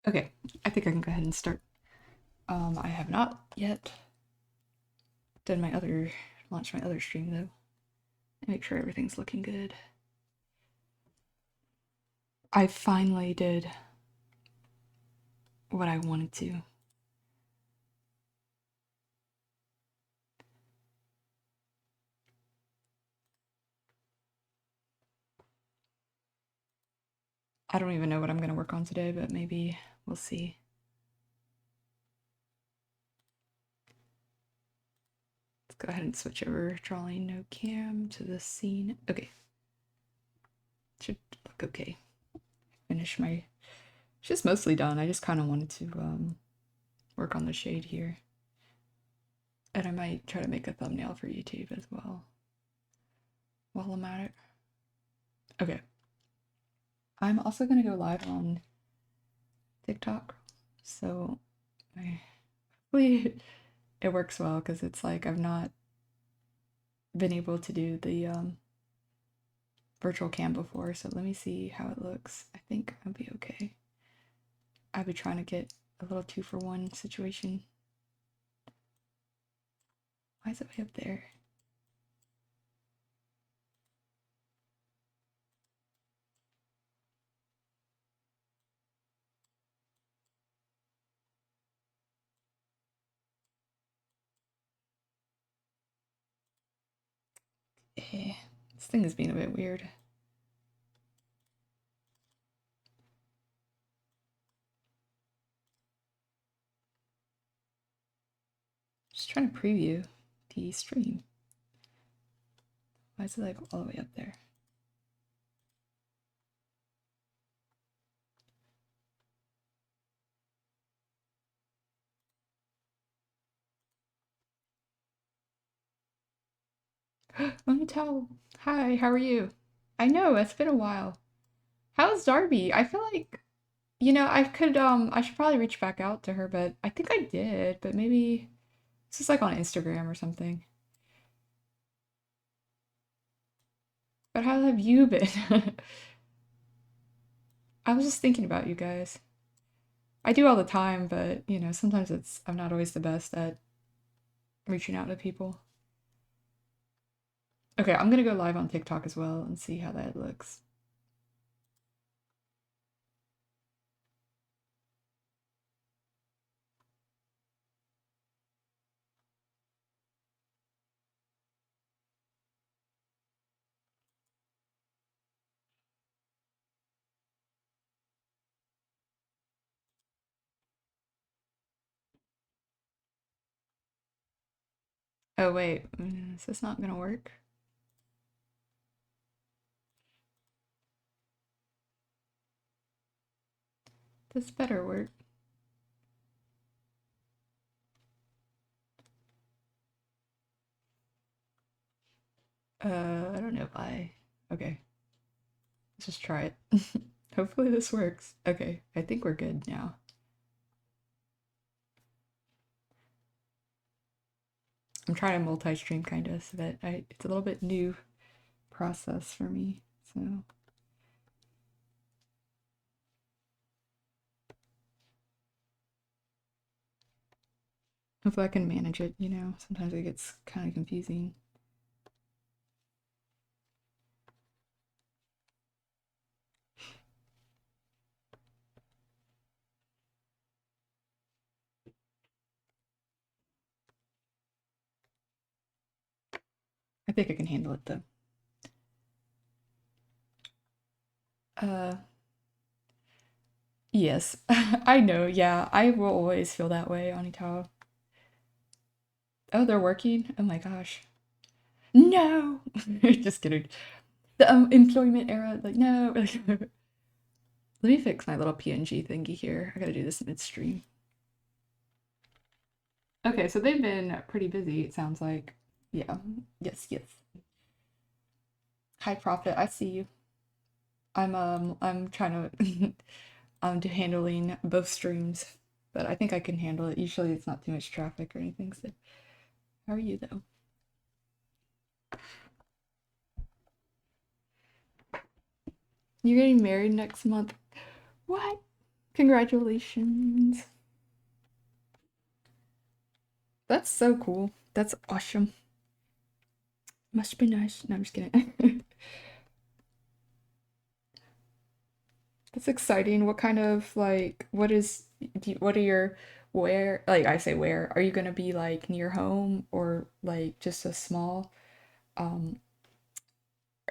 Okay, I think I can go ahead and start. I have not yet done launched my other stream though. Make sure everything's looking good. I finally did what I wanted to. I don't even know what I'm going to work on today, but maybe we'll see. Let's go ahead and switch over drawing no cam to the scene. Okay. Should look okay. Finish my... It's just mostly done. I just kind of wanted to work on the shade here. And I might try to make a thumbnail for YouTube as well while I'm at it. Okay. I'm also going to go live on TikTok, so hopefully it works well because it's like I've not been able to do the virtual cam before, so let me see how it looks. I think I'll be okay. I'll be trying to get a little 2-for-1 situation. Why is it way up there? This thing is being a bit weird. Just trying to preview the stream. Why is it like all the way up there? Let me tell. Hi, how are you? I know, it's been a while. How's Darby? I feel like, I should probably reach back out to her, but I think I did, but maybe it's just like on Instagram or something. But how have you been? I was just thinking about you guys. I do all the time, but sometimes I'm not always the best at reaching out to people. Okay, I'm gonna go live on TikTok as well and see how that looks. Oh wait, is this not gonna work? This better work. I don't know why. Okay, let's just try it. Hopefully this works. Okay, I think we're good now. I'm trying to multi-stream kind of, so that it's a little bit new process for me. So hopefully I can manage it, Sometimes it gets kind of confusing. I think I can handle it though. Uh yes. I know, yeah. I will always feel that way, Anita. Oh, they're working? Oh my gosh. No! Just kidding. The employment era, like no. Let me fix my little PNG thingy here. I gotta do this midstream. Okay, so they've been pretty busy, it sounds like. Yeah. Yes, yes. High profit, I see you. I'm trying to handling both streams, but I think I can handle it. Usually it's not too much traffic or anything, so how are you though? You're getting married next month. What? Congratulations. That's so cool. That's awesome. Must be nice. No, I'm just kidding. That's exciting. What kind of like what are your where like I say where are you gonna be like near home or like just a small um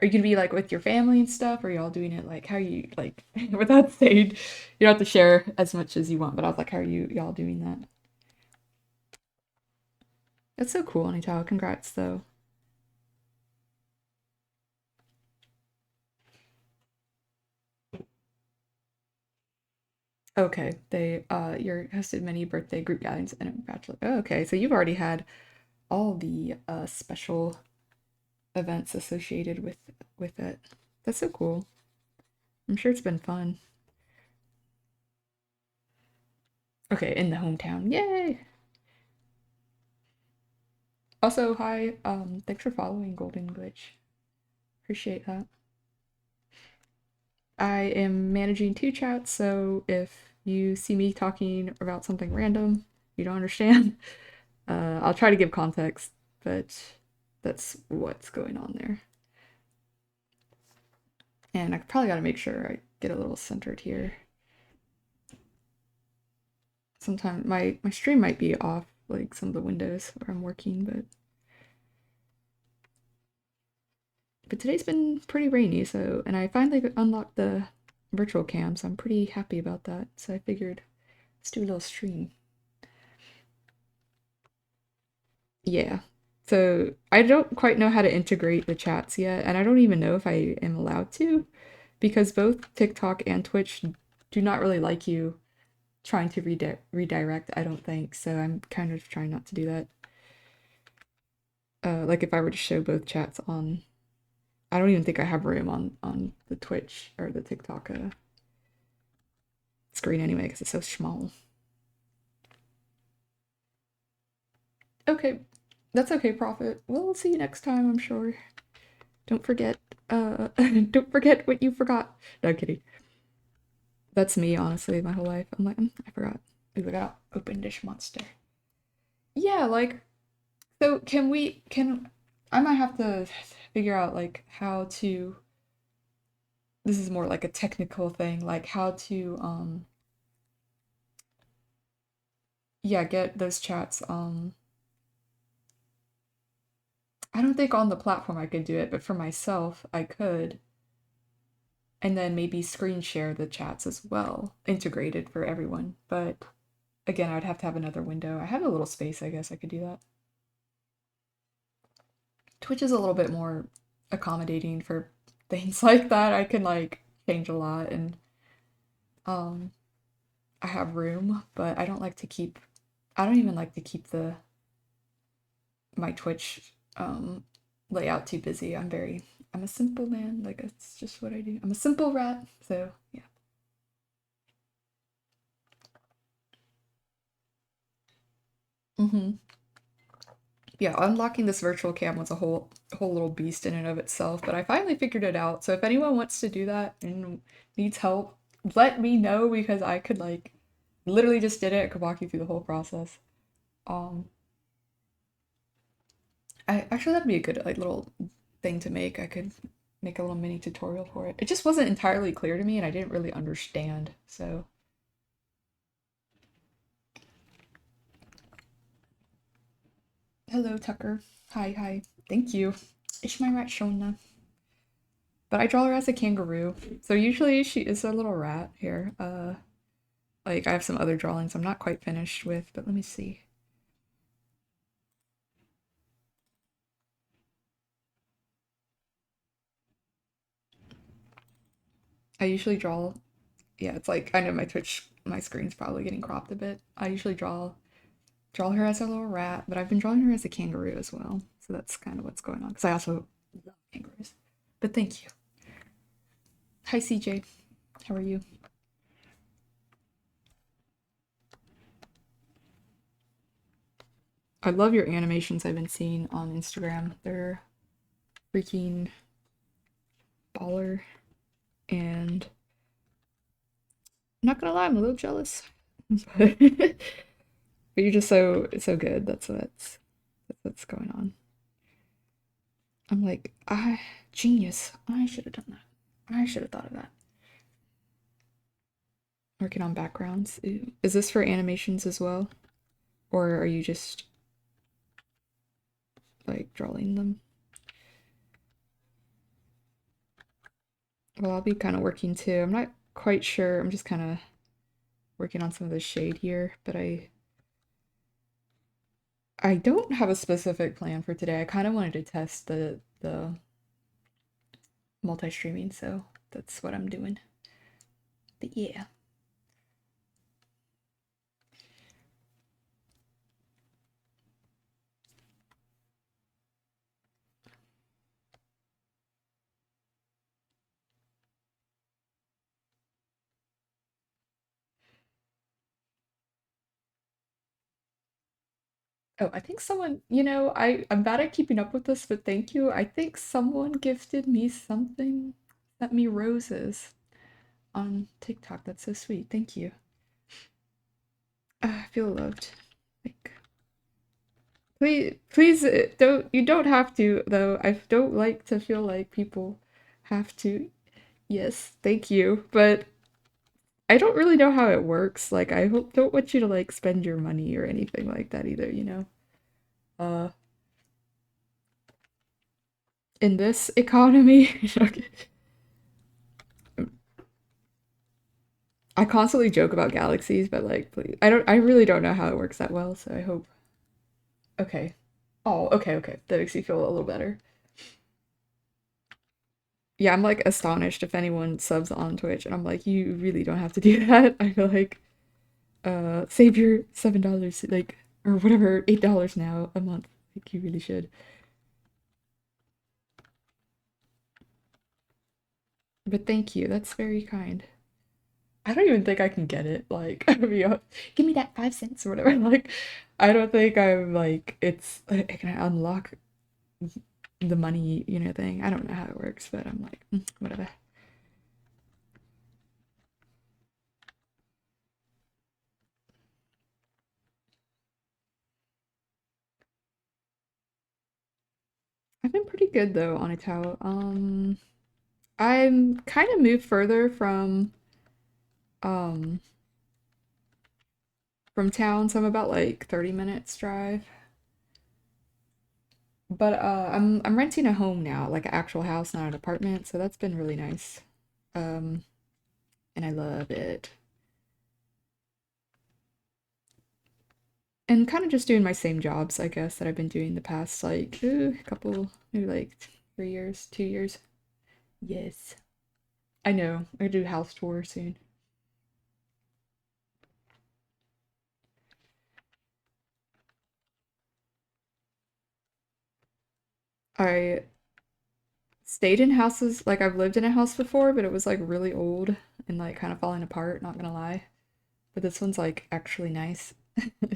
are you gonna be like with your family and stuff or are y'all doing it like how you like without saying you don't have to share as much as you want, but I was like how are y'all doing that? That's so cool, Anita. Congrats though. Okay. They you're hosted many birthday group gatherings and a bachelor. Oh, okay. So you've already had all the special events associated with it. That's so cool. I'm sure it's been fun. Okay, in the hometown. Yay! Also, hi. Thanks for following Golden Glitch. Appreciate that. I am managing two chats, so if you see me talking about something random, you don't understand, I'll try to give context, but that's what's going on there. And I probably got to make sure I get a little centered here. Sometimes my stream might be off, like some of the windows where I'm working, but today's been pretty rainy, so and I finally unlocked the virtual cam, so I'm pretty happy about that. So I figured let's do a little stream. Yeah. So I don't quite know how to integrate the chats yet, and I don't even know if I am allowed to, because both TikTok and Twitch do not really like you trying to redirect, I don't think. So I'm kind of trying not to do that. Like if I were to show both chats on, I don't even think I have room on the Twitch or the TikTok screen anyway because it's so small. Okay, that's okay, Prophet. We'll see you next time, I'm sure. Don't forget, don't forget what you forgot. No, kidding. That's me, honestly, my whole life. I'm like, I forgot. Ooh, I got open dish monster. Yeah, like, so I might have to figure out like how to, this is more like a technical thing, like how to, yeah, get those chats, I don't think on the platform I could do it, but for myself, I could. And then maybe screen share the chats as well, integrated for everyone. But again, I'd have to have another window. I have a little space, I guess I could do that. Twitch is a little bit more accommodating for things like that. I can like change a lot and um I have room, but I don't even like to keep the my Twitch layout too busy. I'm a simple man, like it's just what I do. I'm a simple rat, so yeah. Mm-hmm. Yeah, unlocking this virtual cam was a whole little beast in and of itself, but I finally figured it out. So if anyone wants to do that and needs help, let me know because I could like literally just did it. I could walk you through the whole process. Um, I actually that'd be a good like little thing to make. I could make a little mini tutorial for it. It just wasn't entirely clear to me and I didn't really understand. So, hello Tucker. Hi, hi. Thank you. Ishmael Rat Shona. But I draw her as a kangaroo. So usually she is a little rat here. Like I have some other drawings I'm not quite finished with, but let me see. I usually draw, yeah, it's like I know my screen's probably getting cropped a bit. I usually draw her as a little rat, but I've been drawing her as a kangaroo as well. So that's kind of what's going on because I also love kangaroos. But thank you. Hi CJ, how are you? I love your animations I've been seeing on Instagram. They're freaking baller. And I'm not gonna lie, I'm a little jealous. But you're just so good. That's what's going on. I'm like, genius. I should have done that. I should have thought of that. Working on backgrounds. Ooh. Is this for animations as well? Or are you just like drawing them? Well, I'll be kind of working too. I'm not quite sure. I'm just kind of working on some of the shade here, but I don't have a specific plan for today. I kind of wanted to test the multi-streaming, so that's what I'm doing. But yeah. Oh, I think someone, I'm bad at keeping up with this, but thank you. I think someone gifted me something, sent me roses on TikTok. That's so sweet. Thank you. I feel loved. Like, please, you don't have to, though. I don't like to feel like people have to. Yes, thank you. But I don't really know how it works. Like, don't want you to like spend your money or anything like that either, you know? Uh, in this economy. Okay. I constantly joke about galaxies, but like, please, I really don't know how it works that well, so I hope. Okay. Oh, okay, okay. That makes me feel a little better. Yeah, I'm like astonished if anyone subs on Twitch, and I'm like, you really don't have to do that. I feel like, save your $7, like, or whatever, $8 now a month. Like, you really should. But thank you. That's very kind. I don't even think I can get it. Like, I mean, give me that 5 cents or whatever. Like, I don't think I'm like I can unlock the money, thing. I don't know how it works, but I'm like, whatever. I've been pretty good though on Italo. I'm kind of moved further um from town, so I'm about like 30 minutes drive. But I'm renting a home now, like an actual house, not an apartment, so that's been really nice. Um, and I love it. And kind of just doing my same jobs, I guess, that I've been doing the past like couple, maybe like 3 years, 2 years. Yes. I know. I do house tour soon. I stayed in houses, like I've lived in a house before, but it was like really old and like kind of falling apart, not gonna lie. But this one's like actually nice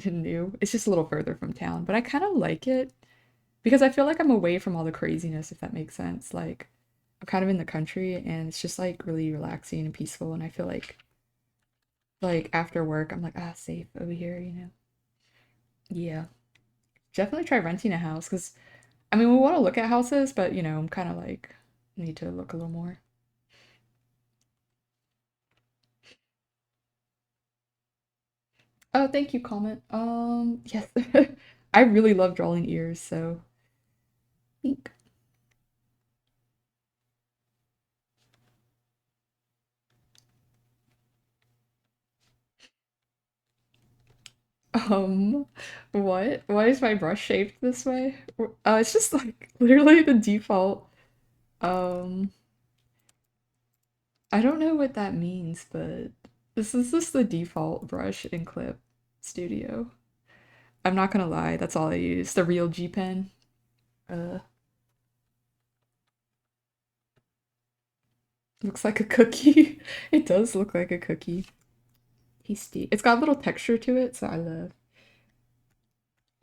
and new. It's just a little further from town, but I kind of like it because I feel like I'm away from all the craziness, if that makes sense. Like I'm kind of in the country and it's just like really relaxing and peaceful, and I feel like after work I'm like, safe over here, you know. Yeah. Definitely try renting a house because I mean we want to look at houses, but I'm kind of like need to look a little more. Oh, thank you, comment. Yes. I really love drawing ears, so think. Um, what? Why is my brush shaped this way? It's just like literally the default. Um, I don't know what that means, but this is just the default brush in Clip Studio. I'm not gonna lie, that's all I use. The real G pen. Uh, looks like a cookie. It does look like a cookie. Tasty. It's got a little texture to it, so I love.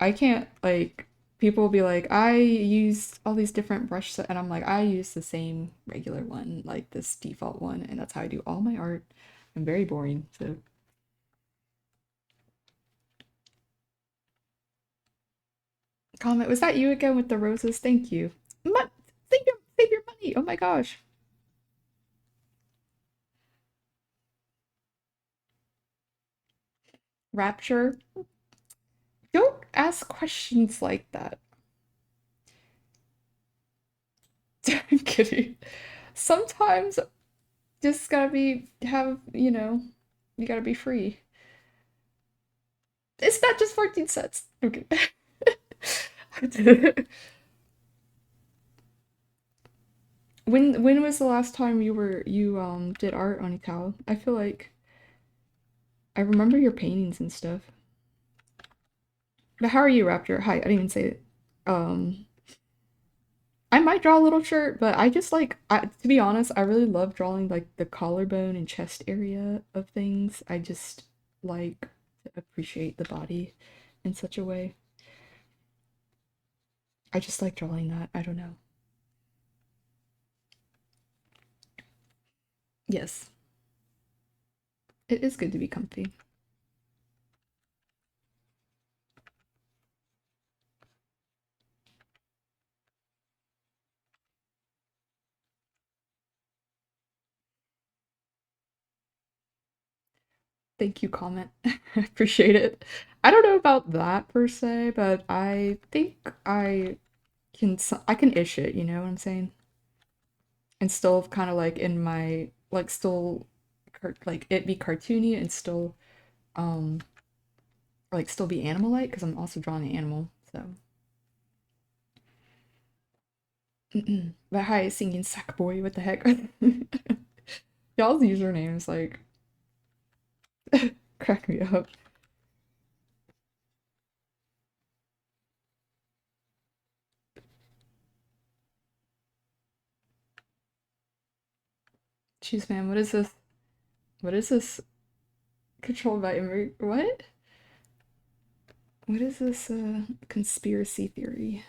I can't like people will be like, I use all these different brushes, and I'm like, I use the same regular one, like this default one, and that's how I do all my art. I'm very boring, so. Comment, was that you again with the roses? Thank you. Save your money. Oh my gosh. Rapture. Don't ask questions like that. I'm kidding. Sometimes just gotta you gotta be free. It's not just 14 cents. Okay. When was the last time you did art on Ital? I feel like I remember your paintings and stuff. But how are you, Raptor? Hi, I didn't even say it. Um, I might draw a little shirt, but I just to be honest, I really love drawing like the collarbone and chest area of things. I just like to appreciate the body in such a way. I just like drawing that. I don't know. Yes, it is good to be comfy. Thank you, comment. I appreciate it. I don't know about that per se, but I think I can ish it, you know what I'm saying? And still kind of like in my like still like it be cartoony and still um like still be animal-like because I'm also drawing an animal, so. But hi, singing Sackboy, what the heck? Y'all's usernames like crack me up. Jeez, man, what is this? What is this? Controlled by immigrant? What? What is this conspiracy theory?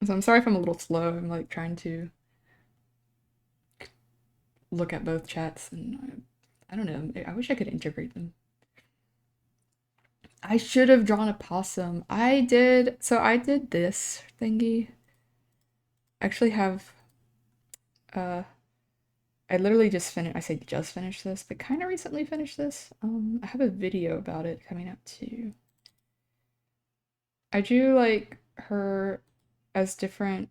So I'm sorry if I'm a little slow. I'm like trying to look at both chats and I don't know. I wish I could integrate them. I should have drawn a possum. I did this thingy. I actually have uh I literally just finished I say just finished this, but kind of recently finished this. I have a video about it coming up too. I drew like her as different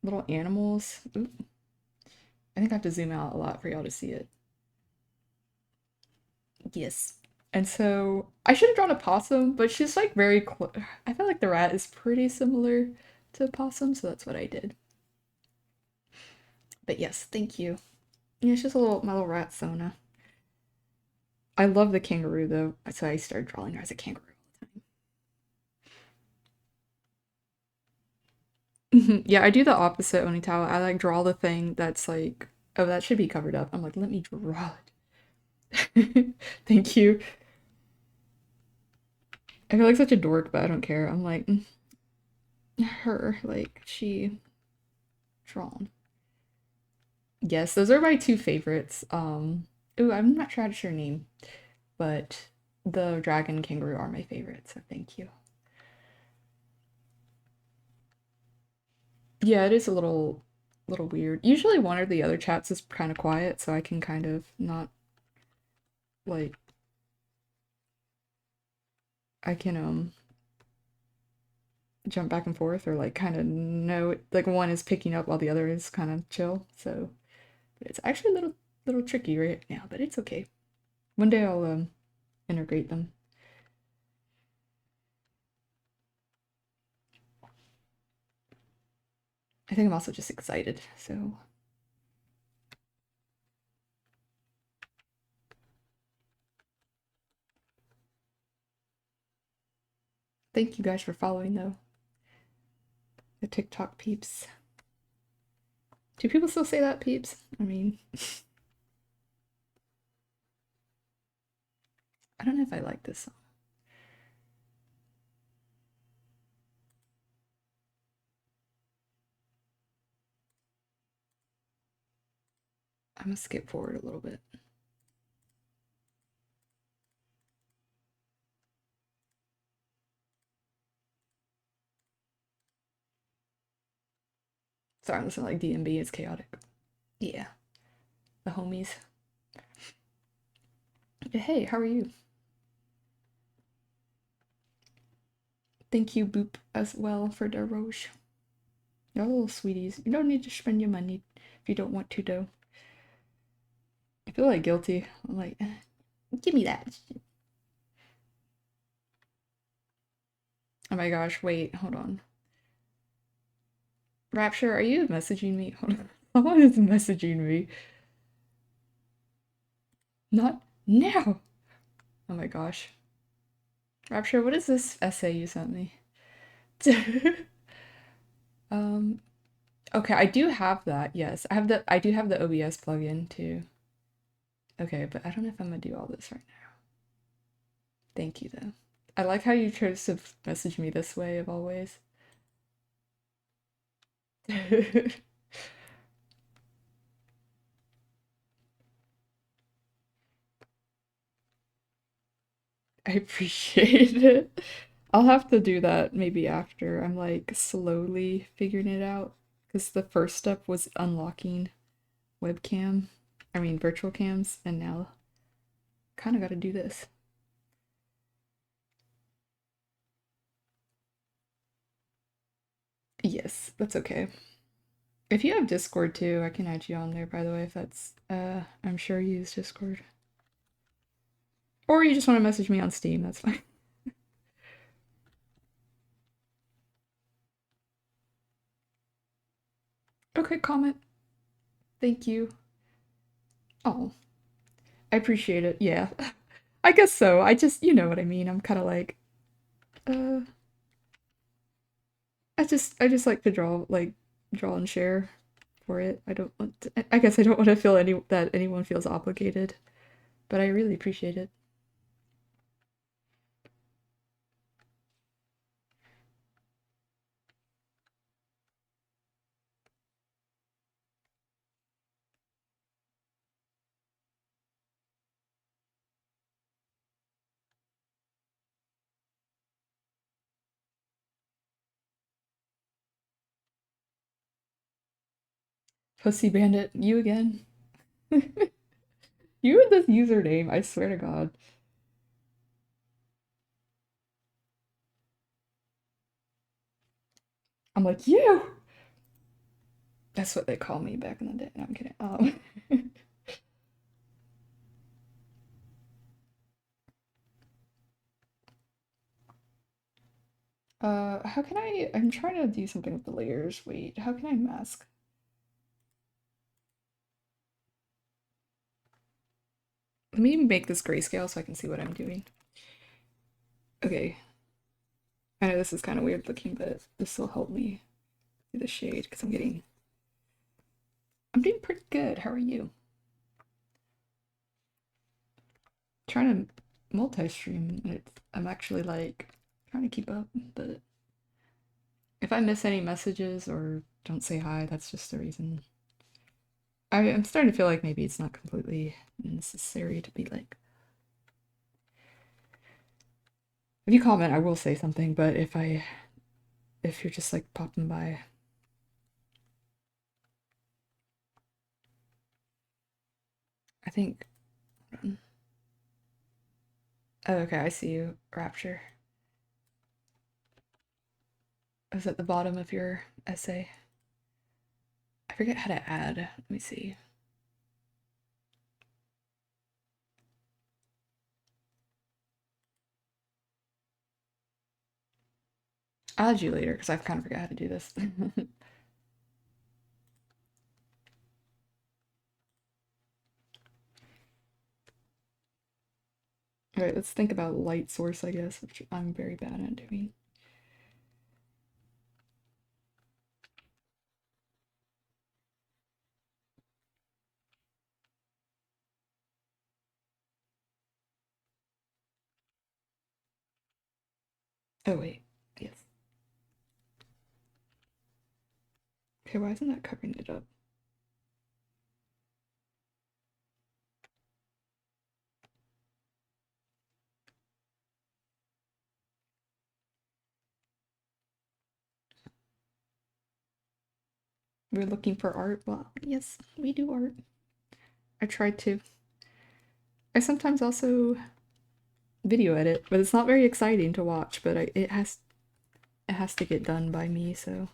little animals. Oop. I think I have to zoom out a lot for y'all to see it. Yes. And so I should have drawn a possum, but she's like very close. I feel like the rat is pretty similar to a possum, so that's what I did. But yes, thank you. Yeah, it's just my little rat Sona. I love the kangaroo though, so I started drawing her as a kangaroo all the time. Yeah, I do the opposite Onitawa. I like draw the thing that's like, oh, that should be covered up. I'm like, let me draw it. Thank you. I feel like such a dork, but I don't care. I'm like, her, like, she drawn. Yes, those are my two favorites. Ooh, I'm not sure how to share her name, but the dragon kangaroo are my favorites, so thank you. Yeah, it is a little weird. Usually one or the other chats is kind of quiet, so I can kind of not like I can jump back and forth or like kind of know like one is picking up while the other is kind of chill. So it's actually a little tricky right now, but it's okay. One day I'll integrate them. I think I'm also just excited. So thank you guys for following though. The TikTok peeps. Do people still say that, peeps? I mean, I don't know if I like this song. I'm gonna skip forward a little bit. Sorry, I'm listening like DMB. It's chaotic. Yeah, the homies. Hey, how are you? Thank you, Boop, as well for the Roche. You're little sweeties. You don't need to spend your money if you don't want to, though. I feel like guilty. I'm like, give me that. Oh my gosh, wait, hold on. Rapture, are you messaging me? Hold on. Someone is messaging me. Not now. Oh my gosh. Rapture, what is this essay you sent me? um, okay, I do have that. Yes, I do have the OBS plugin too. Okay, but I don't know if I'm gonna do all this right now. Thank you though. I like how you chose to message me this way of all ways. I appreciate it. I'll have to do that maybe after I'm like slowly figuring it out because the first step was unlocking webcam, I mean virtual cams, and now kind of got to do this. Yes, that's okay. If you have Discord too, I can add you on there, by the way, if that's I'm sure you use Discord. Or you just want to message me on Steam, that's fine. Okay, comment. Thank you. Oh, I appreciate it. Yeah. I guess so. I just, you know what I mean. I'm kind of like, uh, I just like to draw and share for it. I don't want to, I guess I don't want to feel that anyone feels obligated, but I really appreciate it. Pussy Bandit, you again? You and this username, I swear to God. I'm like, you! That's what they call me back in the day. No, I'm kidding. How can I'm trying to do something with the layers. Wait, how can I mask? Let me make this grayscale so I can see what I'm doing. Okay. I know this is kind of weird looking, but this will help me do the shade because I'm doing pretty good. How are you? Trying to multi-stream and I'm actually like trying to keep up, but if I miss any messages or don't say hi, that's just the reason. I'm starting to feel like maybe it's not completely necessary to be like, if you comment, I will say something, but if you're just like popping by. I think, oh, okay, I see you, Rapture. I was at the bottom of your essay. I forget how to add. Let me see. I'll add you later because I kind of forgot how to do this. All right, let's think about light source, I guess, which I'm very bad at doing. Oh, wait. Yes. Okay, why isn't that covering it up? We're looking for art. Well, yes, we do art. I tried to. I sometimes also video edit, but it's not very exciting to watch, but it has to get done by me, so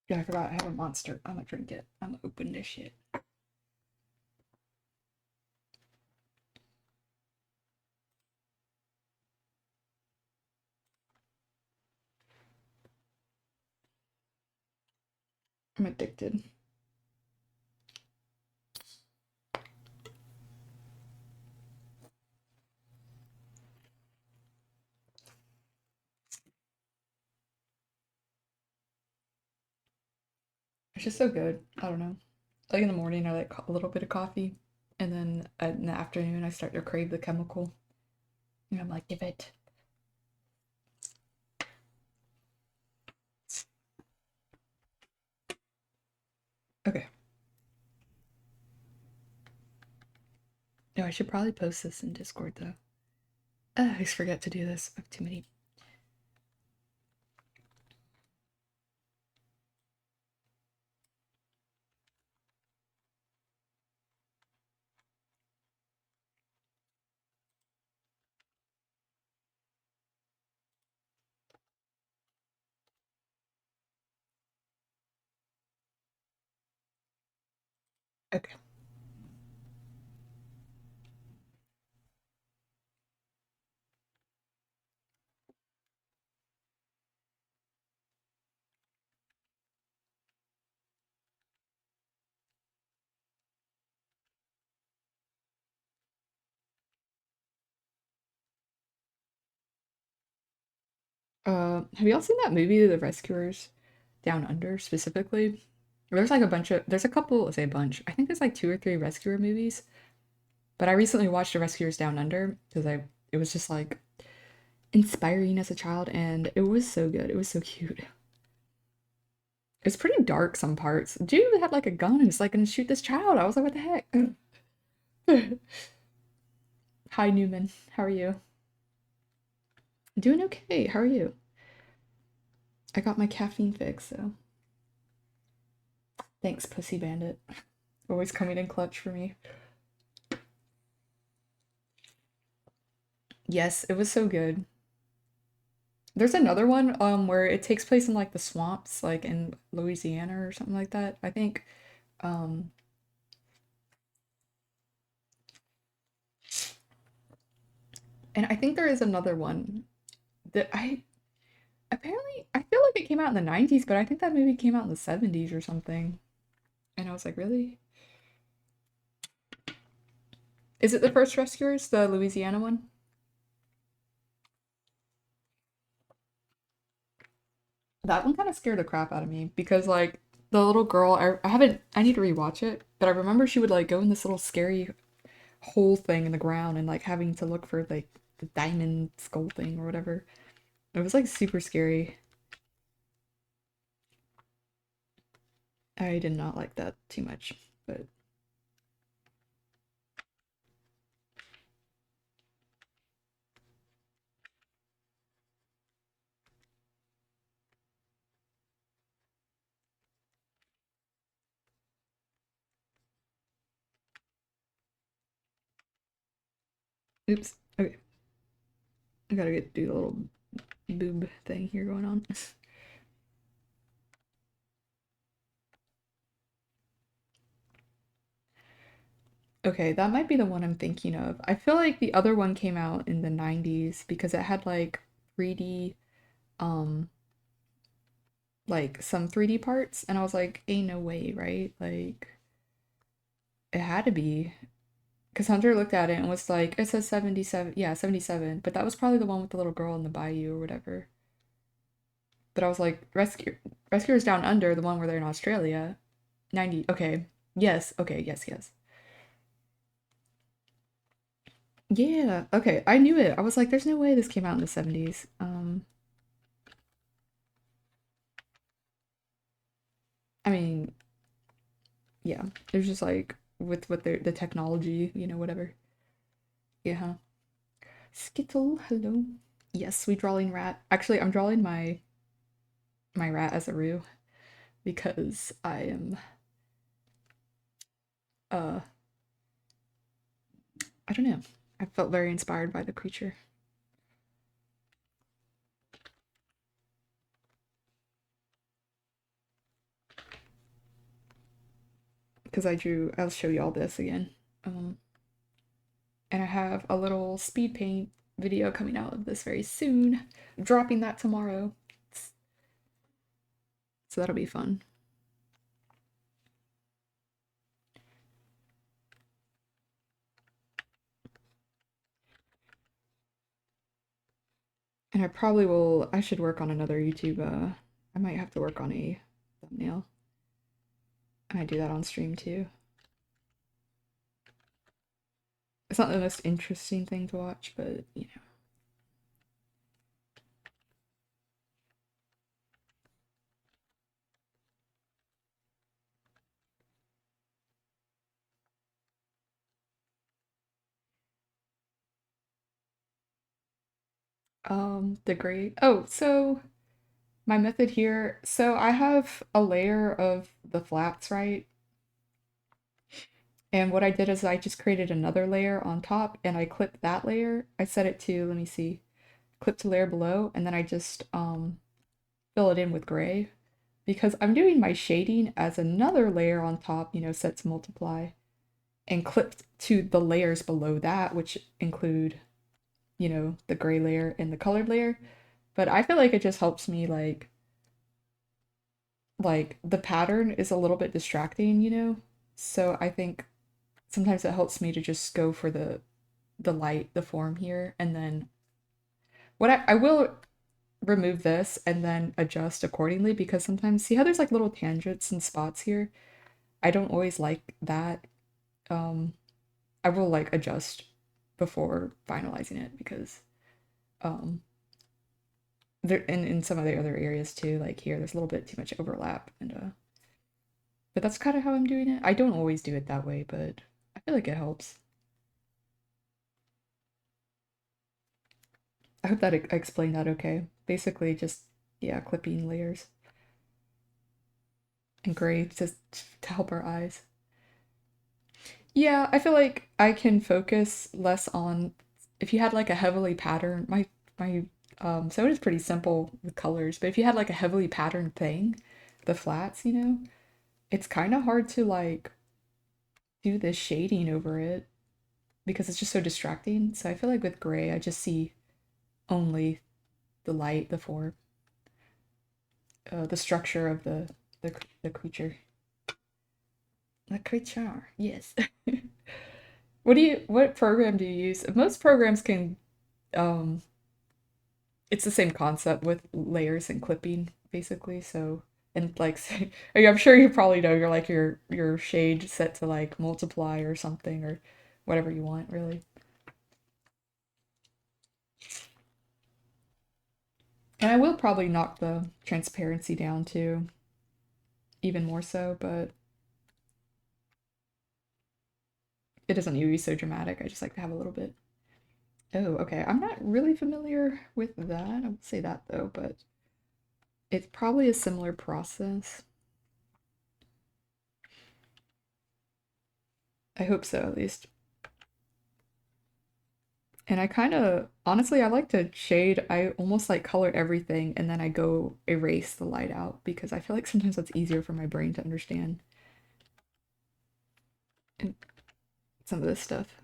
yeah, I forgot I have a monster. I'm gonna drink it. I'm gonna open this shit. I'm addicted. It's just so good. I don't know. Like in the morning, I like a little bit of coffee, and then in the afternoon, I start to crave the chemical, and I'm like, give it. Okay. No, I should probably post this in Discord though. I always forget to do this. I have too many. Okay. Have y'all seen that movie, The Rescuers Down Under, specifically? There's like a bunch of, there's a couple, let's say a bunch. I think there's like 2 or 3 rescuer movies, but I recently watched The Rescuers Down Under because it was just like inspiring as a child, and it was so good. It was so cute. It's pretty dark some parts. Dude had like a gun and was like gonna shoot this child. I was like, what the heck? Hi Newman, how are you? Doing okay. How are you? I got my caffeine fix, so thanks, Pussy Bandit. Always coming in clutch for me. Yes, it was so good. There's another one where it takes place in like the swamps, like in Louisiana or something like that, I think. Um and I think there is another one that I apparently I feel like it came out in the 90s, but I think that movie came out in the 70s or something. And I was like, really? Is it the first Rescuers, the Louisiana one? That one kind of scared the crap out of me because like the little girl, I haven't I need to rewatch it, but I remember she would like go in this little scary hole thing in the ground and like having to look for like the diamond skull thing or whatever. It was like super scary. I did not like that too much, but oops. Okay, I gotta do the little boob thing here going on. Okay, that might be the one I'm thinking of. I feel like the other one came out in the 90s because it had like 3D, um, like some 3D parts, and I was like, ain't no way, right? Like, it had to be. Because Hunter looked at it and was like, it says 77, yeah, 77, but that was probably the one with the little girl in the bayou or whatever. But I was like, Rescuers Down Under, the one where they're in Australia, 90, okay. Yes, okay, yes, yes. Yeah, okay, I knew it. I was like, there's no way this came out in the 70s. I mean, yeah, it was just like with the technology, whatever. Yeah. Skittle, hello. Yes, we drawing rat. Actually, I'm drawing my rat as a Roo because I am uh I don't know. I felt very inspired by the creature because I'll show you all this again. Um and I have a little speed paint video coming out of this very soon. I'm dropping that tomorrow. So that'll be fun. And I should work on another YouTube I might have to work on a thumbnail. I might do that on stream too. It's not the most interesting thing to watch, but the gray. Oh, so my method here, so I have a layer of the flats, right? And what I did is I just created another layer on top and I clipped that layer. I set it to, let me see, clip to layer below, and then I just fill it in with gray because I'm doing my shading as another layer on top, set to multiply, and clipped to the layers below that, which include, the gray layer and the colored layer. But I feel like it just helps me like the pattern is a little bit distracting. So I think sometimes it helps me to just go for the light, the form here, and then what I will remove this and then adjust accordingly because sometimes see how there's like little tangents and spots here? I don't always like that. Um I will like adjust before finalizing it because um there in some of the other areas too, like here there's a little bit too much overlap and but that's kind of how I'm doing it. I don't always do it that way, but I feel like it helps. I hope that I explained that okay. Basically just yeah, clipping layers and gray to help our eyes. Yeah, I feel like I can focus less on if you had like a heavily patterned my so it is pretty simple with colors, but if you had like a heavily patterned thing, the flats, it's kind of hard to like do this shading over it because it's just so distracting. So I feel like with gray, I just see only the light, the form, the structure of the creature. The creature, yes. What program do you use? Most programs can um it's the same concept with layers and clipping basically. So and like I'm sure you probably know you're like your shade set to like multiply or something or whatever you want really. And I will probably knock the transparency down too, even more so, but it doesn't need to be so dramatic. I just like to have a little bit. Oh, okay. I'm not really familiar with that. I would say that though, but it's probably a similar process. I hope so, at least. And I kind of, honestly, I like to shade. I almost like color everything and then I go erase the light out because I feel like sometimes that's easier for my brain to understand. And some of this stuff.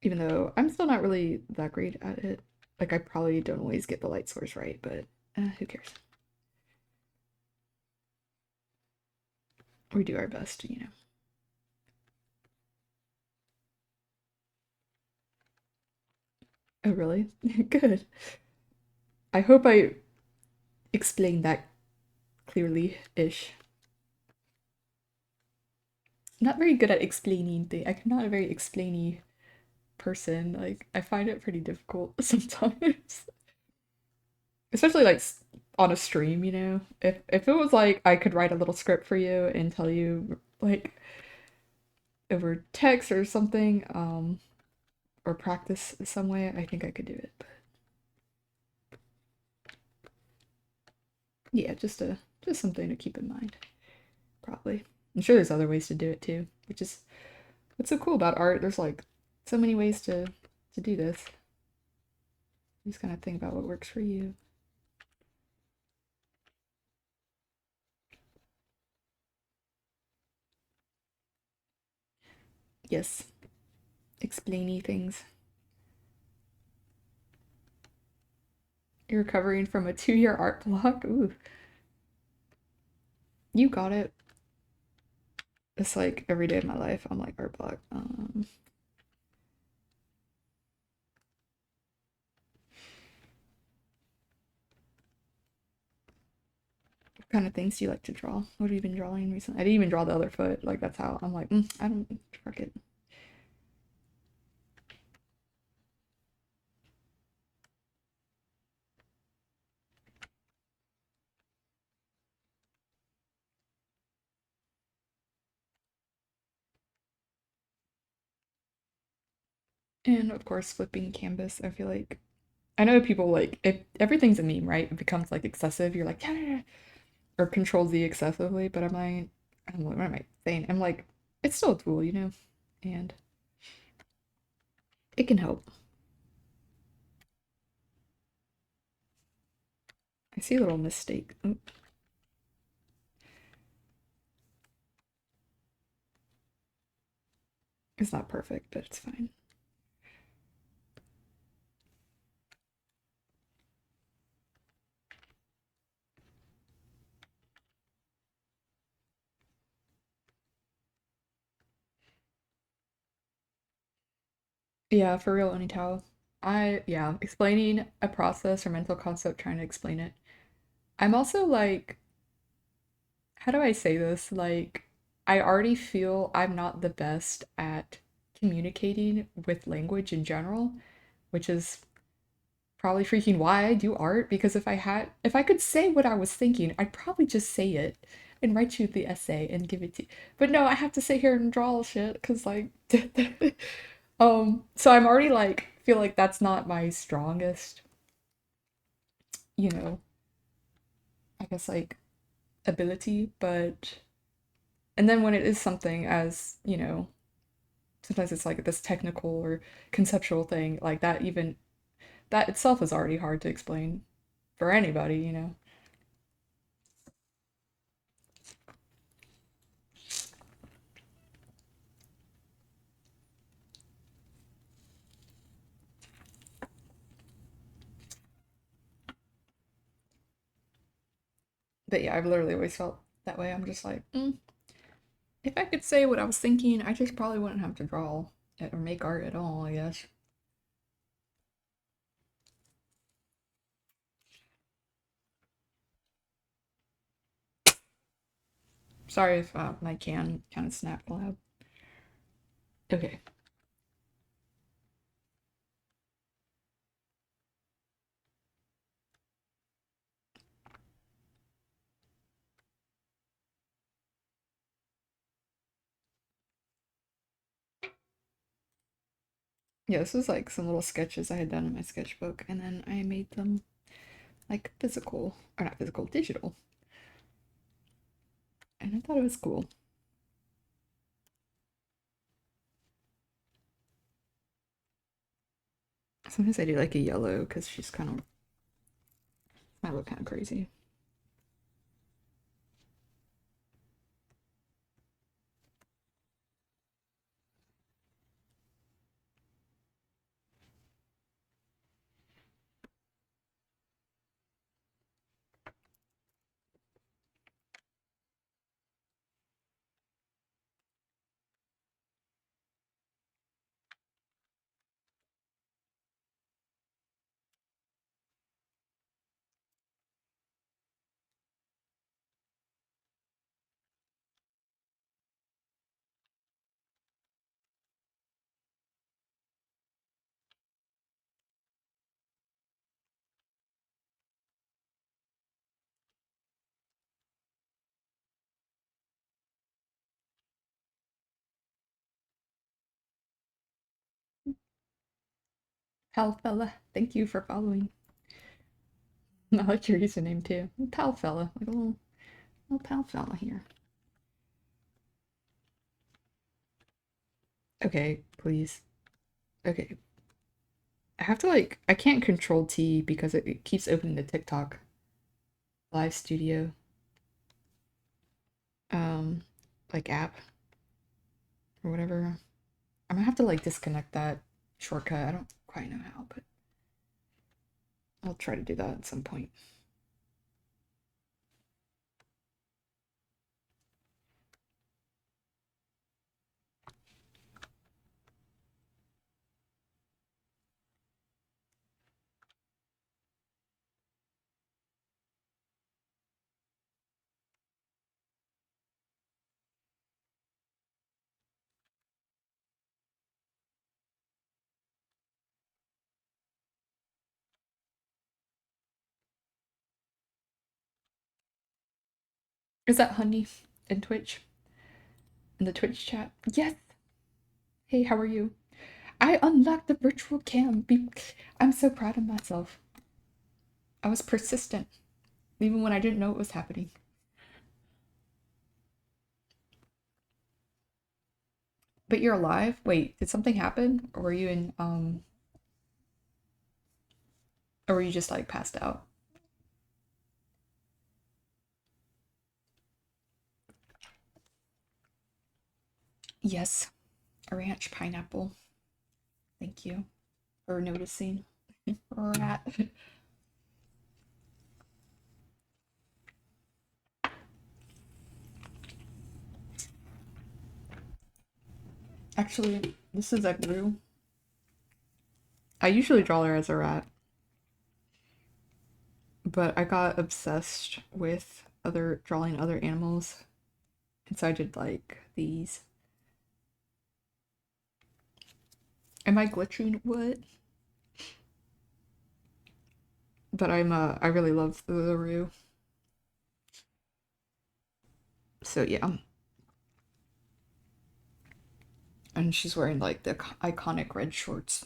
Even though I'm still not really that great at it. Like, I probably don't always get the light source right, but who cares? We do our best, you know. Oh, really? Good. I hope I explained that clearly-ish. I'm not very good at explaining things. I'm not a very explainy person. Like, I find it pretty difficult sometimes. Especially like on a stream, you know. If it was like I could write a little script for you and tell you like over text or something, or practice some way, I think I could do it. But yeah, just something to keep in mind. Probably. I'm sure there's other ways to do it too, which is what's so cool about art. There's like so many ways to do this. You just kind of think about what works for you. Yes, explainy things. You're recovering from a 2-year art block. Ooh, you got it. It's like every day of my life, I'm like art block. What kind of things do you like to draw? What have you been drawing recently? I didn't even draw the other foot. Like that's how I'm like, I don't fuck it. And of course, flipping canvas. I feel like I know people like if everything's a meme, right? It becomes like excessive. You're like, yeah, or control Z excessively. But I'm like, what am I saying? I'm like, it's still a tool, you know, and it can help. I see a little mistake. Oh, it's not perfect, but it's fine. Yeah, for real, Onitao. Yeah, explaining a process or mental concept, trying to explain it. I'm also like, how do I say this? Like, I already feel I'm not the best at communicating with language in general, which is probably freaking why I do art. Because if I could say what I was thinking, I'd probably just say it and write you the essay and give it to you. But no, I have to sit here and draw shit because, like, so I'm already like, feel like that's not my strongest, you know, I guess like ability, but and then when it is something as, you know, sometimes it's like this technical or conceptual thing, like that even that itself is already hard to explain for anybody, you know. But yeah, I've literally always felt that way. I'm just like, if I could say what I was thinking, I just probably wouldn't have to draw it or make art at all, I guess. Sorry if my can kind of snapped loud. Okay. Yeah, this was like some little sketches I had done in my sketchbook, and then I made them like physical, or not physical, digital. And I thought it was cool. Sometimes I do like a yellow because she's kind of, might look kind of crazy. Pal fella, thank you for following. I like your username too. Pal fella, like a little pal fella here. Okay, please. Okay. I have to like, I can't control T because it keeps opening the TikTok live studio um like app or whatever. I'm gonna have to like disconnect that shortcut. I don't quite know how, but I'll try to do that at some point. Is that Honey in Twitch? In the Twitch chat? Yes. Hey, how are you? I unlocked the virtual cam. I'm so proud of myself. I was persistent, even when I didn't know it was happening. But you're alive? Wait, did something happen? Or were you in or were you just like passed out? Yes, a ranch pineapple. Thank you for noticing. Rat. Actually, this is a glue. I usually draw her as a rat, but I got obsessed with other drawing other animals, and so I did like these. Am I glitching? What? But I really love the Roo. So yeah. And she's wearing like the iconic red shorts.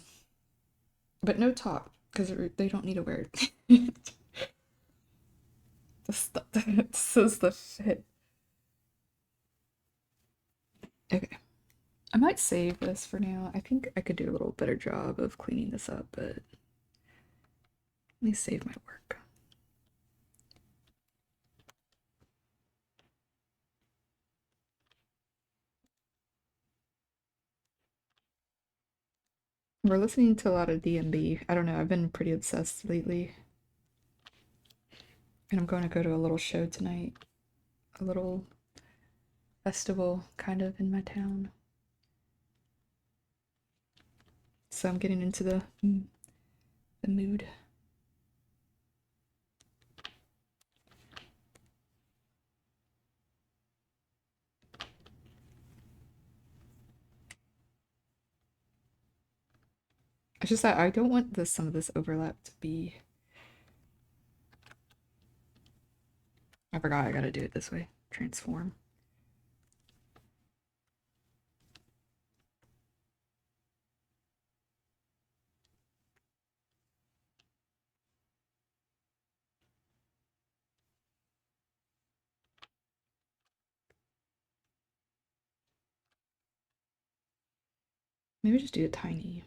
But no top, because they don't need to wear it. This is the fit. Okay. I might save this for now. I think I could do a little better job of cleaning this up, but let me save my work. We're listening to a lot of DMB. I don't know, I've been pretty obsessed lately. And I'm going to go to a little show tonight. A little festival kind of in my town. So I'm getting into the mood. It's just that I don't want some of this overlap to be. I forgot I gotta do it this way. Transform. Maybe just do it tiny.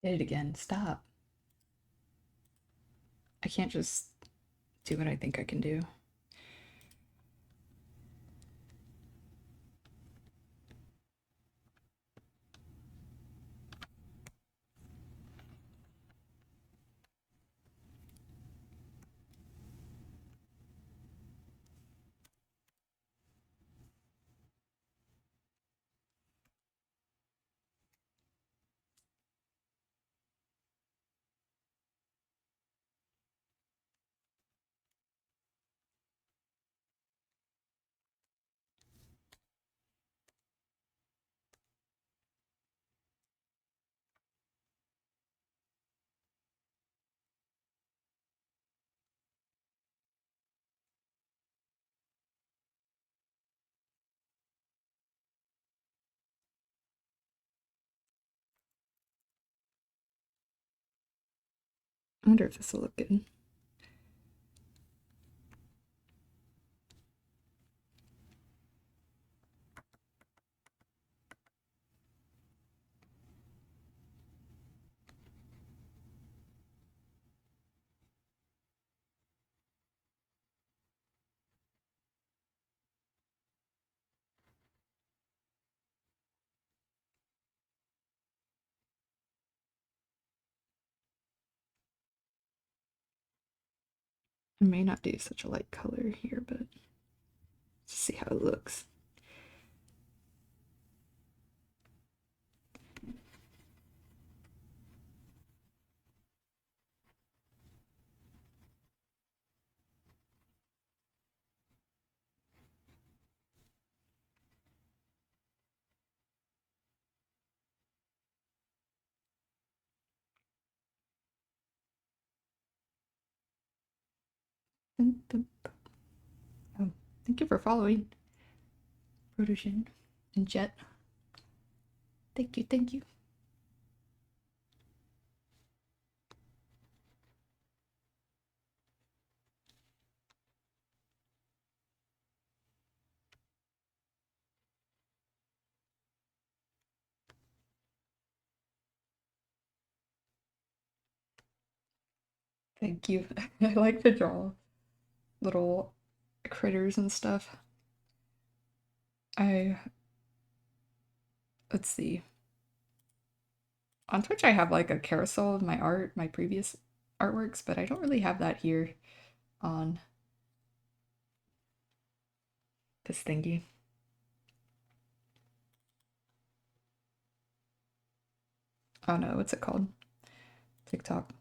Did it again. Stop. I can't just do what I think I can do. I wonder if this will look good. I may not do such a light color here, but let's see how it looks. Oh, thank you for following, Protogene and Jet. Thank you, thank you. Thank you. I like to draw little critters and stuff. Let's see. On Twitch, I have like a carousel of my art, my previous artworks, but I don't really have that here on this thingy. Oh no, what's it called? TikTok.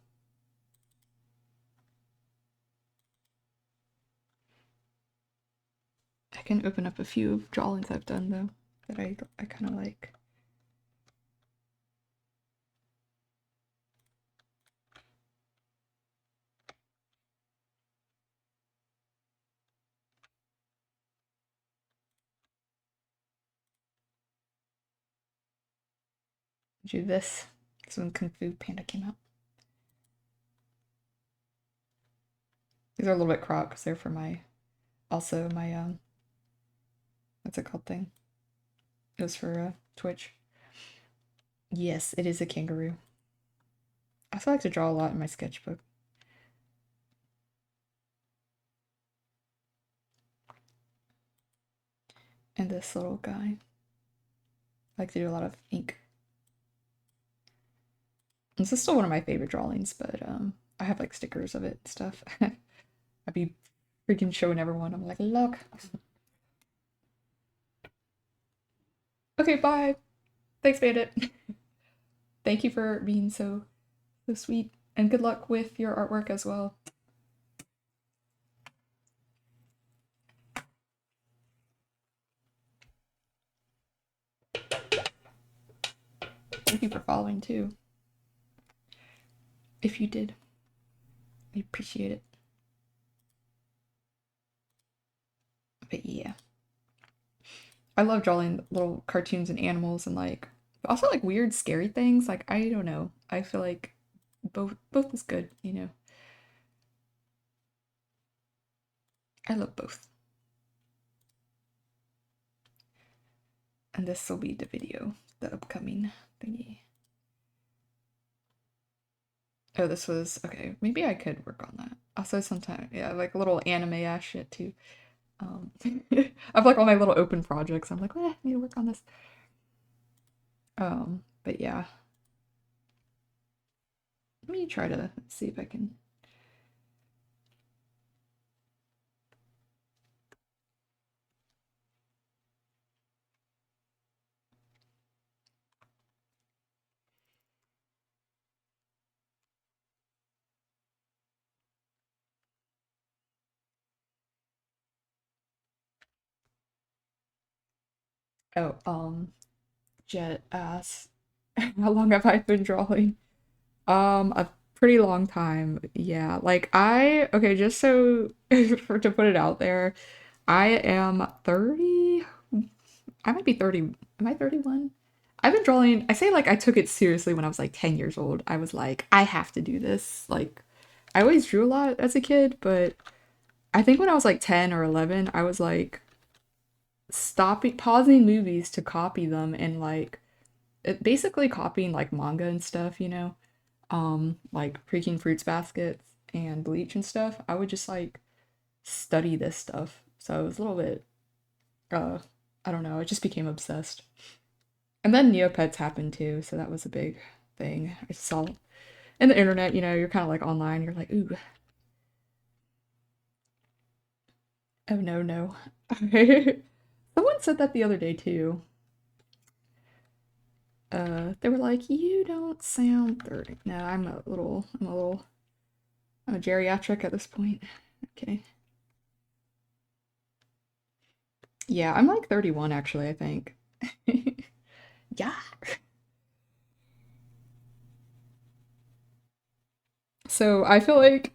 I can open up a few drawings I've done though that I kind of like. Do this. This when Kung Fu Panda came out. These are a little bit cropped because they're for my, also my, what's it called thing? It was for Twitch. Yes, it is a kangaroo. I also like to draw a lot in my sketchbook. And this little guy. I like to do a lot of ink. This is still one of my favorite drawings, but I have like stickers of it and stuff. I'd be freaking showing everyone. I'm like, look. Okay, bye. Thanks, Bandit. Thank you for being so sweet, and good luck with your artwork as well. Thank you for following too. If you did, I appreciate it. But yeah, I love drawing little cartoons and animals and like also like weird scary things. Like I don't know. I feel like both is good, you know. I love both. And this will be the video, the upcoming thingy. Oh, this was okay. Maybe I could work on that. Also, sometimes, yeah, like little anime ass shit too. I've like all my little open projects. I'm like, I need to work on this. But yeah. Let me try to see if I can. Oh, Jet asks, how long have I been drawing? A pretty long time. Yeah, like okay, just so to put it out there, I am 30. I might be 30. Am I 31? I've been drawing. I say like I took it seriously when I was like 10 years old. I was like, I have to do this. Like, I always drew a lot as a kid, but I think when I was like 10 or 11, I was like stopping, pausing movies to copy them and like basically copying like manga and stuff, you know, like Freaking Fruits Baskets and Bleach and stuff. I would just like study this stuff. So it was a little bit, uh, I don't know, I just became obsessed. And then Neopets happened too, so that was a big thing. I saw in the internet, you know, you're kind of like online, you're like, ooh, oh no, no. Someone said that the other day too. They were like, you don't sound 30. No, I'm a geriatric at this point. Okay. Yeah, I'm like 31 actually, I think. Yeah. So I feel like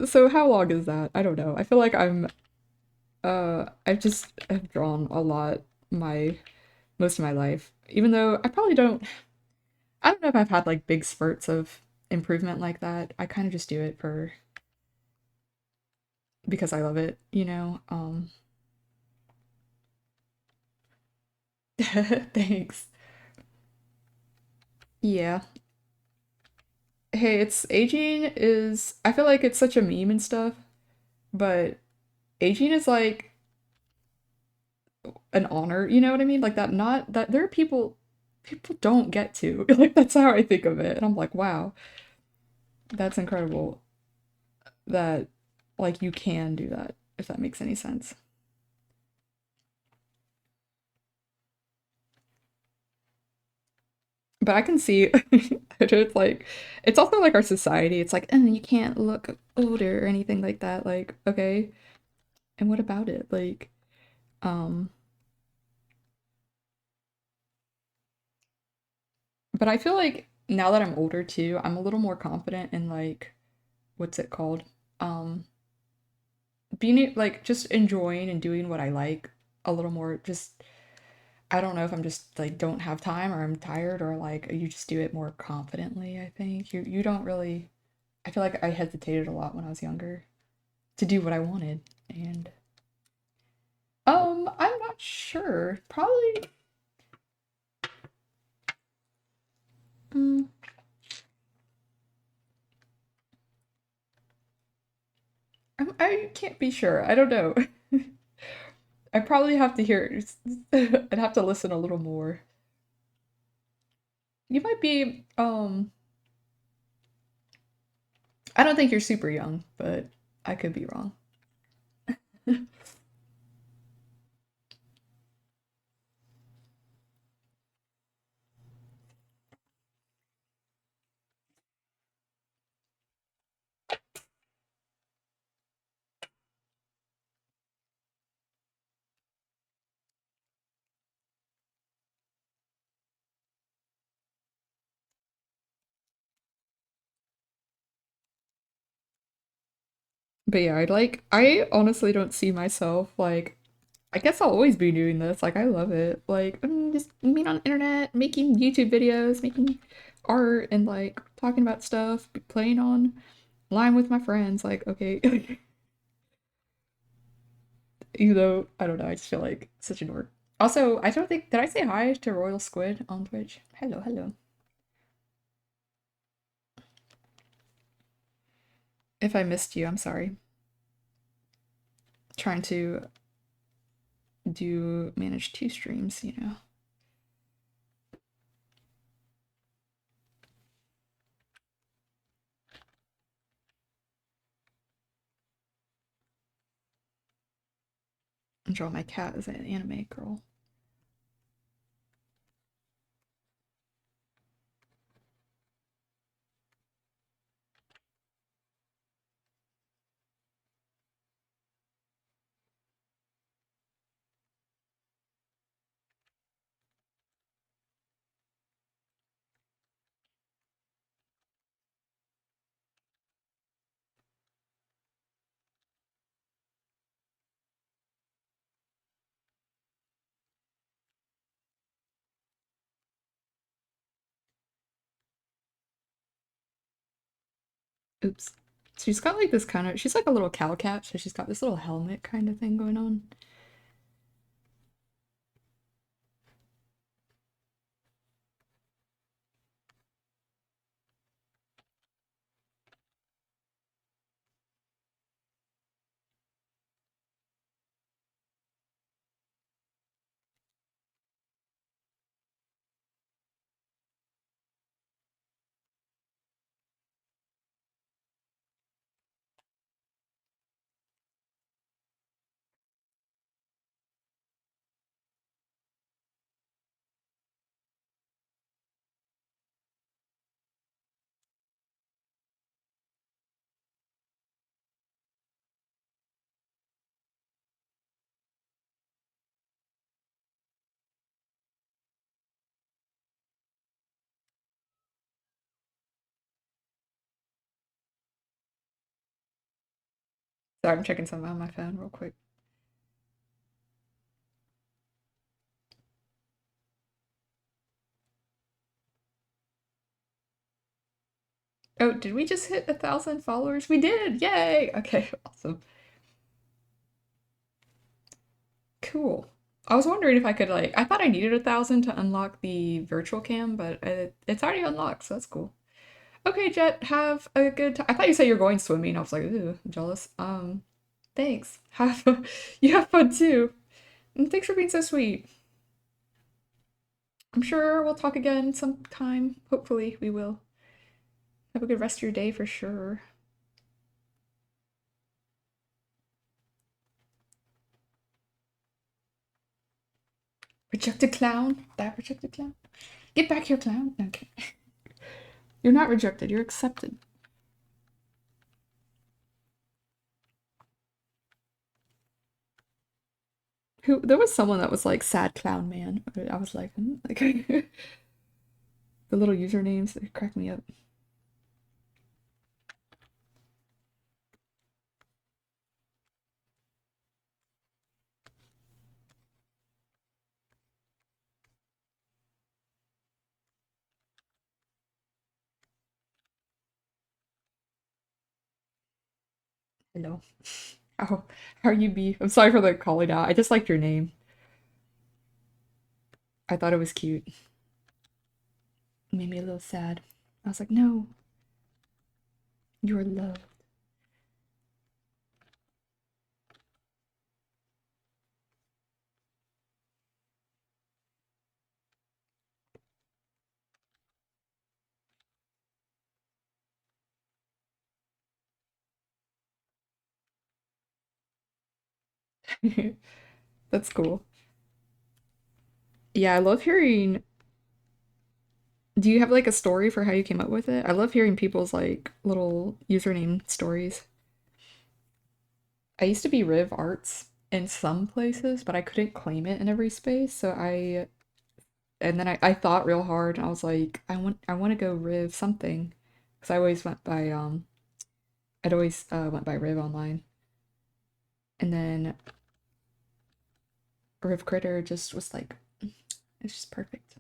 so how long is that? I don't know. I feel like I've just have drawn a lot my most of my life. Even though I don't know if I've had like big spurts of improvement like that. I kind of just do it for because I love it, you know. Thanks. Yeah. Hey, it's aging is I feel like it's such a meme and stuff, but aging is like an honor, you know what I mean? Like that not that there are people don't get to. Like that's how I think of it. And I'm like, wow, that's incredible that like you can do that, if that makes any sense. But I can see it's like it's also like our society. It's like, and you can't look older or anything like that. Like, okay, and what about it? Like, um, but I feel like now that I'm older too, I'm a little more confident in like what's it called? Um, like just enjoying and doing what I like a little more. Just I don't know if I'm just like don't have time or I'm tired or like you just do it more confidently. I think you don't really. I feel like I hesitated a lot when I was younger to do what I wanted, and I'm not sure. Probably. Mm, I can't be sure. I don't know. I probably have to hear. I'd have to listen a little more. You might be. I don't think you're super young, but I could be wrong. But yeah, I honestly don't see myself like I guess I'll always be doing this. Like I love it. Like just being on the internet, making YouTube videos, making art and like talking about stuff, playing on line with my friends. Like, okay. Even though I don't know, I just feel like such a dork. Also, I don't think did I say hi to Royal Squid on Twitch? Hello, hello. If I missed you, I'm sorry. Trying to do manage two streams, you know. And draw my cat as an anime girl. Oops. She's got like this kind of, she's like a little cow cat, so she's got this little helmet kind of thing going on. Sorry, I'm checking something on my phone real quick. Oh, did we just hit 1,000 followers? We did! Yay! Okay, awesome. Cool. I was wondering if I could like, I thought I needed 1,000 to unlock the virtual cam, but it's already unlocked, so that's cool. Okay, Jet, have a good time. I thought you said you're going swimming. I was like, ooh, I'm jealous. Thanks. You have fun too. And thanks for being so sweet. I'm sure we'll talk again sometime. Hopefully, we will. Have a good rest of your day for sure. Rejected clown? That rejected clown? Get back here, clown. Okay. You're not rejected, you're accepted. Who there was someone that was like sad clown man. I was like, like the little usernames that crack me up. Hello. How you be? I'm sorry for the calling out. I just liked your name. I thought it was cute. It made me a little sad. I was like, no, you're loved. That's cool. Yeah, I love hearing. Do you have like a story for how you came up with it? I love hearing people's like little username stories. I used to be Riv Arts in some places, but I couldn't claim it in every space. So and then I thought real hard and I was like, I want to go Riv something. Because I always went by I'd always went by Riv online. And then Riv Critter just was like it's just perfect.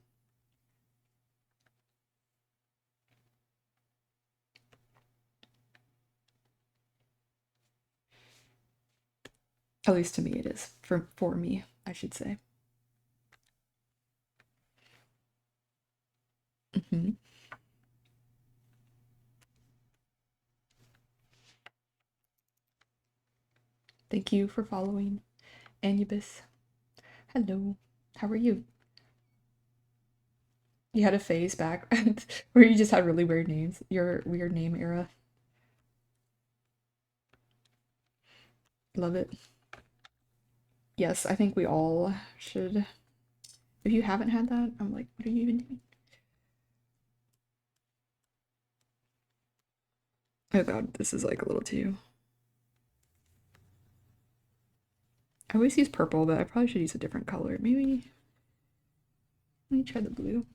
At least to me it is. For me, I should say. Hmm. Thank you for following. Anubis. Hello. How are you? You had a phase back where you just had really weird names. Your weird name era. Love it. Yes, I think we all should. If you haven't had that, I'm like, what are you even doing? Oh god, this is like a little too. I always use purple, but I probably should use a different color. Maybe let me try the blue.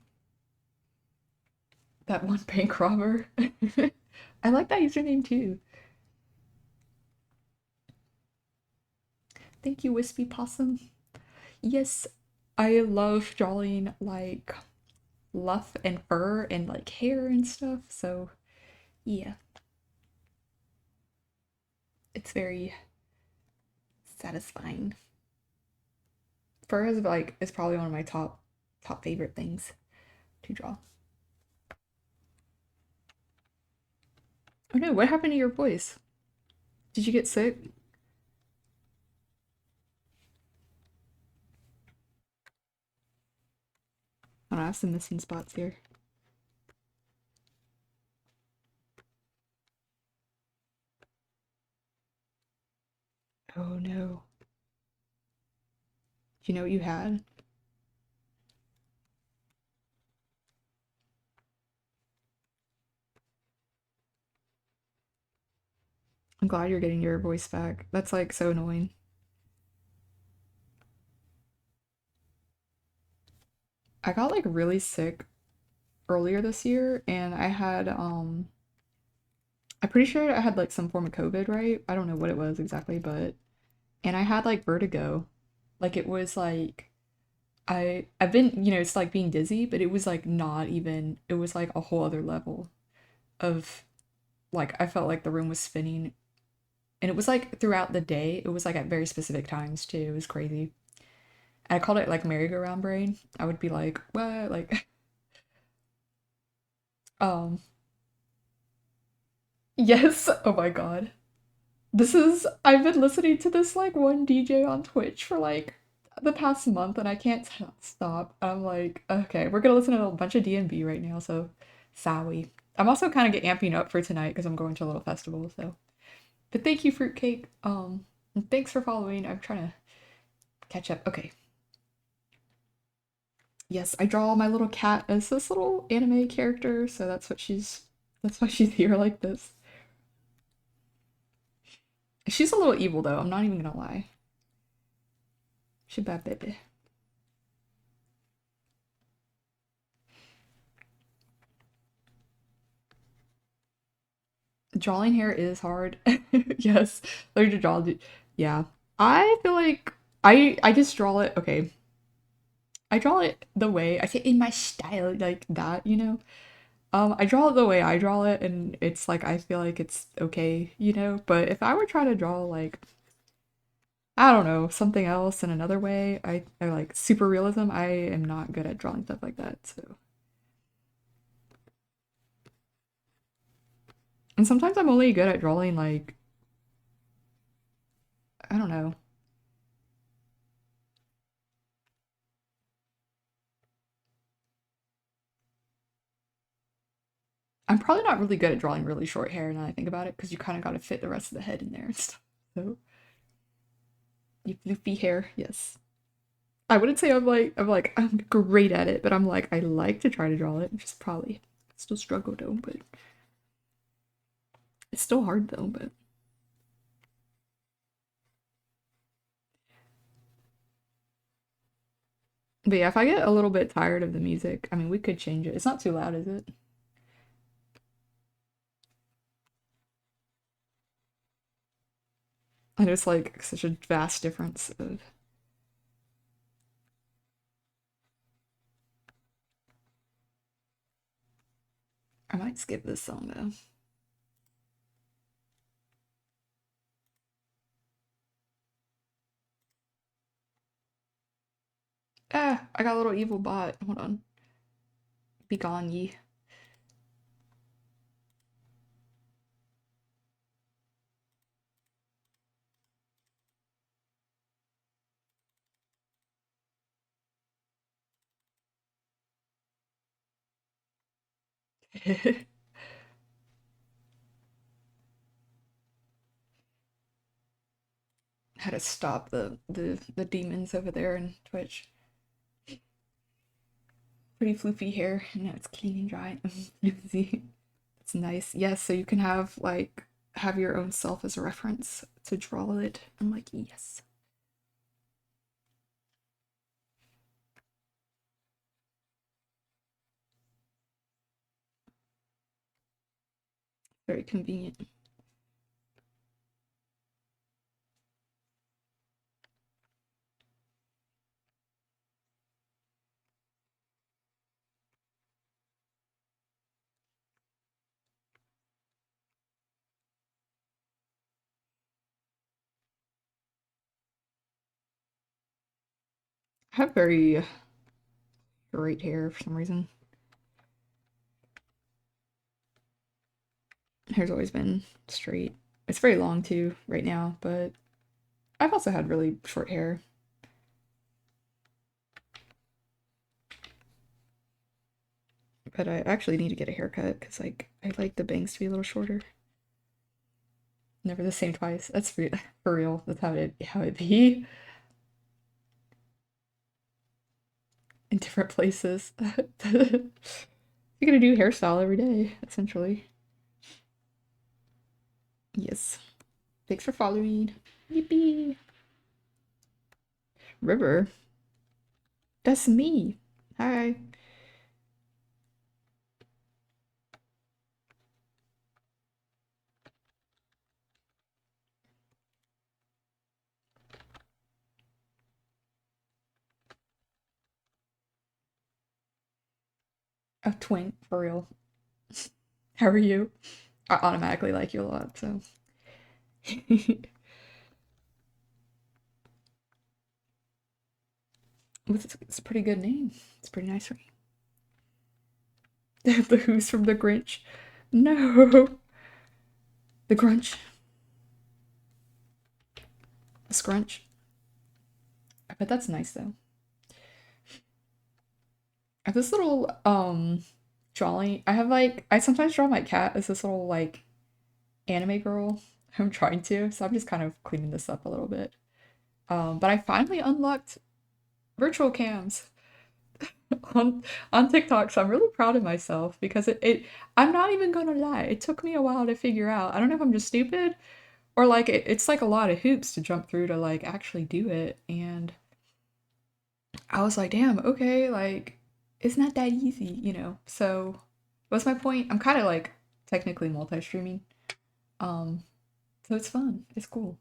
That one bank robber. I like that username too. Thank you, Wispy Possum. Yes, I love drawing like fluff and fur and like hair and stuff. So yeah. It's very satisfying. Fur is like is probably one of my top favorite things to draw. Oh no, what happened to your voice? Did you get sick? I don't know, I have some missing spots here. Oh no. Do you know what you had? I'm glad you're getting your voice back. That's like so annoying. I got like really sick earlier this year and I had I'm pretty sure I had like some form of COVID, right? I don't know what it was exactly, but and I had like vertigo. Like it was like I've been, it's like being dizzy, but it was like not even it was like a whole other level of like I felt like the room was spinning and it was like throughout the day. It was like at very specific times too. It was crazy. And I called it like merry-go-round brain. I would be like, what? Like um yes, oh my God. I've been listening to this like one DJ on Twitch for like the past month and I can't stop. I'm like, okay, we're gonna listen to a bunch of D&B right now, so Sowie. I'm also kind of get amping up for tonight because I'm going to a little festival, so. But thank you, Fruitcake. And thanks for following. I'm trying to catch up. Okay. Yes, I draw my little cat as this little anime character, so that's why she's here like this. She's a little evil though, I'm not even gonna lie. She's a bad baby. Drawing hair is hard. Yes, learn to draw. Yeah, I feel like I just draw it. Okay, I draw it the way I say in my style, like that. I draw it the way I draw it, and it's like I feel like it's okay. But if I were trying to draw like I don't know something else in another way, I like super realism. I am not good at drawing stuff like that. So, and sometimes I'm only good at drawing like I don't know. I'm probably not really good at drawing really short hair now that I think about it, because you kind of got to fit the rest of the head in there and stuff. So, you floofy hair, yes. I wouldn't say I'm great at it, but I'm like I like to try to draw it. Just probably still struggle though, but it's still hard though. But yeah, if I get a little bit tired of the music, I mean, we could change it. It's not too loud, is it? And it's like such a vast difference of. I might skip this song though. Ah, I got a little evil bot. Hold on. Be gone, ye. Had to stop the demons over there in Twitch. Pretty floofy hair. Now it's clean and dry. See, it's nice. Yes, so you can have your own self as a reference to draw it. I'm like, yes. Very convenient. I have very straight hair for some reason. Hair's always been straight. It's very long too right now, but I've also had really short hair. But I actually need to get a haircut because like I like the bangs to be a little shorter. Never the same twice. That's for real. That's how it be in different places. You're gonna do hairstyle every day, essentially. Yes. Thanks for following. Yippee. River. That's me. Hi. A twin, for real. How are you? I automatically like you a lot, so. It's a pretty good name. It's a pretty nice ring. The Who's from the Grinch. No. The Grunch. The Scrunch. I bet that's nice though. I have this little drawing. I have like I sometimes draw my cat as this little like anime girl. I'm trying to, so I'm just kind of cleaning this up a little bit. But I finally unlocked virtual cams on on TikTok, so I'm really proud of myself because it I'm not even gonna lie, it took me a while to figure out. I don't know if I'm just stupid or like it's like a lot of hoops to jump through to like actually do it. And I was like, damn, okay, like it's not that easy, you know. So what's my point? I'm kind of like technically multi-streaming. Um, so it's fun. It's cool.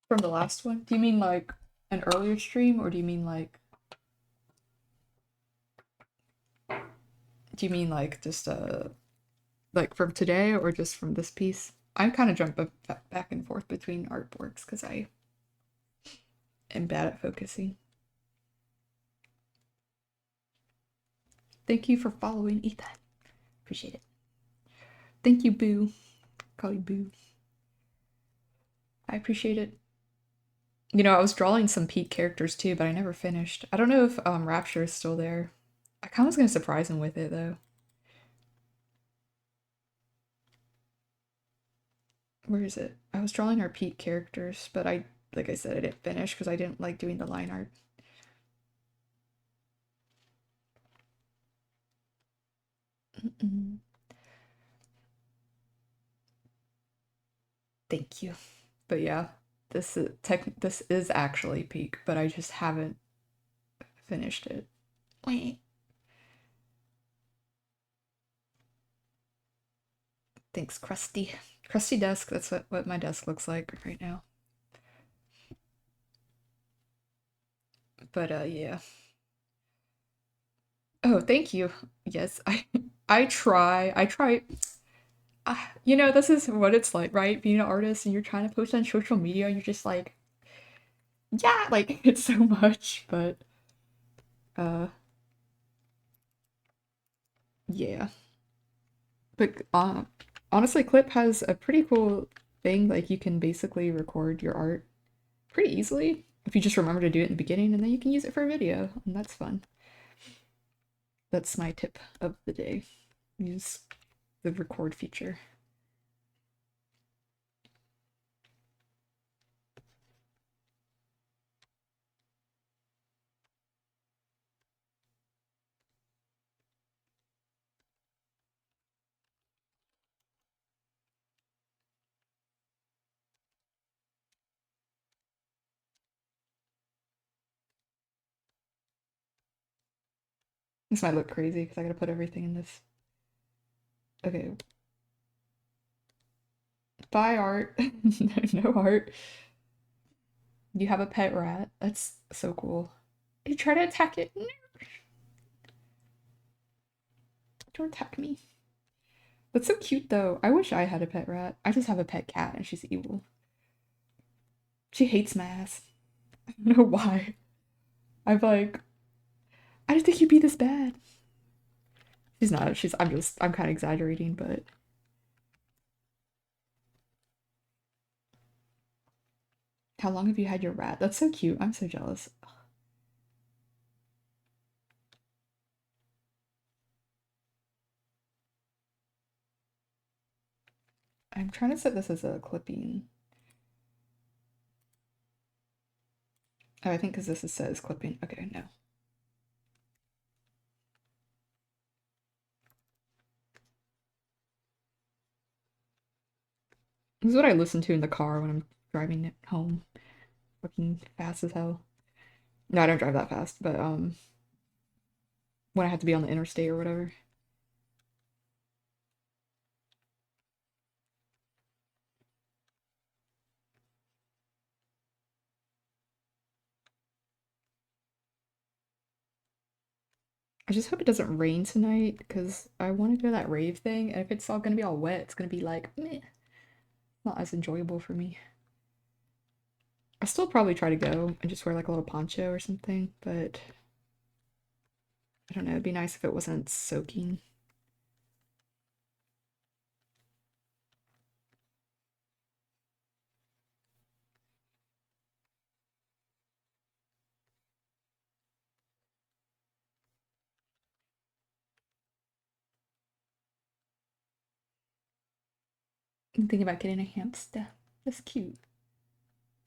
From the last one? Do you mean like an earlier stream or do you mean like just like from today or just from this piece? I kind of jump back and forth between artboards because I am bad at focusing. Thank you for following, Ethan. Appreciate it. Thank you, Boo. Call you Boo. I appreciate it. You know, I was drawing some peak characters too, but I never finished. I don't know if Rapture is still there. I kind of was gonna surprise him with it though. Where is it? I was drawing our peak characters, but like I said, I didn't finish because I didn't like doing the line art. Mm-mm. Thank you. But yeah, this is actually peak, but I just haven't finished it. Wait. Thanks, Krusty. Krusty desk. That's what my desk looks like right now. But yeah. Oh, thank you. Yes, I try. I try. You know, this is what it's like, right? Being an artist and you're trying to post on social media, you're just like, yeah, like it's so much, but uh yeah. But honestly, Clip has a pretty cool thing, like you can basically record your art pretty easily if you just remember to do it in the beginning and then you can use it for a video, and that's fun. That's my tip of the day. Use the record feature. This might look crazy because I gotta put everything in this. Okay. Buy art. No art. You have a pet rat. That's so cool. You try to attack it. Don't attack me. That's so cute though. I wish I had a pet rat. I just have a pet cat and she's evil. She hates my ass. I don't know why. I'm like, I didn't think you'd be this bad. She's not. I'm kind of exaggerating, but how long have you had your rat? That's so cute. I'm so jealous. I'm trying to set this as a clipping. Oh, I think because this is set as clipping. Okay, no. This is what I listen to in the car when I'm driving it home. Fucking fast as hell. No, I don't drive that fast, but when I have to be on the interstate or whatever. I just hope it doesn't rain tonight because I want to go to that rave thing, and if it's all gonna be all wet, it's gonna be like meh, not as enjoyable for me. I still probably try to go and just wear like a little poncho or something, but I don't know. It'd be nice if it wasn't soaking. I'm thinking about getting a hamster. That's cute.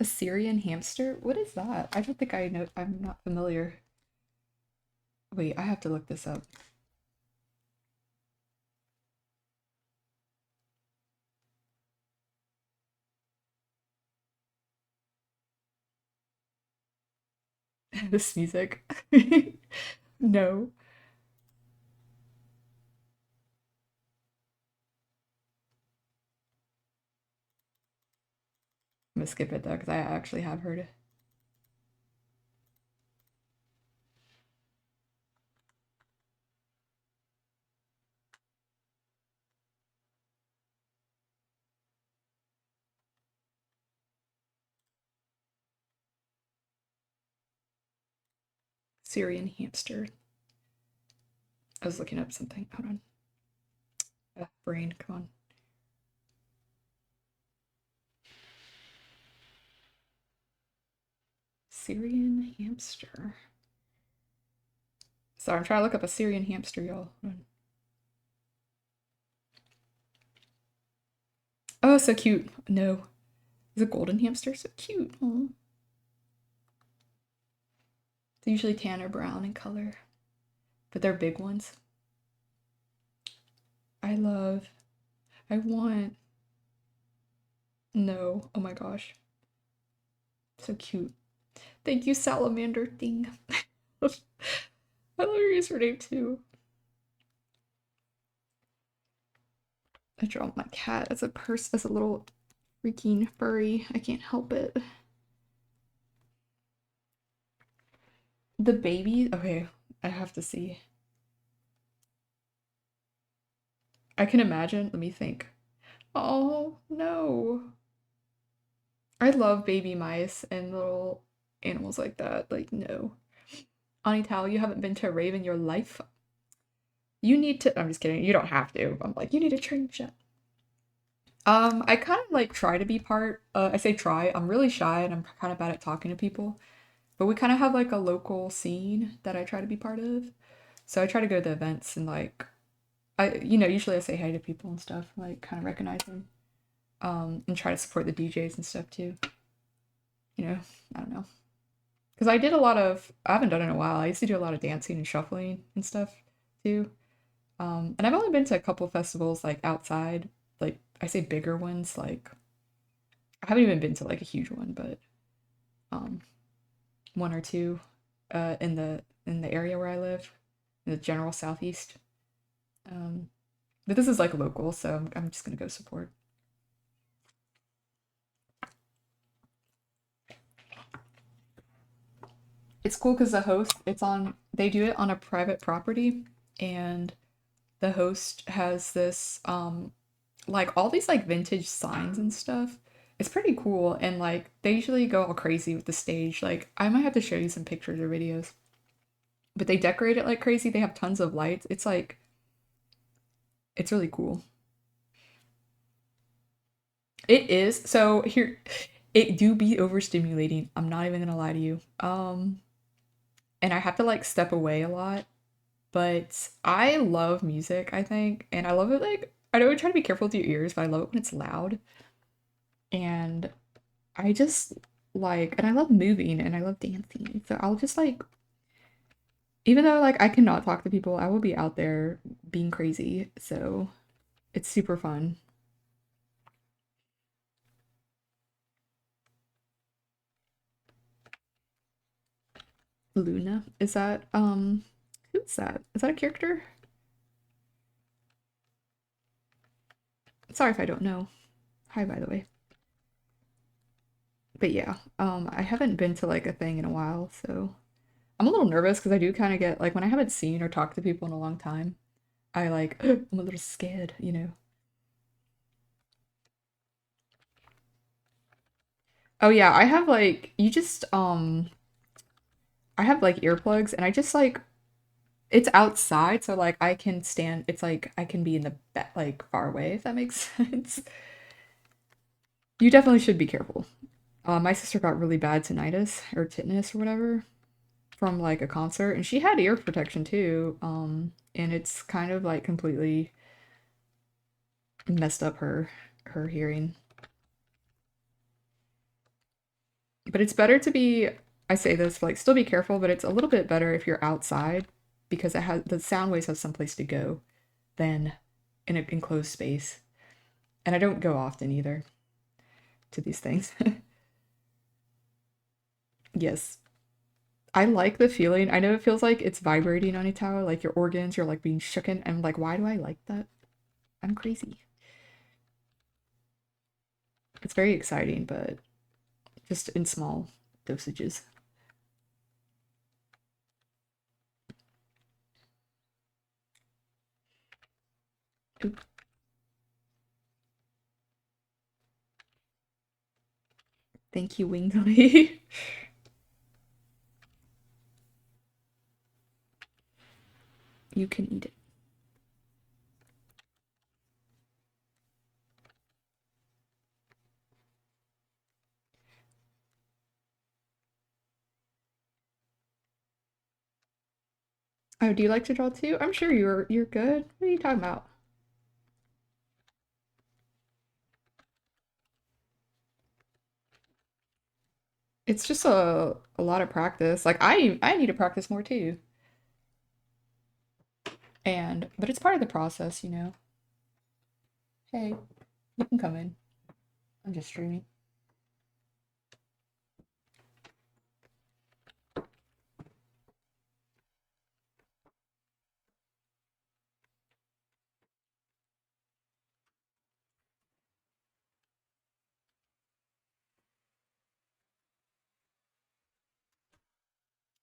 A Syrian hamster? What is that? I don't think I know. I'm not familiar. Wait, I have to look this up. This music. No. I'm gonna skip it though, because I actually have heard it. Syrian hamster. I was looking up something. Hold on. Brain, come on. Syrian hamster. Sorry, I'm trying to look up a Syrian hamster, y'all. Oh, so cute. No. Is a golden hamster so cute? Aw. They're usually tan or brown in color, but they're big ones. I love. I want. No. Oh my gosh. So cute. Thank you, salamander thing. I love your username too. I draw my cat as a as a little freaking furry. I can't help it. The baby? Okay, I have to see. I can imagine. Let me think. Oh, no. I love baby mice and little animals like that. Like, no. Anital, you haven't been to a rave in your life. You need to. I'm just kidding. You don't have to. I'm like, you need to train shit. I kind of like try to be part. I say try. I'm really shy and I'm kind of bad at talking to people. But we kind of have like a local scene that I try to be part of. So I try to go to the events and like usually I say hi to people and stuff, like kind of recognize them. And try to support the DJs and stuff too. I don't know. Because I haven't done it in a while. I used to do a lot of dancing and shuffling and stuff too. And I've only been to a couple festivals like outside, like I say bigger ones, like I haven't even been to like a huge one, but um, one or two in the area where I live, in the general southeast. Um, but this is like local, so I'm just gonna go support. It's cool because the host, they do it on a private property, and the host has this like all these like vintage signs and stuff. It's pretty cool and like they usually go all crazy with the stage. Like I might have to show you some pictures or videos. But they decorate it like crazy. They have tons of lights. It's like it's really cool. It is. So here it do be overstimulating. I'm not even gonna lie to you. And I have to like step away a lot, but I love music, I think, and I love it like I know I try to be careful with your ears, but I love it when it's loud. And I just like and I love moving and I love dancing. So I'll just like even though like I cannot talk to people, I will be out there being crazy. So it's super fun. Luna, is that who's that? Is that a character? Sorry if I don't know. Hi, by the way. But yeah, I haven't been to like a thing in a while, so I'm a little nervous because I do kind of get like when I haven't seen or talked to people in a long time, I like I'm a little scared, you know. Oh yeah, I have like you just I have like earplugs and I just like it's outside, so like I can stand. It's like I can be in the like far away if that makes sense. You definitely should be careful. My sister got really bad tinnitus or tinnitus or whatever from like a concert, and she had ear protection too. And it's kind of like completely messed up her hearing. But it's better to be. I say this like still be careful, but it's a little bit better if you're outside because it has the sound waves have someplace to go than in an enclosed space. And I don't go often either to these things. Yes, I like the feeling. I know it feels like it's vibrating on your tower, like your organs, you're like being shooken. And I'm like, why do I like that? I'm crazy. It's very exciting, but just in small dosages. Oop, thank you, Wingly. You can eat it. Oh, do you like to draw too? I'm sure you're good. What are you talking about? It's just a lot of practice. Like I need to practice more too. And but it's part of the process, you know. Hey, you can come in. I'm just streaming.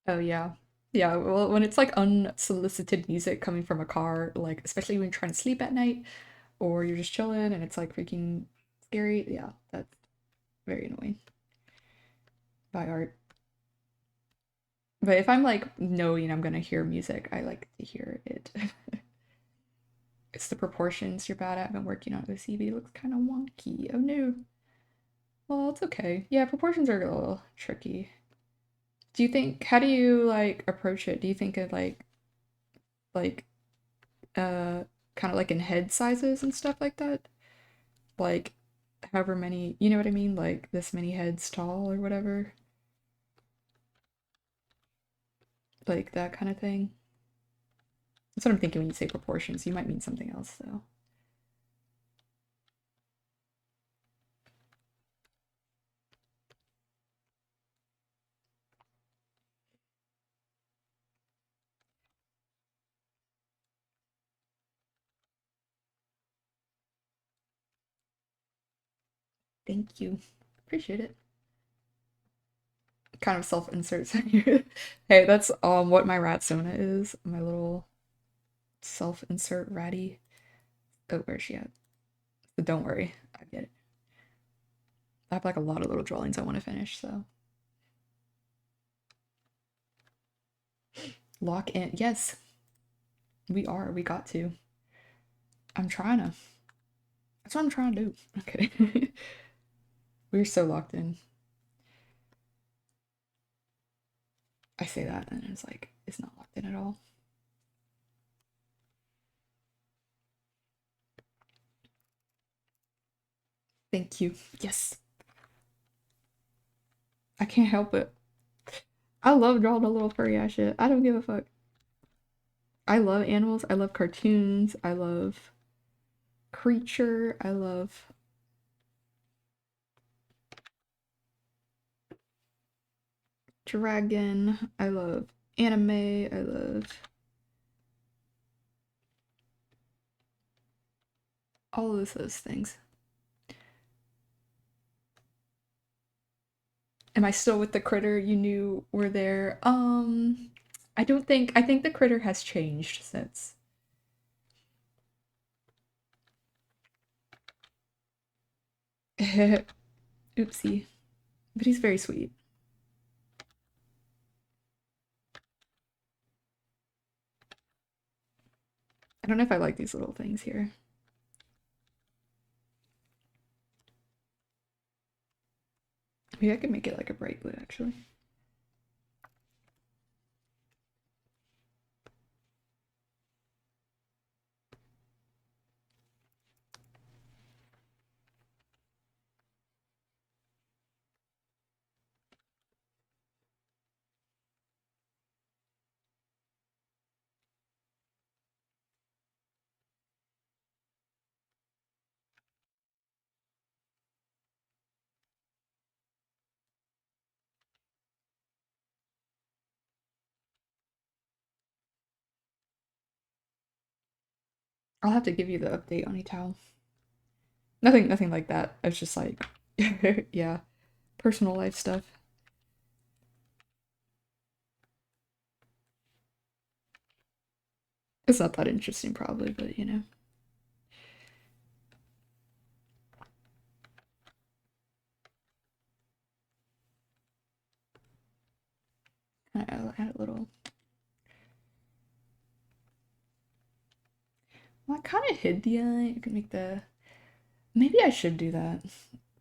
Oh yeah. Yeah, well when it's like unsolicited music coming from a car, like especially when you're trying to sleep at night or you're just chilling and it's like freaking scary, yeah, that's very annoying by art. But if I'm like knowing I'm gonna hear music, I like to hear it. It's the proportions you're bad at. I've been working on OCB. It looks kind of wonky. Oh no. Well, it's okay. Yeah, proportions are a little tricky. Do you think, how do you like approach it? Do you think of like, uh, kind of like in head sizes and stuff like that? Like, however many, you know what I mean? Like this many heads tall or whatever? Like that kind of thing? That's what I'm thinking when you say proportions. You might mean something else, though. Thank you. Appreciate it. Kind of self inserts in here. Hey, that's what my rat Sona is. My little self-insert ratty. Oh, where's she at? But don't worry, I get it. I have like a lot of little drawings I want to finish, so. Lock in. Yes, we are. We got to. I'm trying to. That's what I'm trying to do. Okay. We're so locked in. I say that and it's like, it's not locked in at all. Thank you. Yes. I can't help it. I love drawing a little furry ass shit. I don't give a fuck. I love animals. I love cartoons. I love creature. I love dragon. I love anime. I love all of those things. Am I still with the critter you knew were there? I think the critter has changed since. Oopsie. But he's very sweet. I don't know if I like these little things here. Maybe I could make it like a bright blue, actually. I'll have to give you the update on Etao. Nothing like that. It's just like, yeah, personal life stuff. It's not that interesting, probably, but you know. I'll add a little. Well, I kind of hid the eye. I could make the. Maybe I should do that.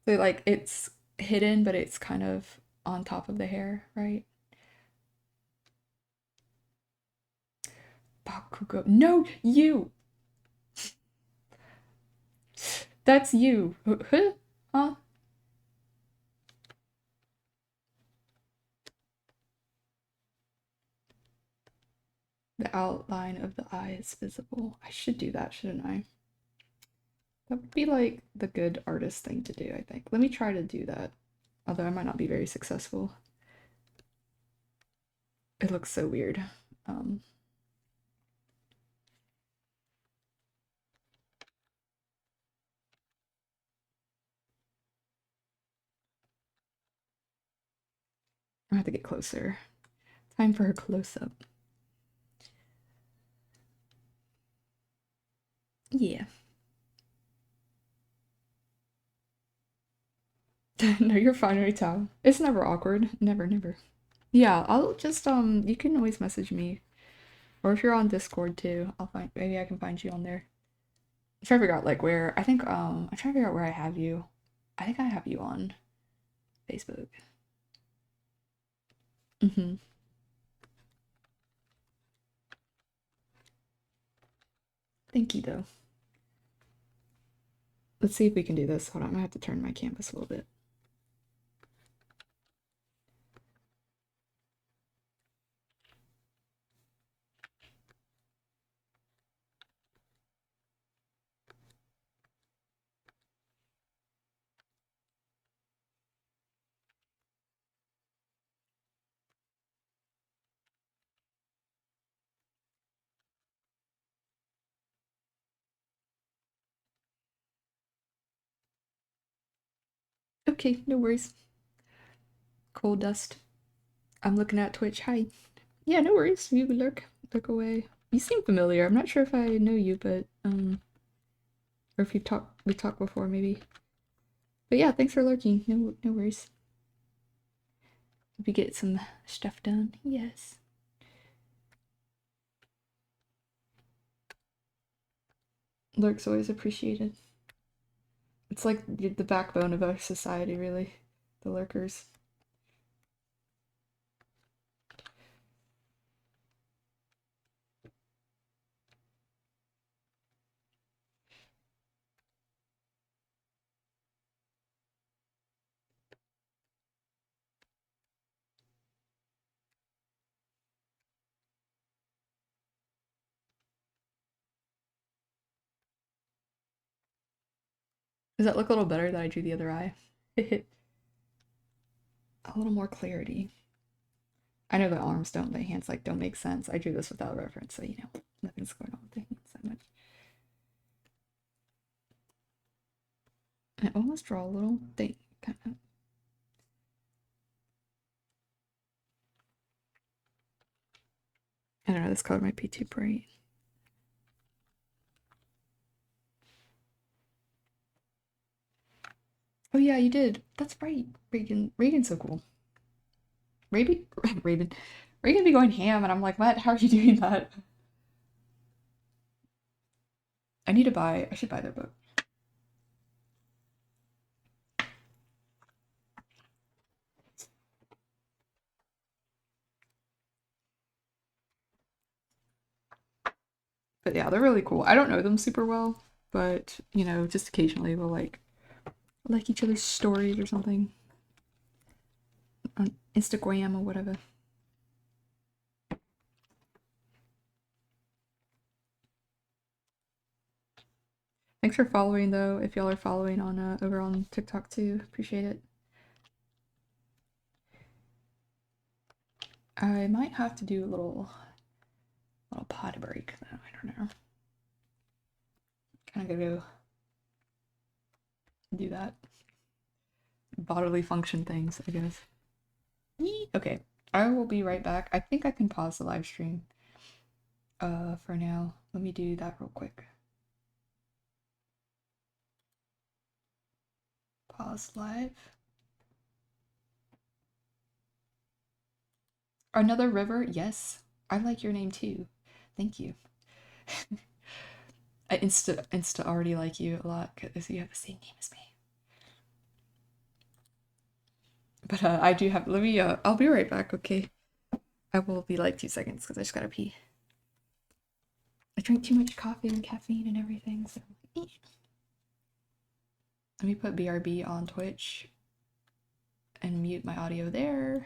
So, like, it's hidden, but it's kind of on top of the hair, right? Bakugo. No, you! That's you. Huh? The outline of the eye is visible. I should do that, shouldn't I? That would be like the good artist thing to do, I think. Let me try to do that. Although I might not be very successful. It looks so weird. I have to get closer. Time for a close-up. Yeah. No, you're fine, Rita. It's never awkward. Never, never. Yeah, I'll just you can always message me. Or if you're on Discord too, I'll find maybe I can find you on there. I'm trying to figure out like where I think I'm trying to figure out where I have you. I think I have you on Facebook. Mm-hmm. Thank you though. Let's see if we can do this. Hold on, I'm gonna have to turn my canvas a little bit. Okay, no worries. Coal dust. I'm looking at Twitch. Hi. Yeah, no worries. You lurk away. You seem familiar. I'm not sure if I know you, but or if we talked before maybe. But yeah, thanks for lurking. No worries. Hope you get some stuff done. Yes. Lurk's always appreciated. It's like the backbone of our society, really. The lurkers. Does that look a little better that I drew the other eye? A little more clarity. I know the arms don't, the hands like don't make sense. I drew this without reference, so you know, nothing's going on with the hands that much. I almost draw a little thing, kind of. I don't know, this color might be too bright. Oh yeah, you did. That's right. Reagan's so cool. Reagan, Reagan be going ham, and I'm like, what? How are you doing that? I should buy their book. But yeah, they're really cool. I don't know them super well, but you know, just occasionally we'll like each other's stories or something on Instagram or whatever. Thanks for following though. If y'all are following on over on TikTok too, appreciate it. I might have to do a little potty break though. I don't know. Kind of gotta go do that. Bodily function things, I guess. Okay, I will be right back. I think I can pause the live stream. For now, let me do that real quick. Pause live. Another river? Yes. I like your name too. Thank you. I insta already like you a lot because you have the same name as me. But I do have. Let me. I'll be right back. Okay. I will be like 2 seconds because I just gotta pee. I drink too much coffee and caffeine and everything. So let me put BRB on Twitch and mute my audio there.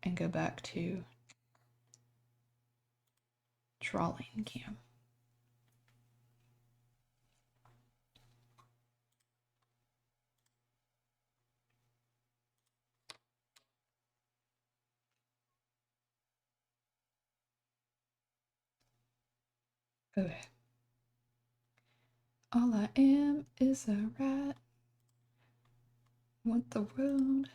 and go back to drawing cam. Okay. All I am is a rat. Want the world.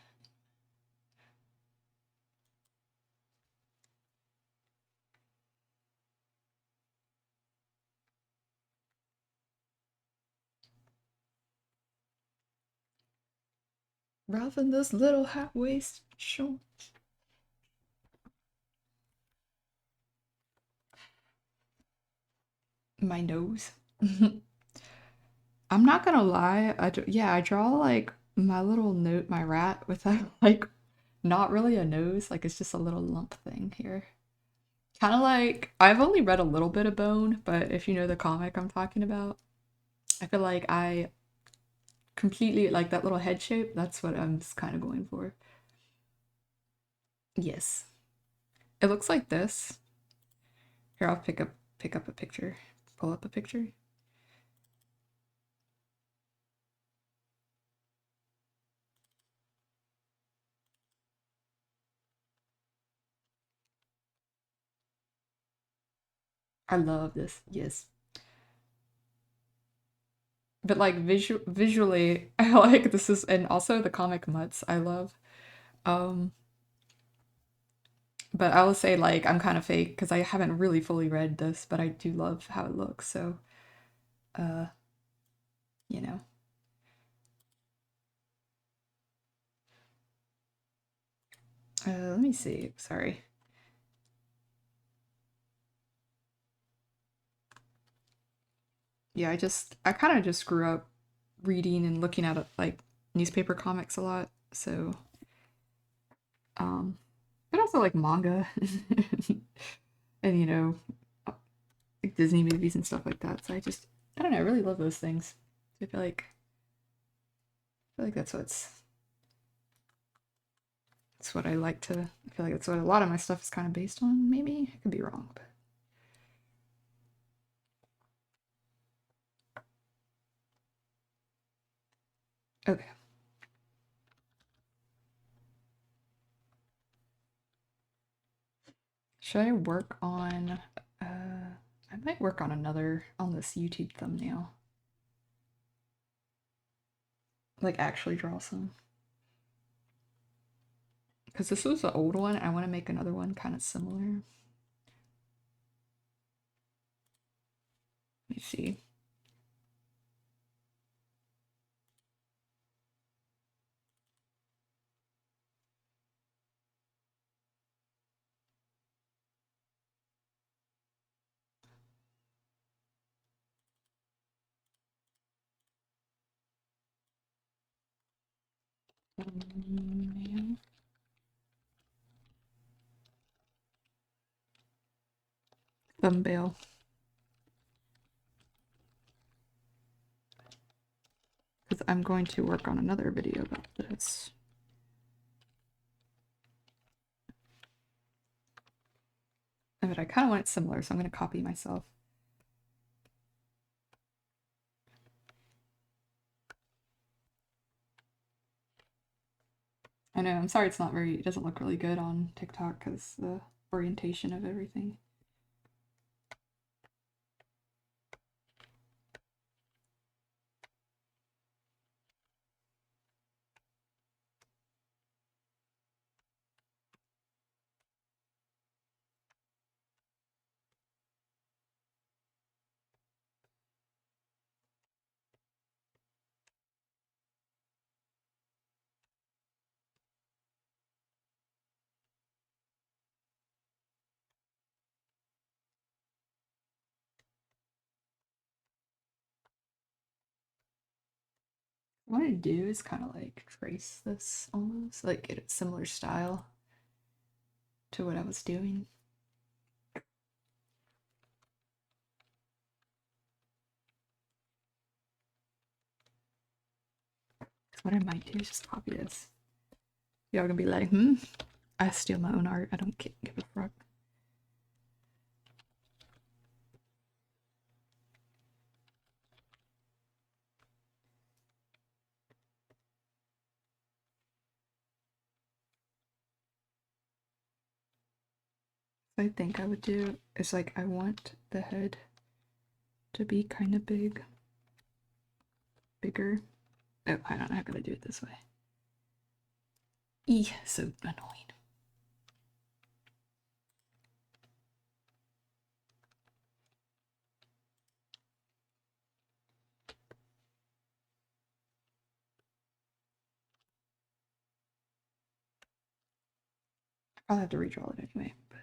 Rather than those little high-waist shorts. My nose. I'm not gonna lie. I draw like my little note, my rat, without like not really a nose. Like it's just a little lump thing here. Kind of like I've only read a little bit of Bone, but if you know the comic I'm talking about, I feel like I completely like that little head shape. That's what I'm just kind of going for. Yes, it looks like this. Here, I'll pick up a picture. Pull up a picture. I love this. Yes. But like visually, I like this is and also the comic Mutts I love. Um but I will say like I'm kind of fake because I haven't really fully read this, but I do love how it looks. So uh you know. Let me see. Sorry. Yeah, I kind of just grew up reading and looking at like newspaper comics a lot. So but also like manga and like Disney movies and stuff like that. So I don't know, I really love those things. So I feel like that's what I like to I feel like that's what a lot of my stuff is kind of based on. Maybe I could be wrong, but okay. Should I work on I might work on another on this YouTube thumbnail. Like actually draw some. Because this was the old one. I want to make another one kind of similar. Let me see. Man. Thumbnail. Because I'm going to work on another video about this. But I kind of want it similar, so I'm going to copy myself. I know, I'm sorry it doesn't look really good on TikTok because the orientation of everything. What I do is kind of like trace this almost, like get a similar style to what I was doing. What I might do is just copy this. Y'all gonna be like, I steal my own art. I don't give a fuck. I think I would do is like I want the head to be kind of bigger. Oh, I don't know. I'm gonna do it this way. So annoying. I'll have to redraw it anyway. But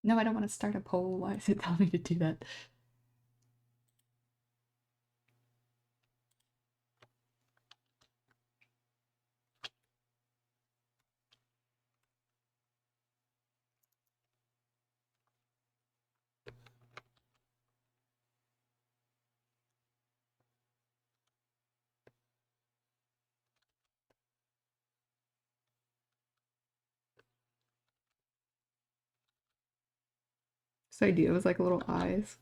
no, I don't want to start a poll. Why is it telling me to do that? This idea was like little eyes.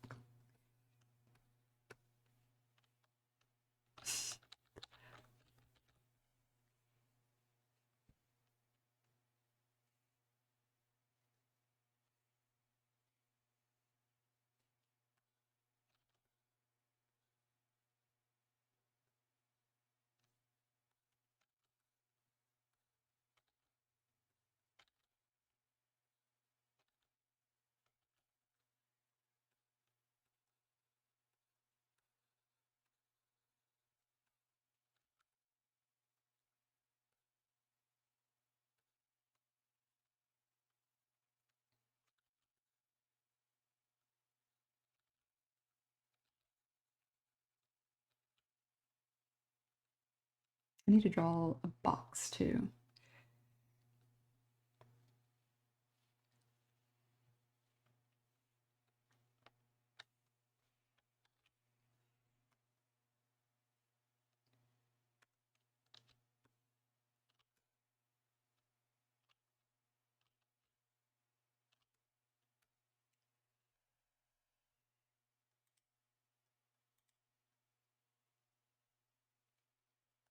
I need to draw a box too.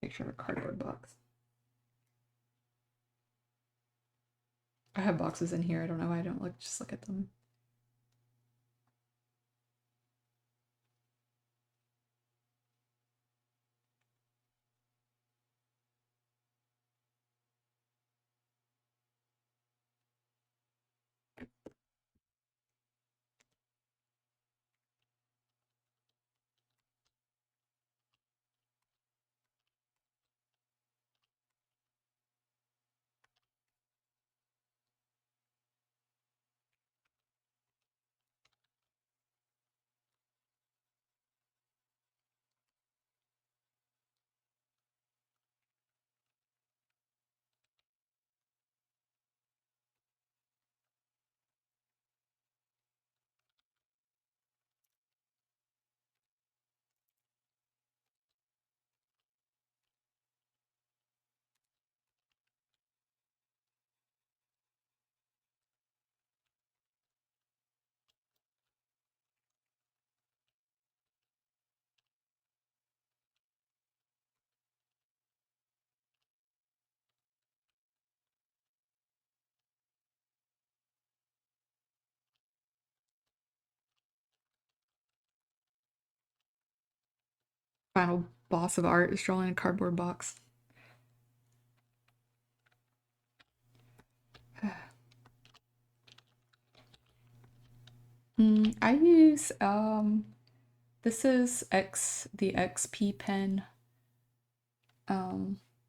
Picture of a cardboard box. I have boxes in here. I don't know why I don't just look at them. final boss of art is drawing a cardboard box. I use this is the XP pen.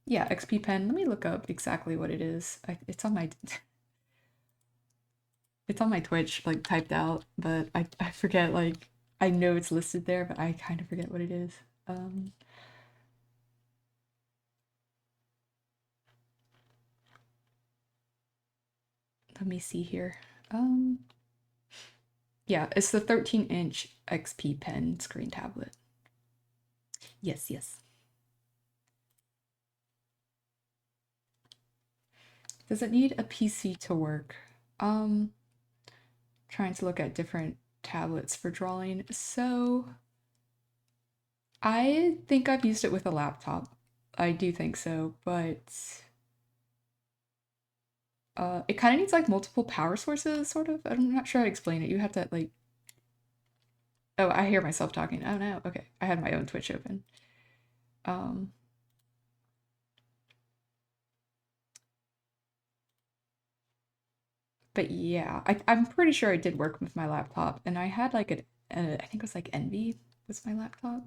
Yeah, XP pen. Let me look up exactly what it is. It's on my it's on my Twitch, like typed out, but I forget, like I know it's listed there, but I kind of forget what it is. Let me see here. Yeah, it's the 13-inch XP pen screen tablet. Yes, yes. Does it need a PC to work? Trying to look at different tablets for drawing. So I think I've used it with a laptop. I do think so, but it kind of needs like multiple power sources, sort of. I'm not sure how to explain it. You have to like. Oh, I hear myself talking. Oh no. Okay, I had my own Twitch open. Um, but yeah, I'm pretty sure it did work with my laptop, and I had like I think it was like Envy was my laptop.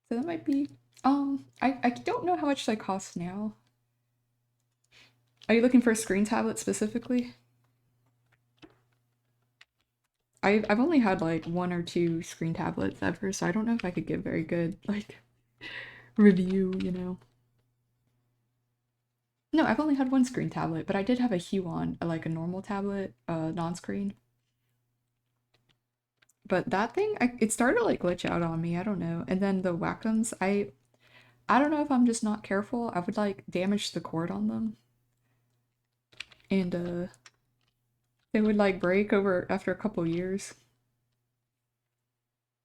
So that might be. I don't know how much they cost now. Are you looking for a screen tablet specifically? I've only had like one or two screen tablets ever, so I don't know if I could give very good like review, you know. No, I've only had one screen tablet, but I did have a Huon, like a normal tablet, non-screen. But that thing, it started to like glitch out on me. I don't know. And then the Wacom's, I don't know if I'm just not careful. I would like damage the cord on them, and they would like break over after a couple years.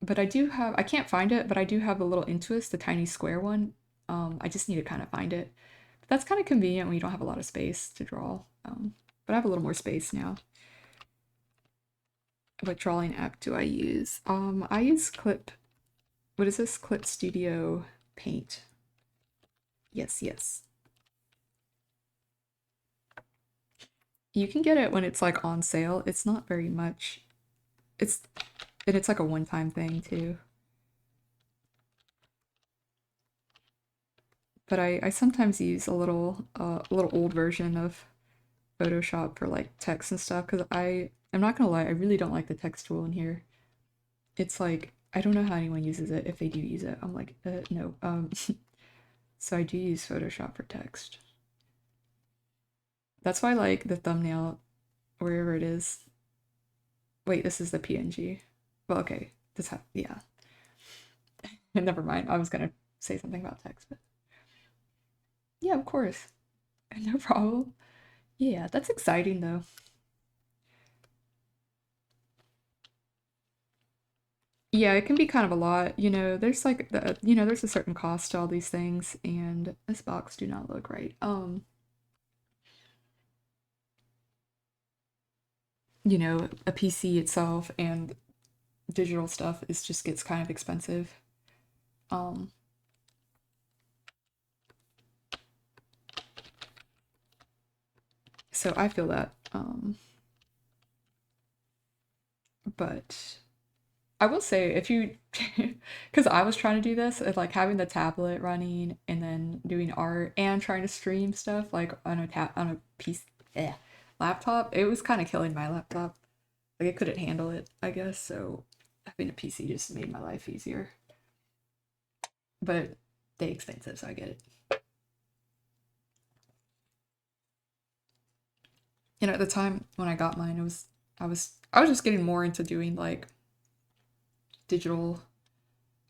But I can't find it, but I do have a little Intuos, the tiny square one. I just need to kind of find it. But that's kind of convenient when you don't have a lot of space to draw. But I have a little more space now. What drawing app do I use? I use what is this? Clip Studio Paint. Yes, yes. You can get it when it's like on sale. It's not very much. It's like a one-time thing too. But I sometimes use a little old version of Photoshop for like text and stuff because I'm not gonna lie, I really don't like the text tool in here. It's like I don't know how anyone uses it if they do use it. I'm like, no. So I do use Photoshop for text. That's why like the thumbnail, wherever it is. Wait, this is the PNG. Well, okay, yeah. Never mind. I was gonna say something about text, but yeah, of course, no problem. Yeah, that's exciting though. Yeah, it can be kind of a lot. You know, there's like there's a certain cost to all these things, and this box do not look right. A PC itself and digital stuff is just gets kind of expensive. Um, so I feel that. But I will say if you, because I was trying to do this, like having the tablet running and then doing art and trying to stream stuff like on a piece, laptop, it was kind of killing my laptop. Like it couldn't handle it, I guess. So having a PC just made my life easier. But they expensive, so I get it. At the time when I got mine, I was just getting more into doing like digital.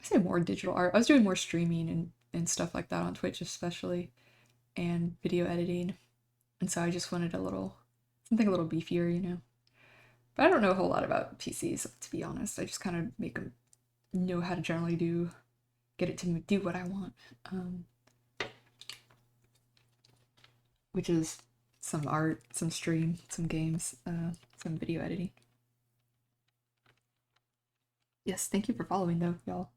I say more digital art. I was doing more streaming and stuff like that on Twitch, especially, and video editing. And so I just wanted something a little beefier, you know. But I don't know a whole lot about PCs, to be honest. I just kind of make them know how to generally get it to do what I want, which is some art, some stream, some games, some video editing. Yes, thank you for following though, y'all.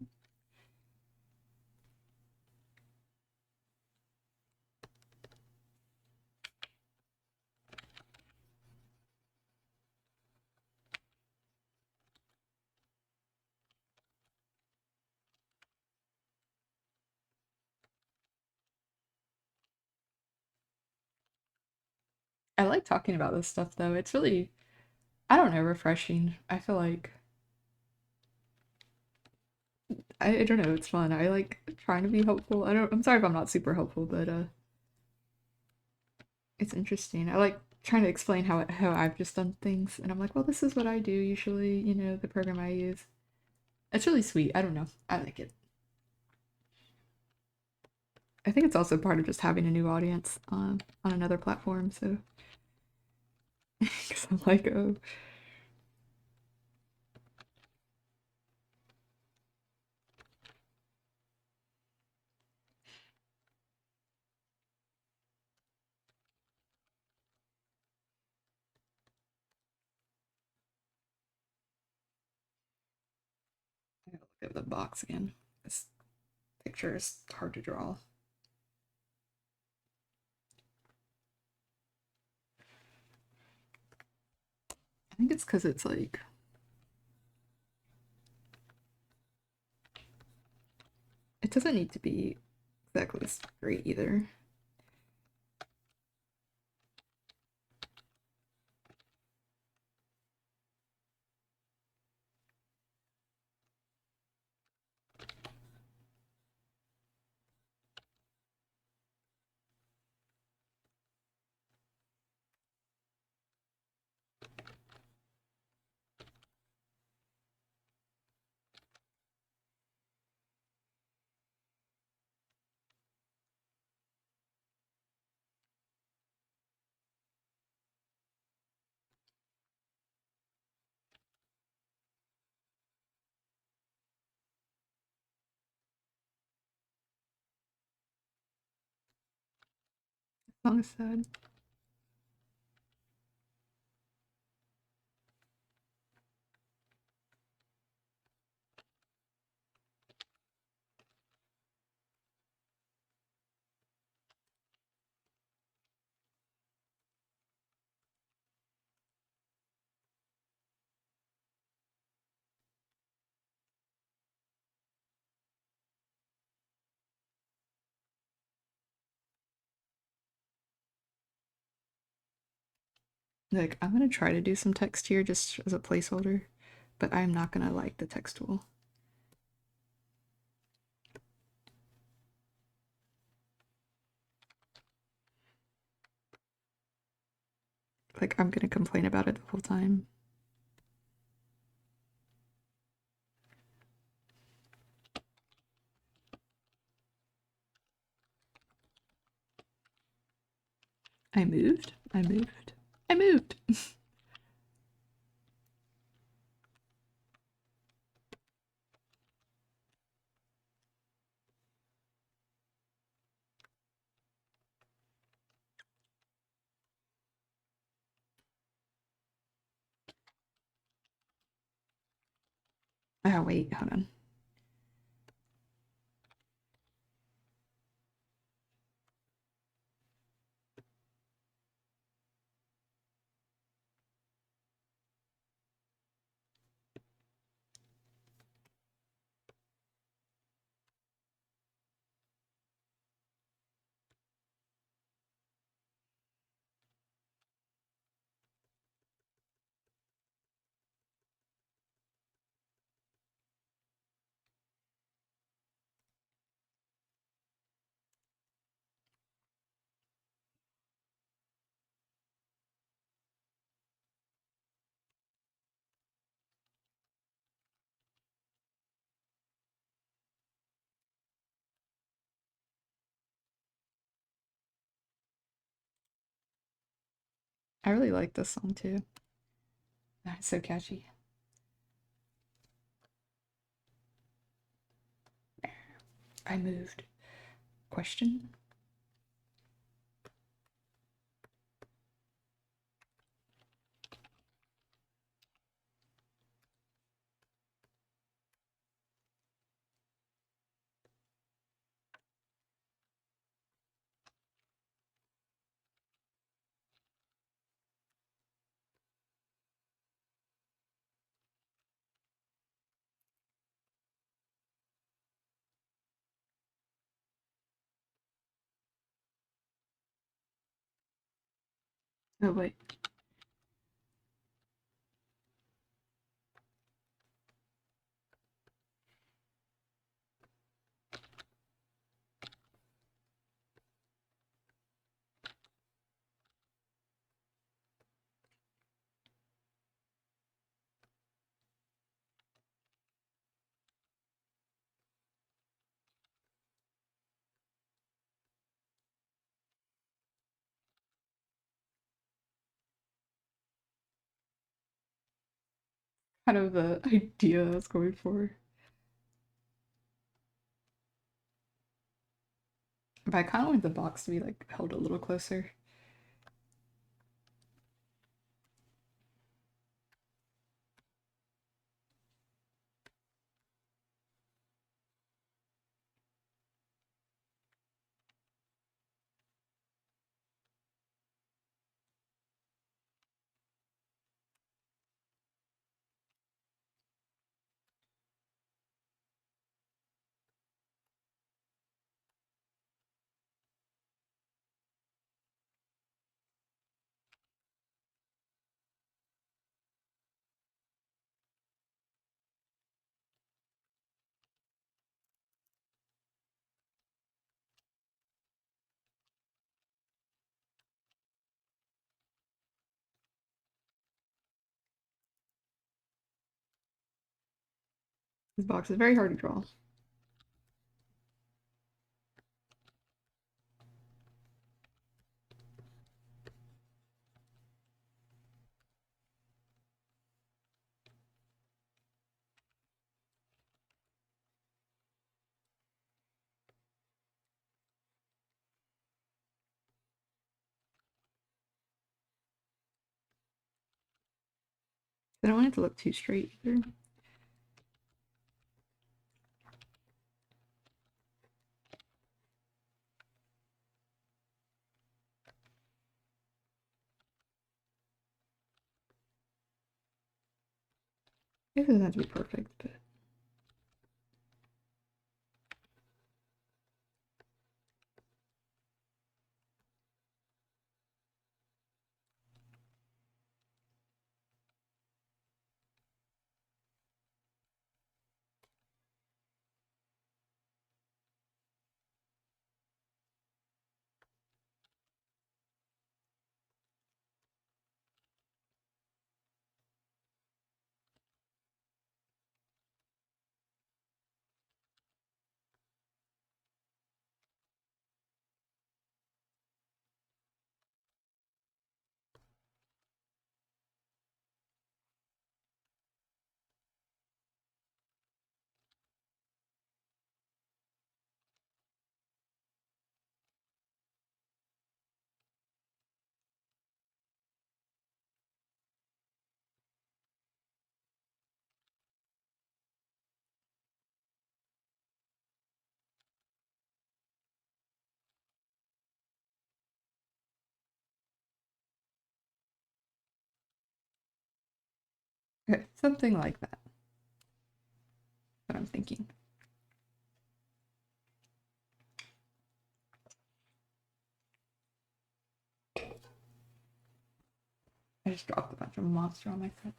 I like talking about this stuff though. It's really, I don't know, refreshing. I feel like I don't know, it's fun. I like trying to be helpful. I'm sorry if I'm not super helpful, but it's interesting. I like trying to explain how I've just done things and I'm like, well, this is what I do usually, you know, the program I use. It's really sweet. I don't know. I like it. I think it's also part of just having a new audience on another platform, so because I'm like, oh, I gotta look at the box again. This picture is hard to draw. I think it's because it's like it doesn't need to be exactly straight either. Song is sad. Like I'm gonna try to do some text here just as a placeholder, but I'm not gonna like the text tool. Like I'm gonna complain about it the whole time. I moved. I moved. I moved. Oh wait, hold on. I really like this song too. Ah, it's so catchy. I moved. Question? Oh, wait. Kind of the idea I was going for. But I kind of want the box to be like held a little closer. This box is very hard to draw. I don't want it to look too straight either. It doesn't have to be perfect, but okay, something like that. What I'm thinking. I just dropped a bunch of monster on my foot.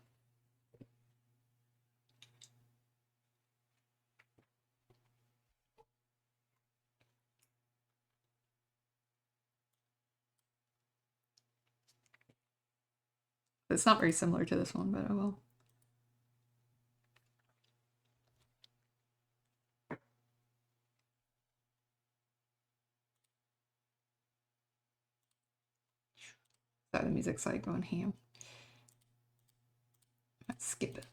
It's not very similar to this one, but oh well. So the music's like going ham. Let's skip it.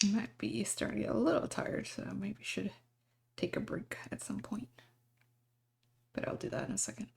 I might be starting to get a little tired, so maybe should take a break at some point. But I'll do that in a second.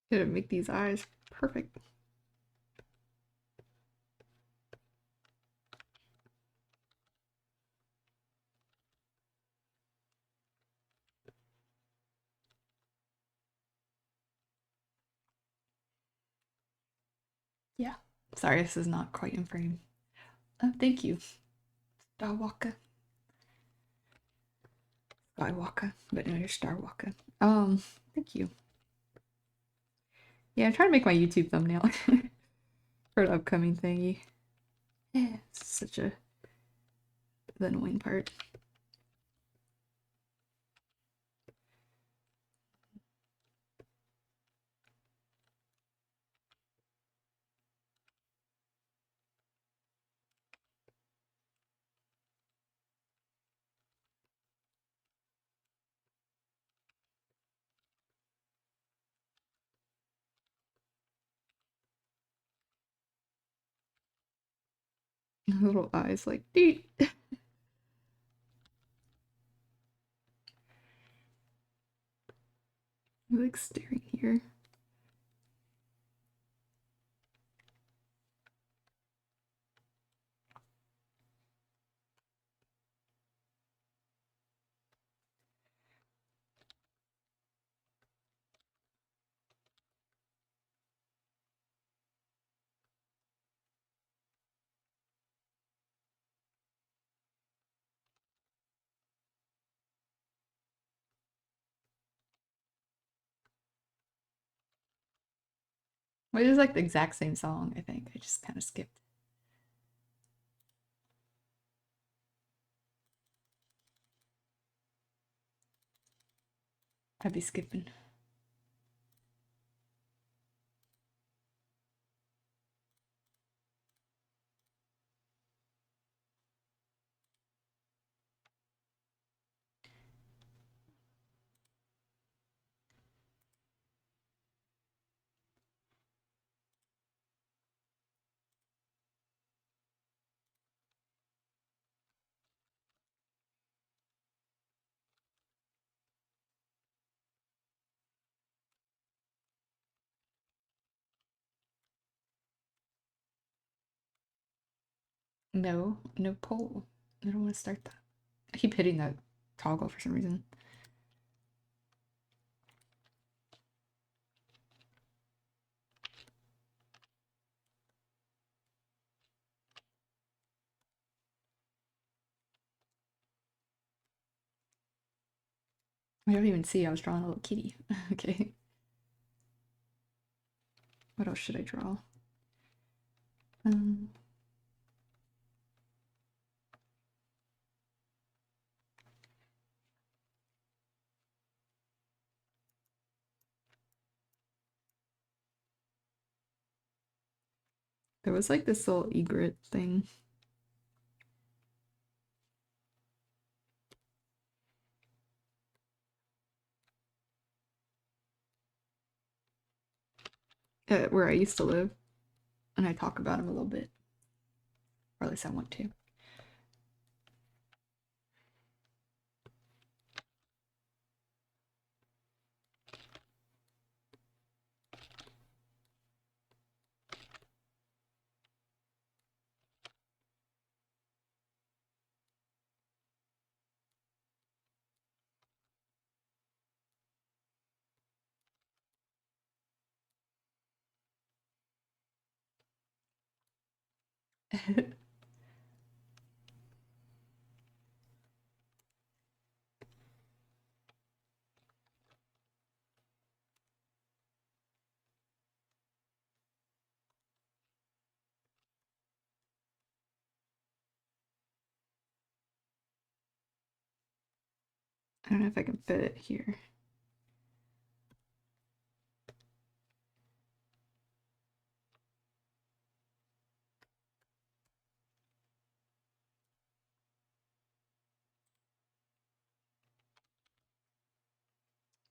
Gonna make these eyes perfect. Yeah. Sorry, this is not quite in frame. Oh, thank you, Skywalker. Skywalker, but no, you're Starwalker. Thank you. Yeah, I'm trying to make my YouTube thumbnail for an upcoming thingy. Yeah, it's such a the annoying part. Little eyes like, dude. Like staring here. Well, it is like the exact same song, I think. I just kind of skipped. I'd be skipping. No, no poll. I don't want to start that. I keep hitting that toggle for some reason. I don't even see I was drawing a little kitty. Okay. What else should I draw? Um, there was like this little egret thing. Where I used to live, and I talk about him a little bit, or at least I want to. I don't know if I can fit it here.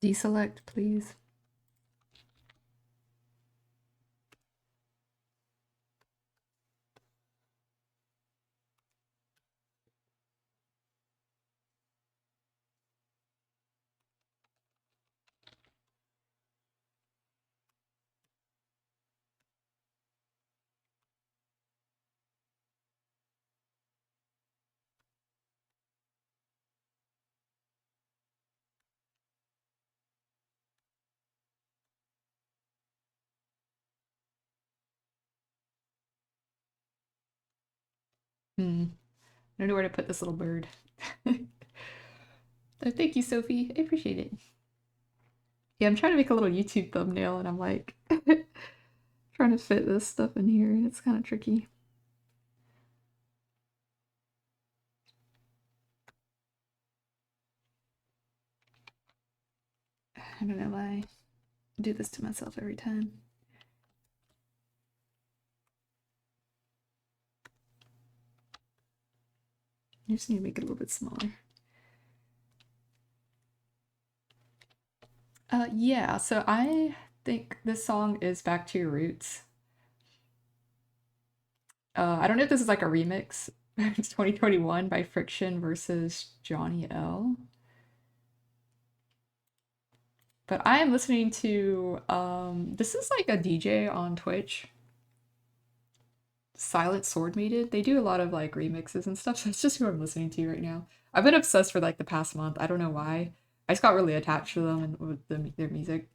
Deselect, please. I don't know where to put this little bird. Oh, thank you, Sophie. I appreciate it. Yeah, I'm trying to make a little YouTube thumbnail and I'm like trying to fit this stuff in here and it's kind of tricky. I don't know why I do this to myself every time. I just need to make it a little bit smaller. Yeah, so I think this song is Back to Your Roots. I don't know if this is like a remix. It's 2021 by Friction versus Johnny L. But I am listening to this is like a DJ on Twitch. Silent Sword Mated. They do a lot of like remixes and stuff. So it's just who I'm listening to right now. I've been obsessed for like the past month. I don't know why. I just got really attached to them and with their music.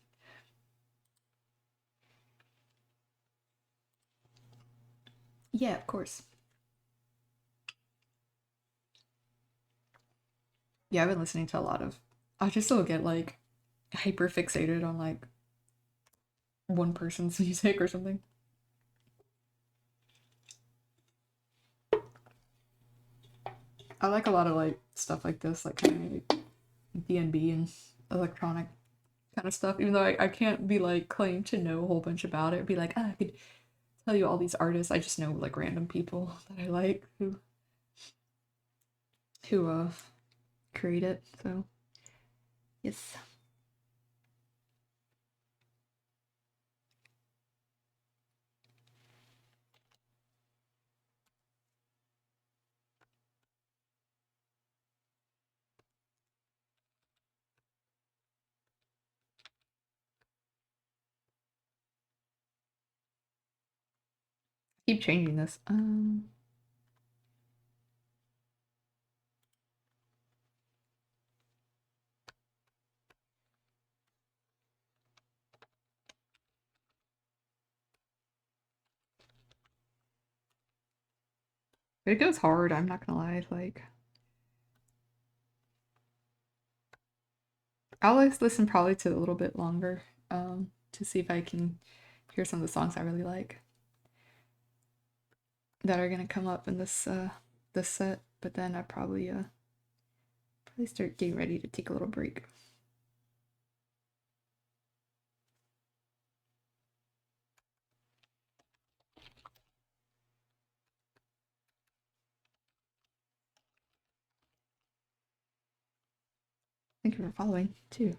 Yeah, of course. Yeah, I've been listening to a lot of. I just still get like hyper fixated on like one person's music or something. I like a lot of like stuff like this, like kind of like D&B and electronic kind of stuff. Even though I can't be like claim to know a whole bunch about it, be like, I could tell you all these artists. I just know like random people that I like who create it. So yes. Keep changing this. But it goes hard, I'm not gonna lie, like I'll always listen probably to a little bit longer, to see if I can hear some of the songs I really like that are gonna come up in this set, but then I probably start getting ready to take a little break. Thank you for following too.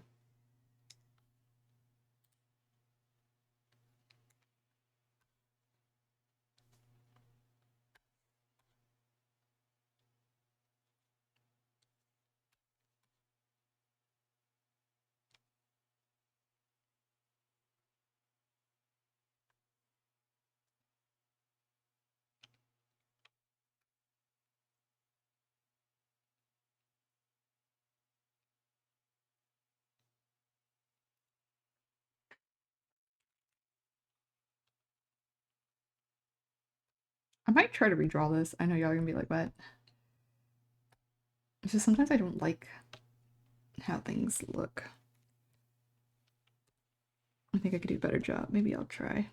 I might try to redraw this. I know y'all are gonna be like, what? It's just sometimes I don't like how things look. I think I could do a better job. Maybe I'll try.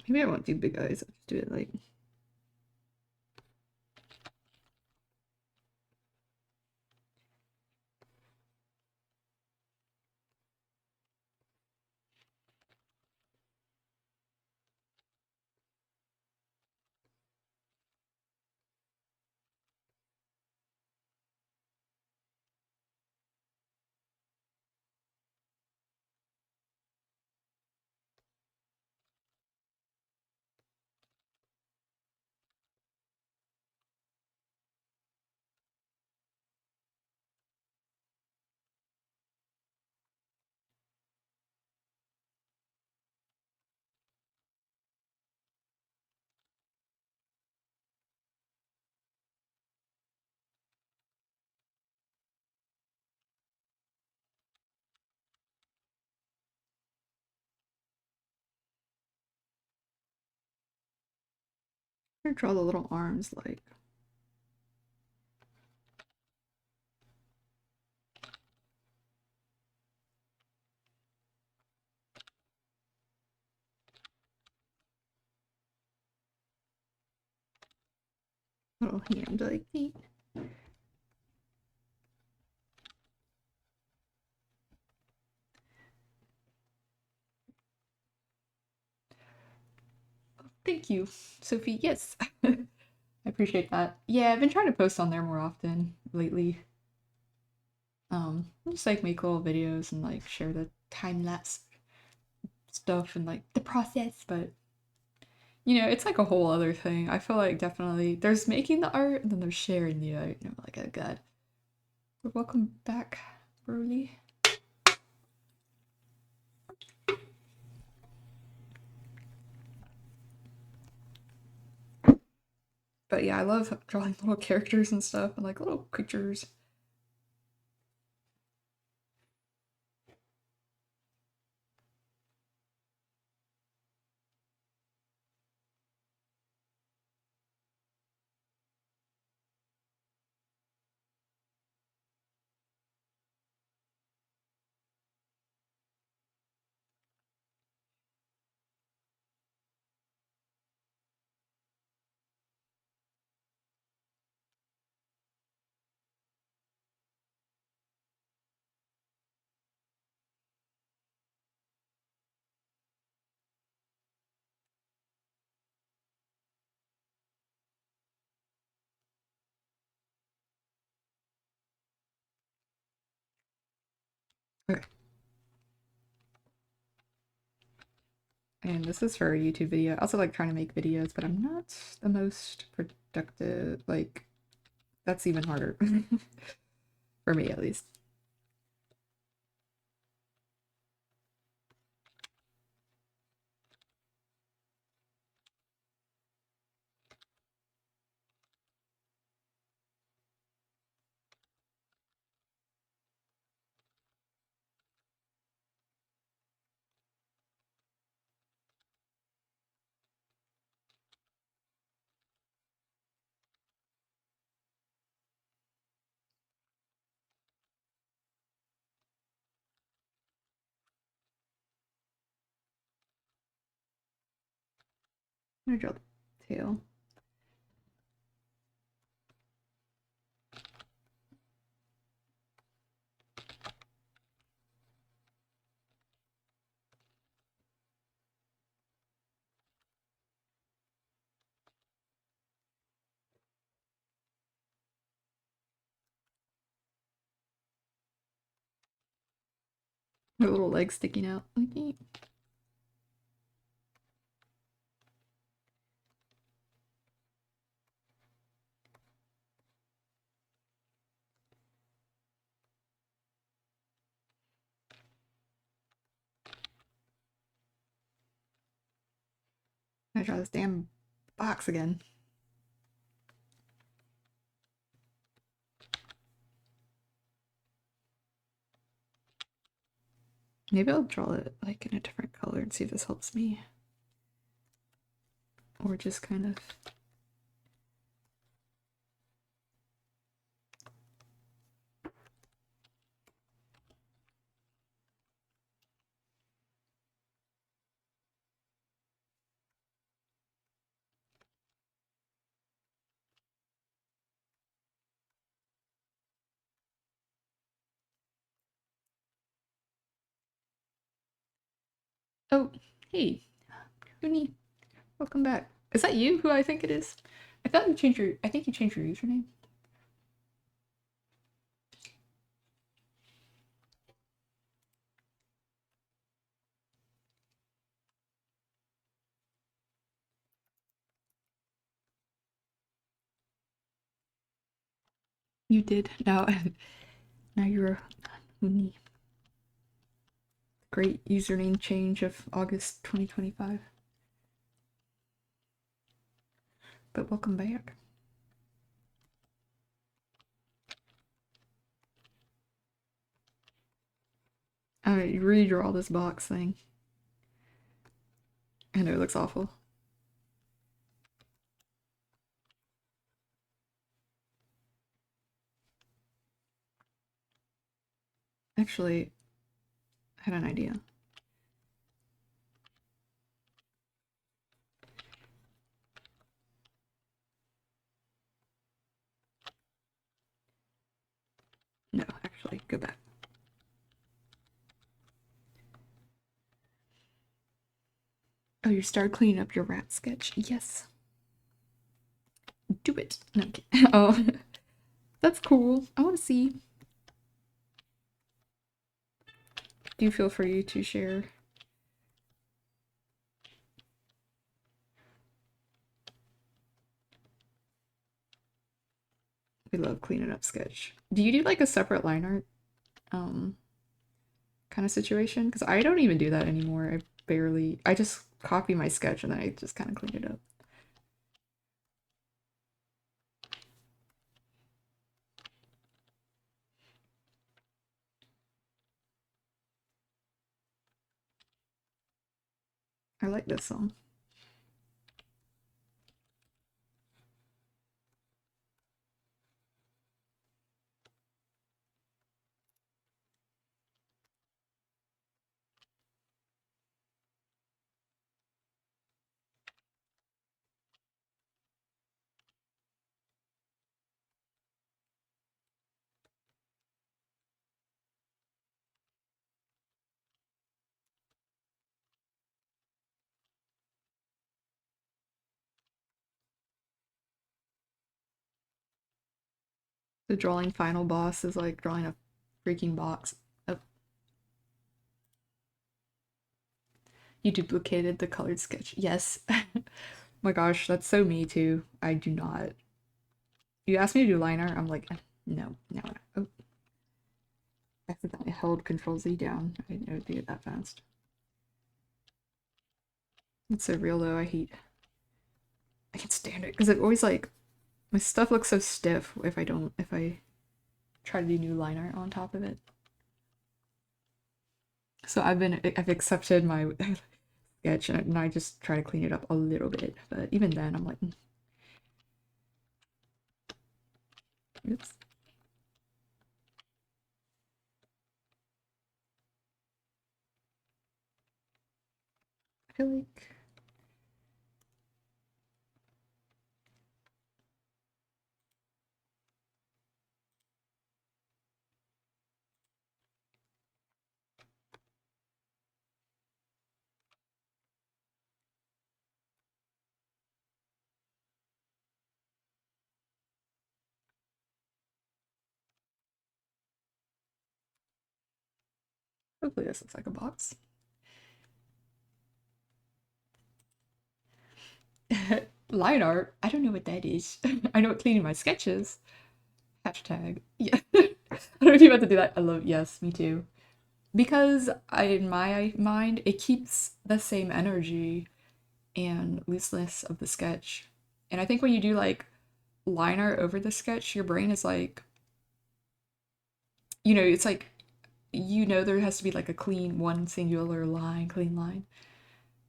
Maybe I won't do big eyes. I'll just do it like. I'm gonna draw the little arms like. Little hand like me. Thank you, Sophie. Yes. I appreciate that. Yeah, I've been trying to post on there more often lately. Just like make little videos and like share the time lapse stuff and like the process, but you know, it's like a whole other thing. I feel like definitely there's making the art and then there's sharing the art. And I'm like, oh god. But welcome back, Broly. But yeah, I love drawing little characters and stuff and like little creatures. Okay. And this is for a YouTube video. I also like trying to make videos, but I'm not the most productive. Like, that's even harder. For me, at least. I'm gonna draw the tail. My little legs sticking out. Like, I draw this damn box again. Maybe I'll draw it like in a different color and see if this helps me. Or just kind of. Oh, hey, Uni, welcome back. Is that you? Who I think it is? I thought you changed your. I think you changed your username. You did. Now, now you're Uni. Great username change of August 2025. But welcome back. You redraw this box thing. I know it looks awful. Actually, I had an idea. No, actually, go back. Oh, you started cleaning up your rat sketch. Yes. Do it. No, okay. Oh, that's cool. I want to see. Do you feel free to share? We love cleaning up sketch. Do you do like a separate line art kind of situation? Because I don't even do that anymore. I just copy my sketch and then I just kind of clean it up. I like this song. The drawing final boss is like drawing a freaking box. Oh, you duplicated the colored sketch. Yes. My gosh, that's so me too. I do not. You asked me to do line art, I'm like, no, no. Oh, I accidentally held Control Z down. I didn't know it'd be that fast. It's so real though. I can't stand it because it always like my stuff looks so stiff if I try to do new line art on top of it. So I've accepted my sketch and I just try to clean it up a little bit, but even then I'm like, oops. I feel like hopefully this looks like a box. Line art? I don't know what that is. I know what cleaning my sketches. Hashtag. Yeah. I don't know if you're about to do that. I love yes, me too. Because in my mind, it keeps the same energy and looseness of the sketch. And I think when you do like line art over the sketch, your brain is like, it's like, there has to be like a clean one singular line, clean line.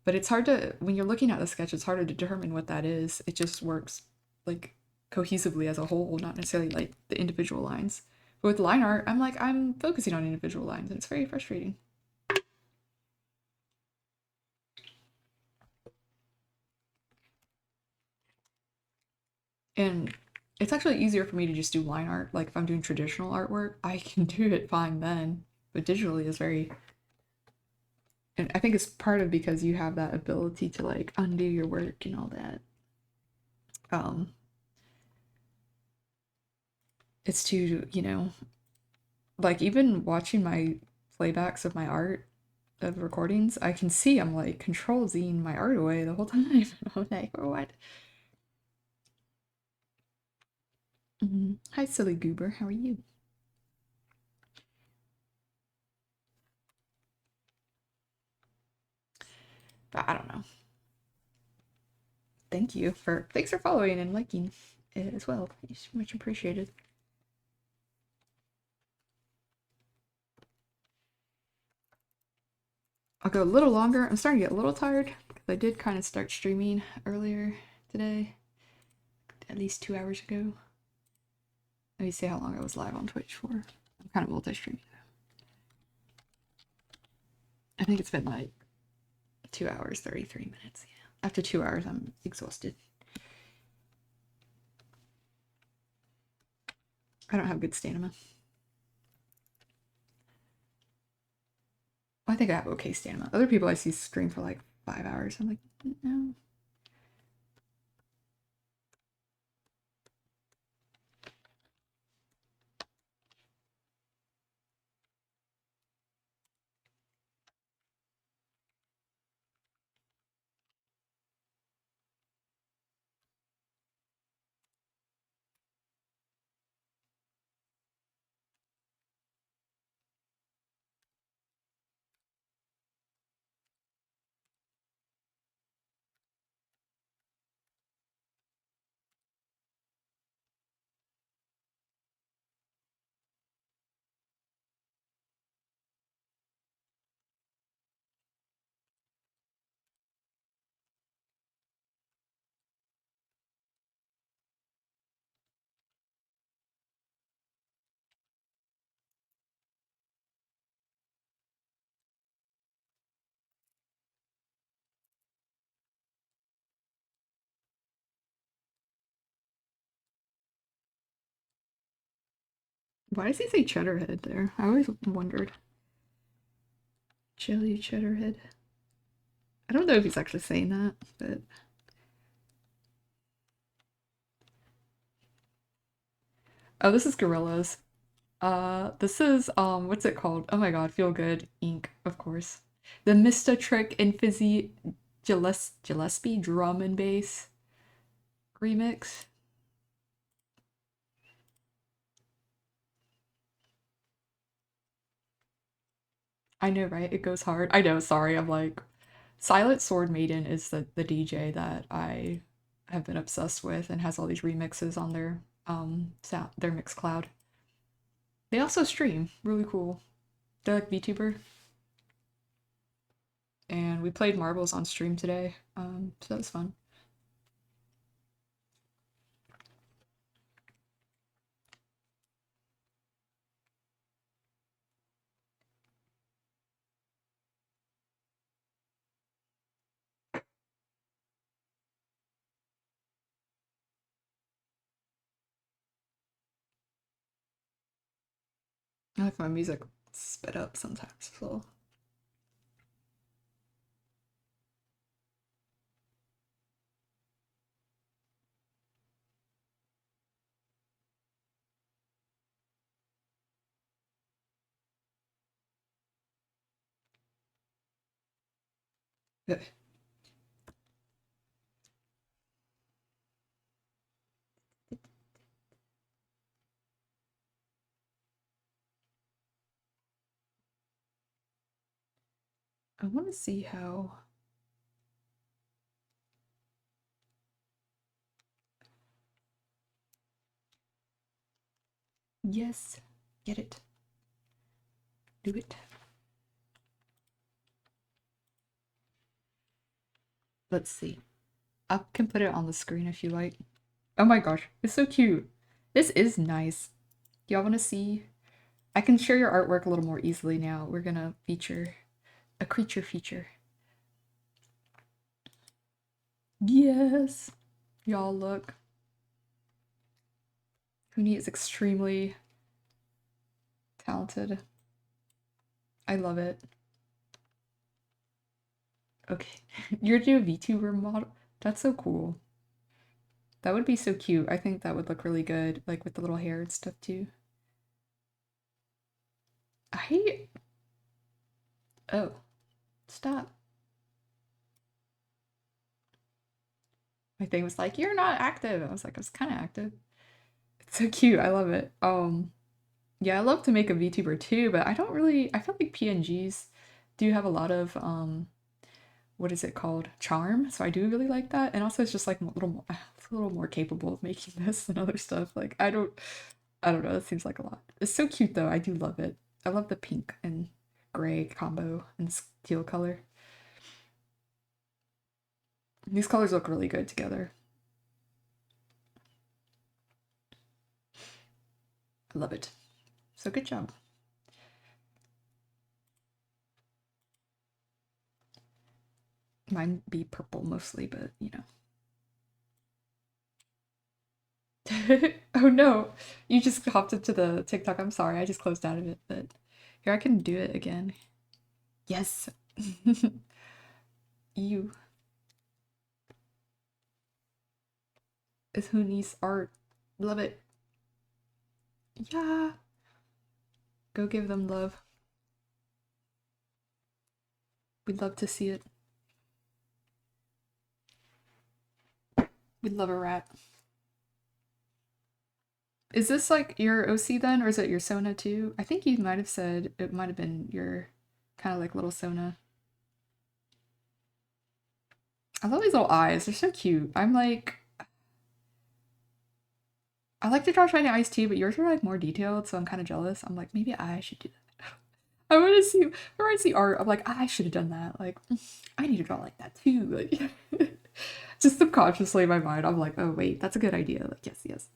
But it's hard to, when you're looking at the sketch, it's hard to determine what that is. It just works like cohesively as a whole, not necessarily like the individual lines. But with line art, I'm focusing on individual lines and it's very frustrating. And it's actually easier for me to just do line art. Like if I'm doing traditional artwork, I can do it fine then. But digitally is very And I think it's part of because you have that ability to like undo your work and all that. Um, it's to, like even watching my playbacks of my art of recordings, I can see I'm like control Zing my art away the whole time. I'm like, or what? Hi, silly goober. How are you? But I don't know. Thanks for following and liking it as well. It's much appreciated. I'll go a little longer. I'm starting to get a little tired because I did kind of start streaming earlier today, at least 2 hours ago. Let me see how long I was live on Twitch for. I'm kind of multi-streaming. I think it's been like 2 hours, 33 minutes. Yeah. After 2 hours, I'm exhausted. I don't have good stamina. I think I have okay stamina. Other people I see stream for like 5 hours. I'm like, no. Why does he say Cheddarhead there? I always wondered. Chili Cheddarhead. I don't know if he's actually saying that, but oh, this is Gorillas. This is what's it called? Oh my god, Feel Good Ink, of course. The Mista Trick and Fizzy Gillespie drum and bass remix. I know, right? It goes hard. I know, sorry, I'm like Silent Sword Maiden is the DJ that I have been obsessed with and has all these remixes on their sound their Mixcloud. They also stream, really cool. They're like VTuber, and we played marbles on stream today. So that was fun. I like my music sped up sometimes, so yeah. I want to see how. Yes, get it. Do it. Let's see. I can put it on the screen if you like. Oh my gosh, it's so cute. This is nice. Y'all want to see? I can share your artwork a little more easily now. We're gonna feature a creature feature. Yes. Y'all look. Huni is extremely talented. I love it. Okay. Your new VTuber model. That's so cool. That would be so cute. I think that would look really good, like with the little hair and stuff too. I oh, stop. My thing was like, you're not active. I was like, I was kind of active. It's so cute. I love it. Yeah, I love to make a VTuber too, but I don't really I feel like PNGs do have a lot of what is it called? Charm. So I do really like that. And also it's just like a little more, it's a little more capable of making this than other stuff. Like I don't know, it seems like a lot. It's so cute though. I do love it. I love the pink and gray combo and teal color. These colors look really good together. I love it. So good job. Mine be purple mostly, but you know. Oh no, you just hopped into the TikTok. I'm sorry, I just closed out of it, but here I can do it again. Yes. You is who needs art. Love it. Yeah. Go give them love. We'd love to see it. We'd love a rat. Is this like your OC then, or is it your Sona too? I think you might have said it might have been your kind of like little Sona. I love these little eyes. They're so cute. I'm like, I like to draw shiny eyes too, but yours are like more detailed, so I'm kind of jealous. I'm like, maybe I should do that. I want to see, whenever I see art, I'm like, I should have done that. Like, I need to draw like that too. Like, just subconsciously in my mind, I'm like, oh wait, that's a good idea. Like, yes, yes.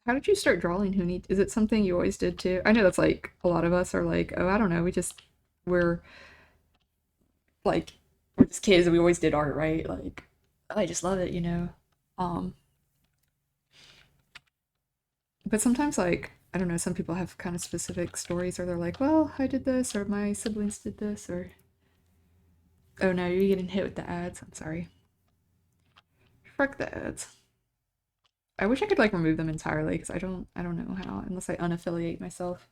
How did you start drawing Huni? Is it something you always did too? I know that's like a lot of us are like, oh, I don't know, we're like we're just kids and we always did art, right? Like I just love it, you know. Um, but sometimes like I don't know, some people have kind of specific stories or they're like, well, I did this or my siblings did this or oh no, you're getting hit with the ads. I'm sorry. Fuck the ads. I wish I could like remove them entirely because I don't know how unless I unaffiliate myself.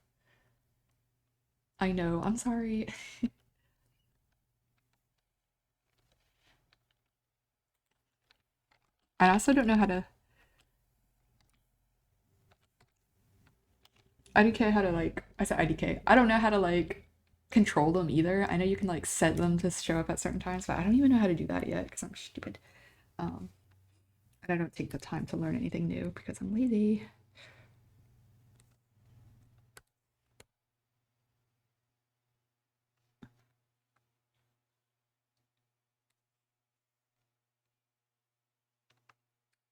I know. I'm sorry. I also don't know how to IDK how to like I said IDK. I don't know how to like control them either. I know you can like set them to show up at certain times, but I don't even know how to do that yet because I'm stupid. Um, and I don't take the time to learn anything new because I'm lazy.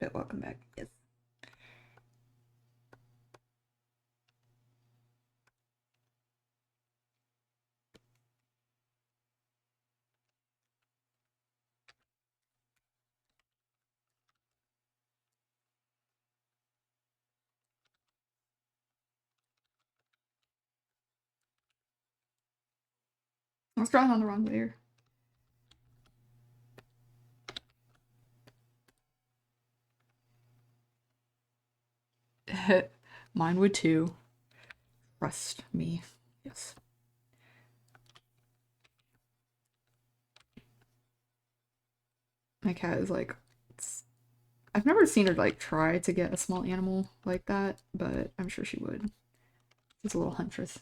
But welcome back. Yes. I was drawing on the wrong layer. Mine would too. Trust me. Yes. My cat is like I've never seen her like try to get a small animal like that, but I'm sure she would. She's a little huntress.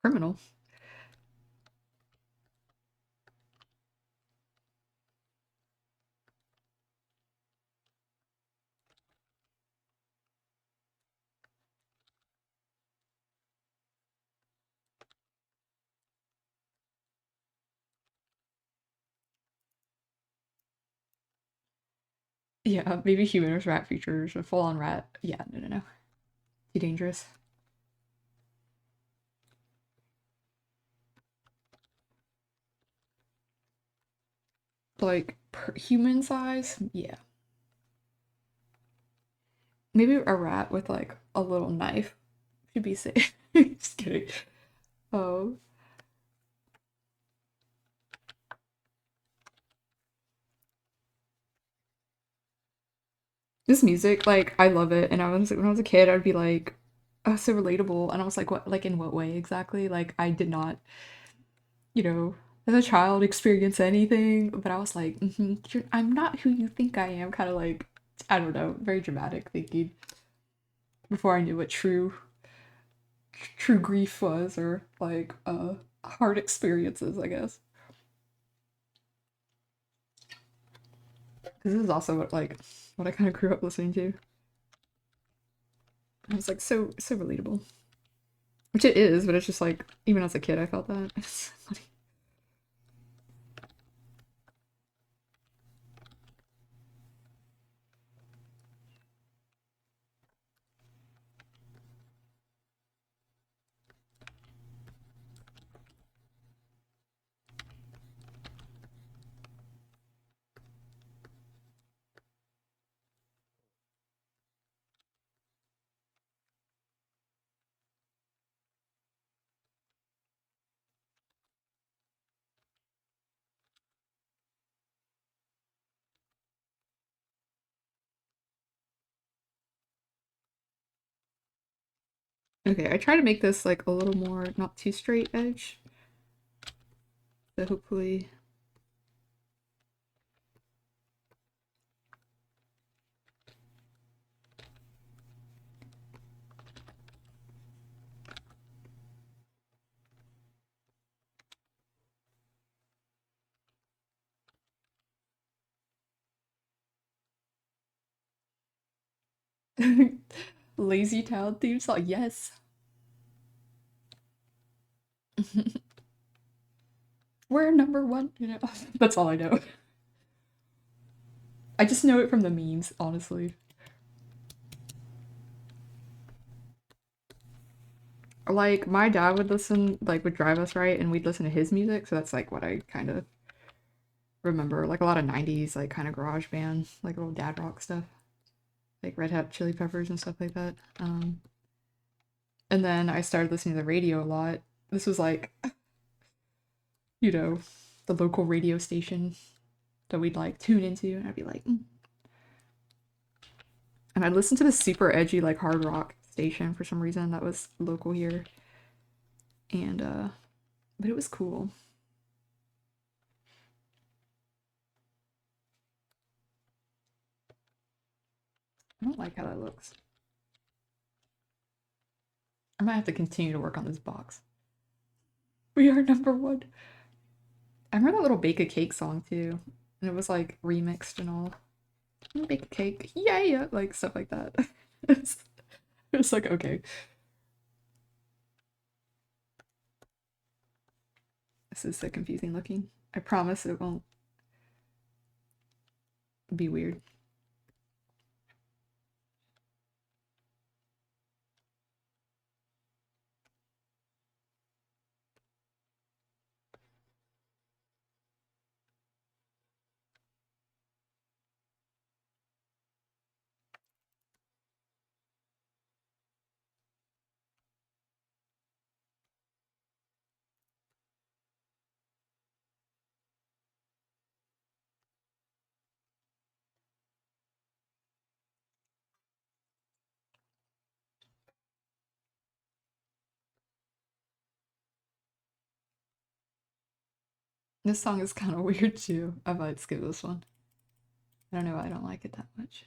Criminal. Yeah, maybe human with rat features, a full-on rat. Yeah, no, no, no. Too dangerous. Like, human size? Yeah. Maybe a rat with, like, a little knife should be safe. Just kidding. Oh. This music, like, I love it. And when I was a kid, I'd be like, oh, so relatable. And I was like, what, like, in what way exactly? Like, I did not, you know, as a child experience anything, but I was like, I'm not who you think I am. Kind of like, I don't know, very dramatic thinking before I knew what true grief was, or like hard experiences, I guess. This is also what I kind of grew up listening to. I was like so relatable, which it is, but it's just like even as a kid, I felt that. It's funny. Okay, I try to make this like a little more not too straight edge, so hopefully. Lazy Town theme song, yes. We're number one, you know. That's all I know. I just know it from the memes, honestly. Like my dad would listen, like would drive us right, and we'd listen to his music, so that's like what I kind of remember. Like a lot of '90s, like kind of garage band, like little dad rock stuff, like Red Hot Chili Peppers and stuff like that. And then I started listening to the radio a lot. This was like, you know, the local radio station that we'd like tune into, and I'd be like, and I'd listen to this super edgy like hard rock station for some reason that was local here, and but it was cool. I don't like how that looks. I might have to continue to work on this box. We are number one. I remember that little bake a cake song too, and it was like remixed and all. Bake a cake, yeah, yeah, like stuff like that. it's, it's like okay, this is so confusing looking. I promise it won't be weird. This song is kind of weird too. I might skip this one. I don't know why I don't like it that much.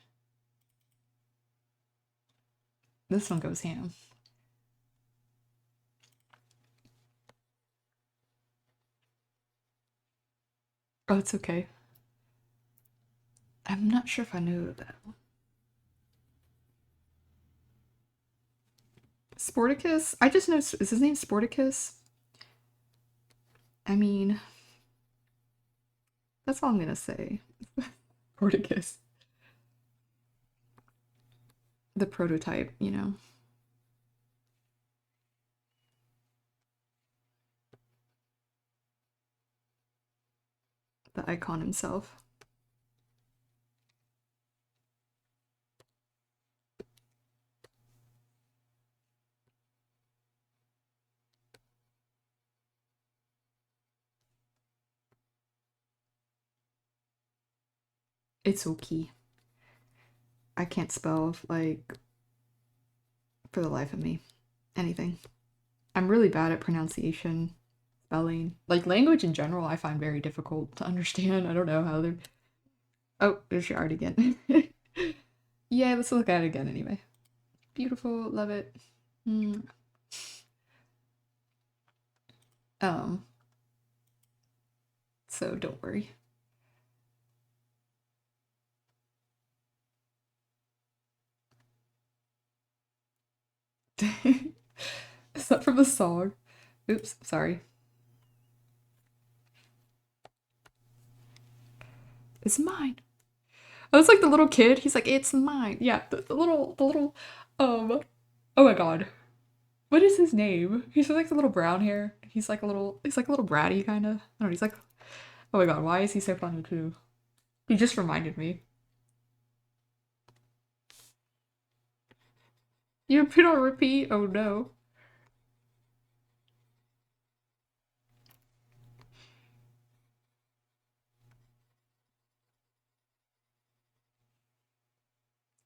This one goes ham. Oh, it's okay. I'm not sure if I know that one. Sporticus? I just know, is his name Sporticus? I mean, that's all I'm gonna say. Sporticus. The prototype, you know. The icon himself. It's okay. I can't spell, like, for the life of me. Anything. I'm really bad at pronunciation, spelling. Like, language in general, I find very difficult to understand. I don't know how they're. Oh, there's your art again. Yeah, let's look at it again anyway. Beautiful, love it. Mm. Um, so don't worry. Is that from the song? Oops, sorry. It's mine. Oh, it's like the little kid. He's like, it's mine. Yeah, the little, oh my god. What is his name? He's like the little brown hair. He's like a little bratty kind of. I don't know, he's like, oh my god, why is he so funny too? He just reminded me. You put on repeat? Oh no.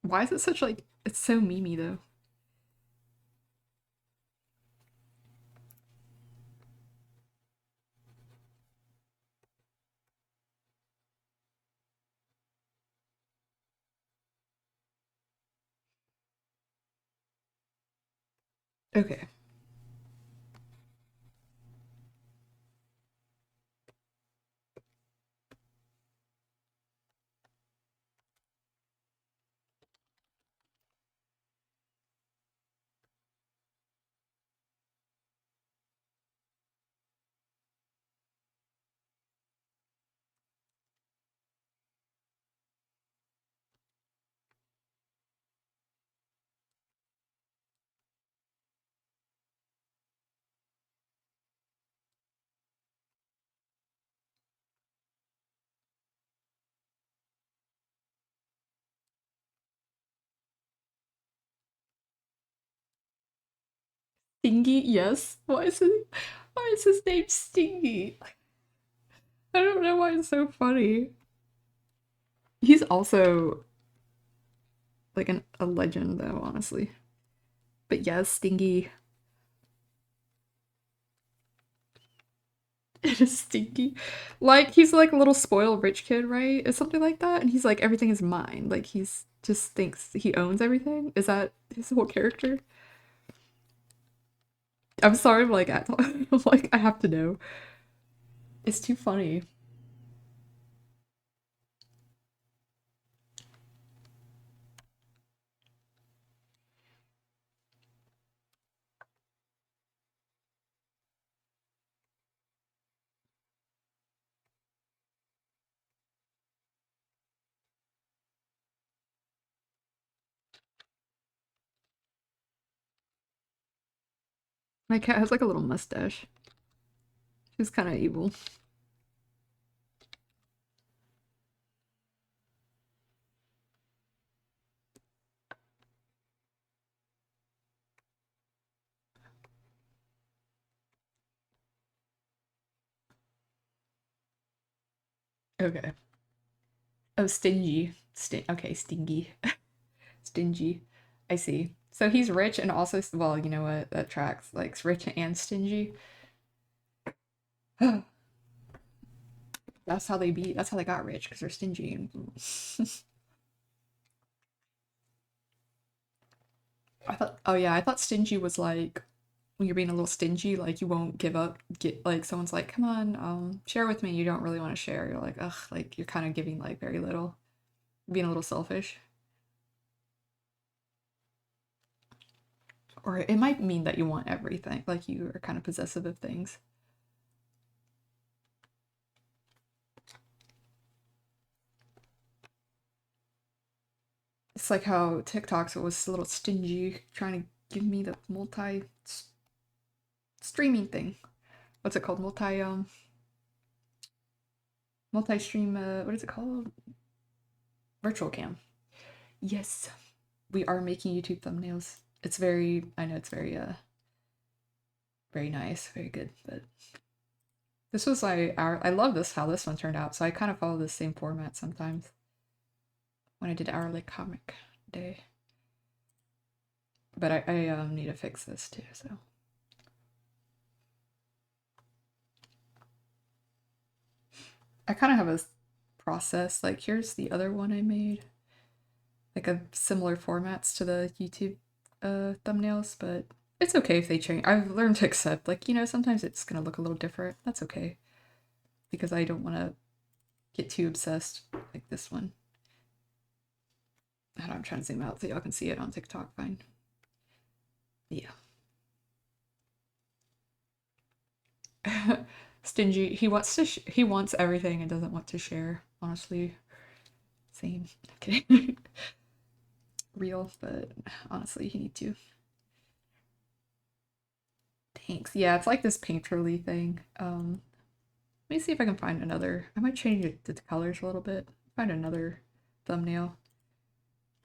Why is it such like, it's so memey though. Okay. Stingy, yes. Why is his name Stingy? I don't know why it's so funny. He's also like a legend though, honestly. But yes, Stingy. It is Stinky. Like he's like a little spoiled rich kid, right? It's something like that. And he's like everything is mine. Like he's just thinks he owns everything. Is that his whole character? I'm sorry, I'm like I'm like I have to know. It's too funny. My cat has like a little mustache. She's kind of evil. Okay. Oh, stingy. Okay, stingy. Stingy. I see. So he's rich and also, well, you know what? That tracks. Like, rich and stingy. That's how they got rich, because they're stingy. I thought, oh yeah, I thought stingy was like when you're being a little stingy, like you won't give up, get like someone's like, come on, share with me. You don't really want to share. You're like, ugh, like you're kind of giving like very little, being a little selfish. Or it might mean that you want everything, like you are kind of possessive of things. It's like how TikTok's was a little stingy, trying to give me the multi streaming thing. What's it called? Multi stream. What is it called? Virtual cam. Yes, we are making YouTube thumbnails. It's very. I know it's very nice, very good. But this was like our. I love this how this one turned out. So I kind of follow the same format sometimes. When I did our like comic day. But I need to fix this too. So. I kind of have a process. Like, here's the other one I made. Like, a similar formats to the YouTube thumbnails, but it's okay if they change. I've learned to accept, like, sometimes it's going to look a little different. That's okay. Because I don't want to get too obsessed like this one. And I'm trying to zoom out so y'all can see it on TikTok fine. Yeah. Stingy. He wants everything and doesn't want to share, honestly. Same. Okay. Real, but honestly, you need to. Thanks. Yeah, it's like this painterly thing. Let me see if I can find another. I might change it to the colors a little bit. Find another thumbnail.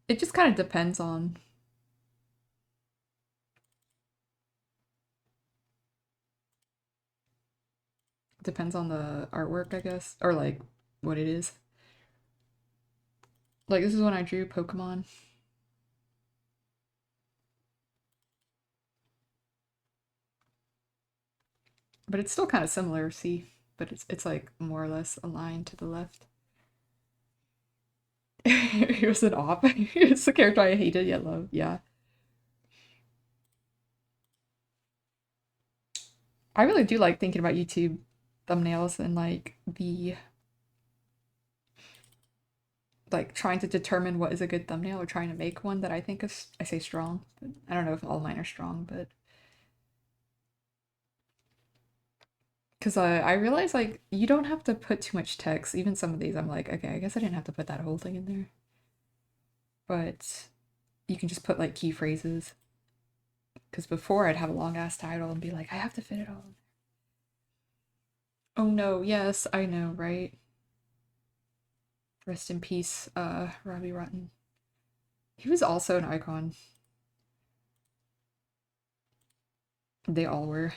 It just kind of depends on the artwork, I guess, or like what it is. Like this is when I drew Pokemon. But it's still kind of similar, see? But it's like more or less aligned to the left. He was an op. It's the character I hated yet love. Yeah. I really do like thinking about YouTube thumbnails and like trying to determine what is a good thumbnail or trying to make one that I think is, I say strong, but I don't know if all mine are strong, but because I realize like you don't have to put too much text. Even some of these, I'm like, okay, I guess I didn't have to put that whole thing in there, but you can just put like key phrases. Because before I'd have a long ass title and be like, I have to fit it all. Oh no, yes, I know, right? Rest in peace, Robbie Rotten. He was also an icon. They all were.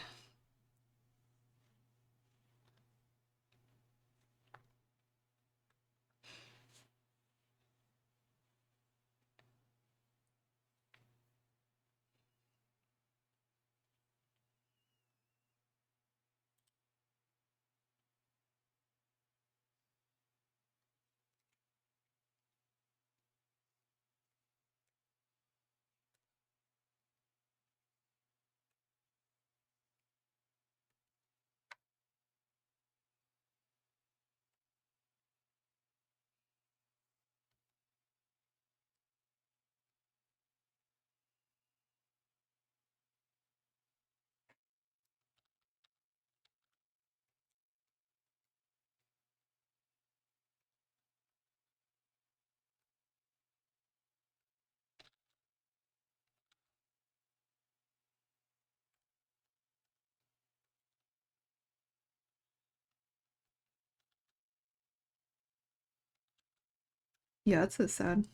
Yeah, it's so sad.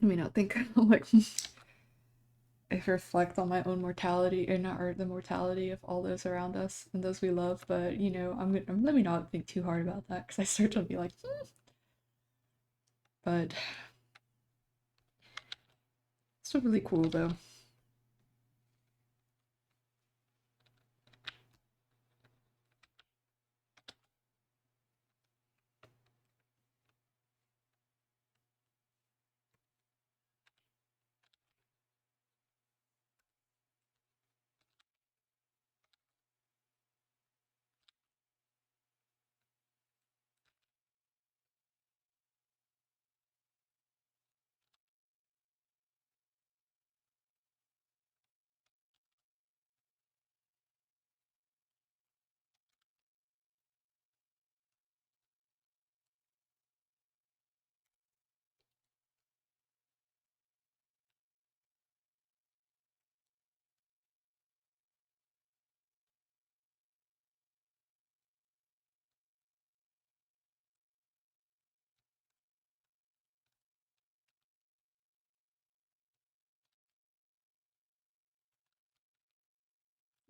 I mean, I think I'm like I reflect on my own mortality or not, or the mortality of all those around us and those we love. But let me not think too hard about that because I start to be like, but it's still really cool though.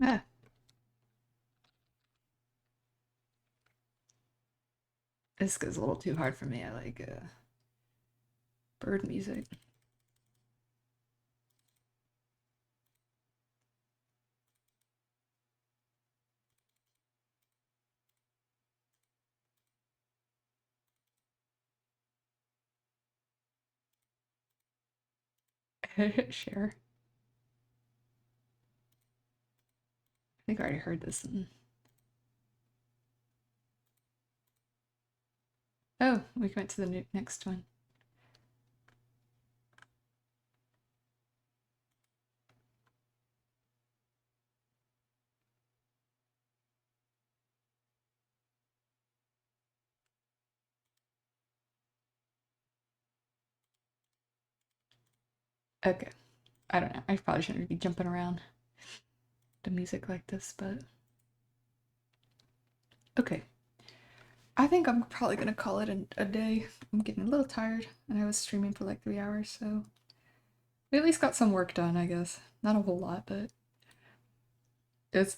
Ah, this goes a little too hard for me. I like bird music. Share. I think I already heard this one. Oh, we went to the next one. Okay. I don't know. I probably shouldn't be jumping around to music like this, but okay. I think I'm probably gonna call it a day. I'm getting a little tired, and I was streaming for like 3 hours, so we at least got some work done, I guess. Not a whole lot, but it's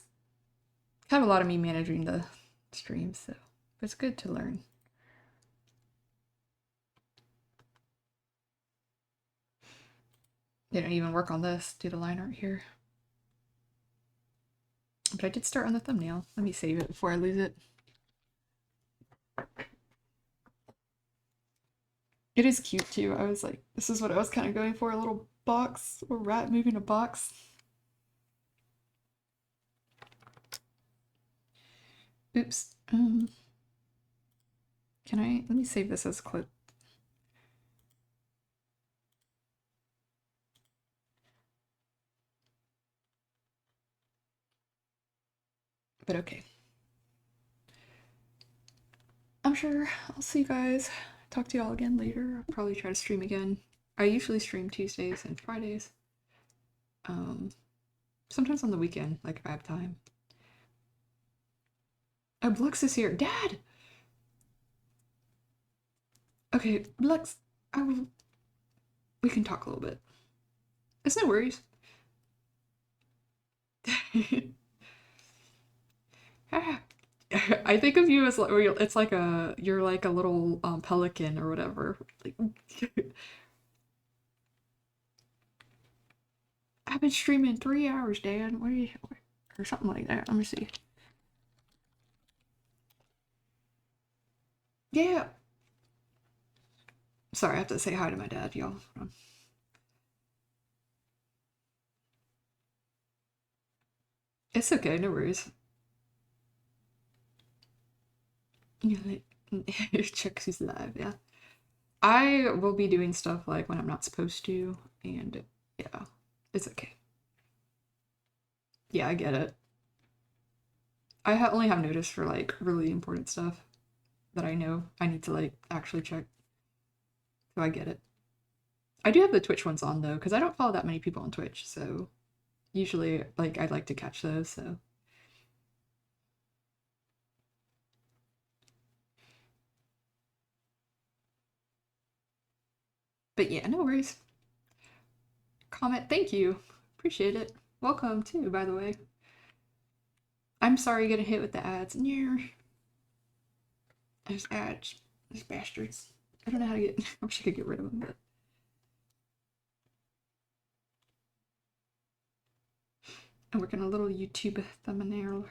kind of a lot of me managing the stream, so it's good to learn. Didn't even work on this, do the line art here. But I did start on the thumbnail. Let me save it before I lose it. It is cute too. I was like, this is what I was kind of going for, a little box, a rat moving a box. Oops. Can I, let me save this as a clip. But okay. I'm sure I'll see you guys. Talk to y'all again later. I'll probably try to stream again. I usually stream Tuesdays and Fridays. Sometimes on the weekend, like if I have time. Oh, Blux is here. Dad! Okay, Blux, I will. We can talk a little bit. It's no worries. I think of you as like, it's like you're like a little pelican or whatever. Like, I've been streaming 3 hours, Dad. What are you, or something like that. Let me see. Yeah. Sorry, I have to say hi to my dad, y'all. It's okay, no worries. Check who's live, yeah. I will be doing stuff like when I'm not supposed to, and yeah, it's okay. Yeah, I get it. I only have notice for like really important stuff that I know I need to like actually check, so I get it. I do have the Twitch ones on though, because I don't follow that many people on Twitch, so usually like I'd like to catch those, so. But yeah, no worries. Comment, thank you. Appreciate it. Welcome too, by the way. I'm sorry you're getting hit with the ads. Yeah. There's ads. These bastards. I don't know how to get. I wish I could get rid of them, but I'm working a little YouTube thumbnail.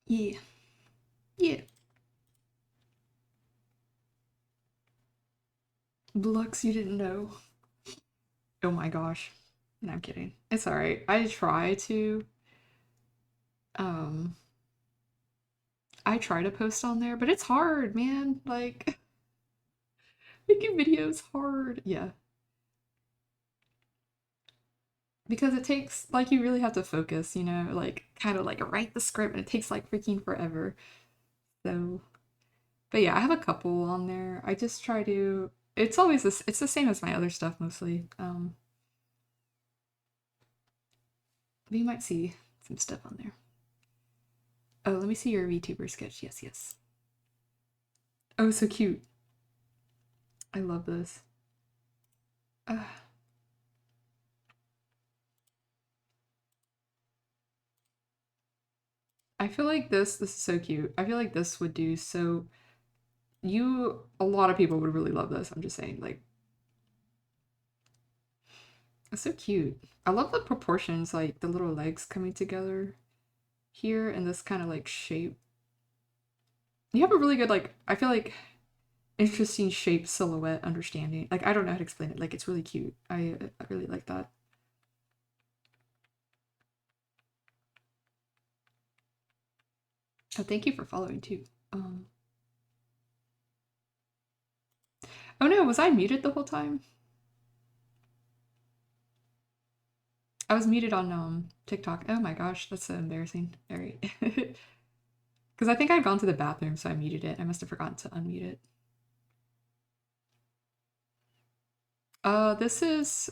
Yeah. Yeah. Lux, you didn't know. Oh my gosh. No, I'm kidding. It's alright. I try to. Um. I try to post on there, but it's hard, man. Like, making videos hard. Yeah. Because it takes, like, you really have to focus, you know? Like, kind of like write the script, and it takes, like, freaking forever. So. But yeah, I have a couple on there. I just try to. It's always this. It's the same as my other stuff mostly. But you might see some stuff on there. Oh, let me see your VTuber sketch. Yes, yes. Oh, so cute. I love this. Uh, I feel like this is so cute. I feel like this would do so a lot of people would really love this. I'm just saying, like, it's so cute. I love the proportions, like the little legs coming together here in this kind of like shape. You have a really good, like, I feel like interesting shape silhouette understanding. Like, I don't know how to explain it. Like, it's really cute. I really like that. Oh, thank you for following too. Um, oh no, was I muted the whole time? I was muted on TikTok. Oh my gosh, that's so embarrassing. All right. Because I think I'd gone to the bathroom, so I muted it. I must have forgotten to unmute it. This is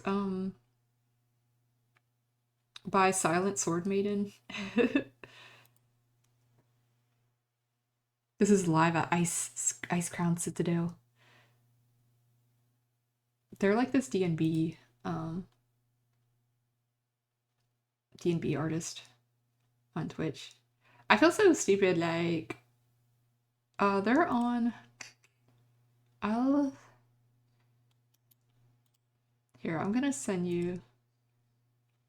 by Silent Sword Maiden. This is live at Ice Crown Citadel. They're like this D&B artist on Twitch. I feel so stupid, like they're on I'll here, I'm gonna send you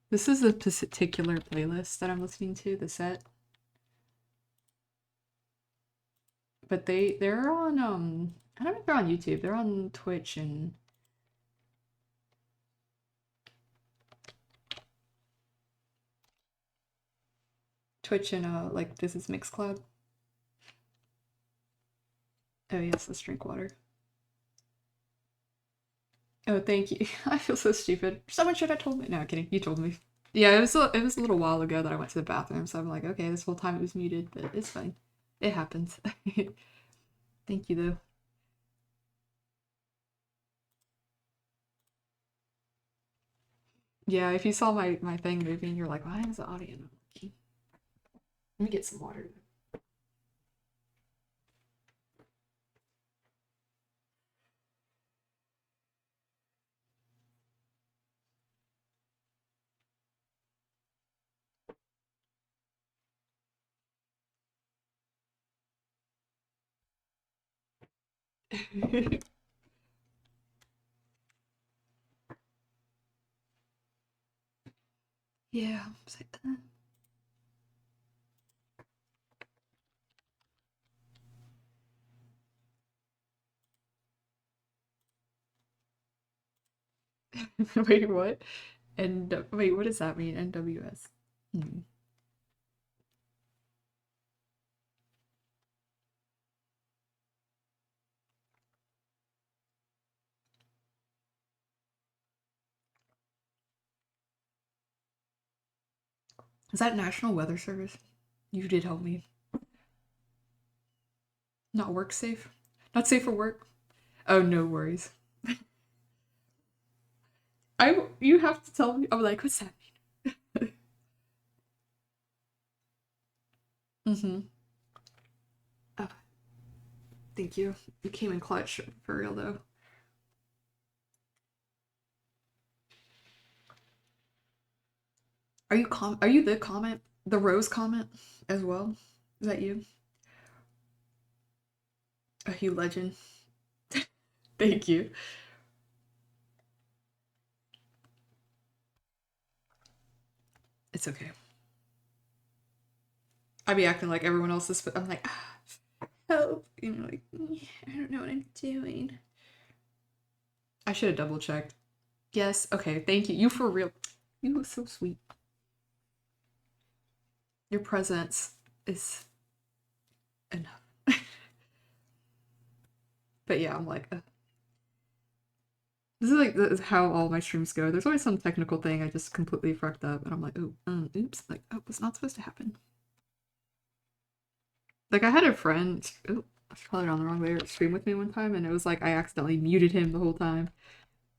this is a particular playlist that I'm listening to, the set. But they're on I don't know if they're on YouTube, they're on Twitch and like this is Mixcloud. Oh yes, let's drink water. Oh, thank you. I feel so stupid. Someone should have told me. No, kidding. You told me. Yeah, it was a little while ago that I went to the bathroom, so I'm like, okay, this whole time it was muted, but it's fine. It happens. Thank you though. Yeah, if you saw my thing moving, you're like, why is the audio not working? Let me get some water. Yeah. Wait, what? And wait, what does that mean? NWS. Hmm. Is that National Weather Service? You did help me. Not work safe? Not safe for work? Oh, no worries. You have to tell me. I'm like, what's that mean? Mm-hmm. Oh, thank you. You came in clutch for real though. Are you the Rose comment as well? Is that you? Oh, you legend. Thank you. It's okay. I be acting like everyone else is, but I'm like, help. You know, like, I don't know what I'm doing. I should have double checked. Yes, okay, thank you. You for real. You were so sweet. Your presence is enough. But yeah, I'm like, this is how all my streams go. There's always some technical thing I just completely fucked up, and I'm like, oh, oops, like, oh, it's not supposed to happen. Like I had a friend, oh, I was probably on the wrong way, or stream with me one time, and it was like I accidentally muted him the whole time,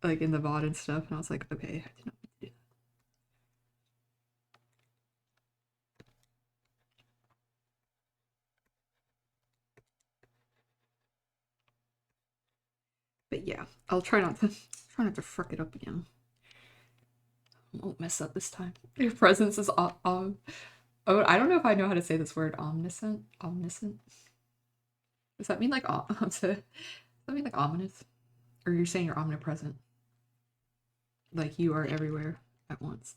like in the VOD and stuff, and I was like, okay, I did not mean to do But yeah, I'll try not to fuck it up again. I won't mess up this time. Your presence is oh, I don't know if I know how to say this word. Omniscient. Does that mean like does that mean like ominous? Or you're saying you're omnipresent? Like you are everywhere at once.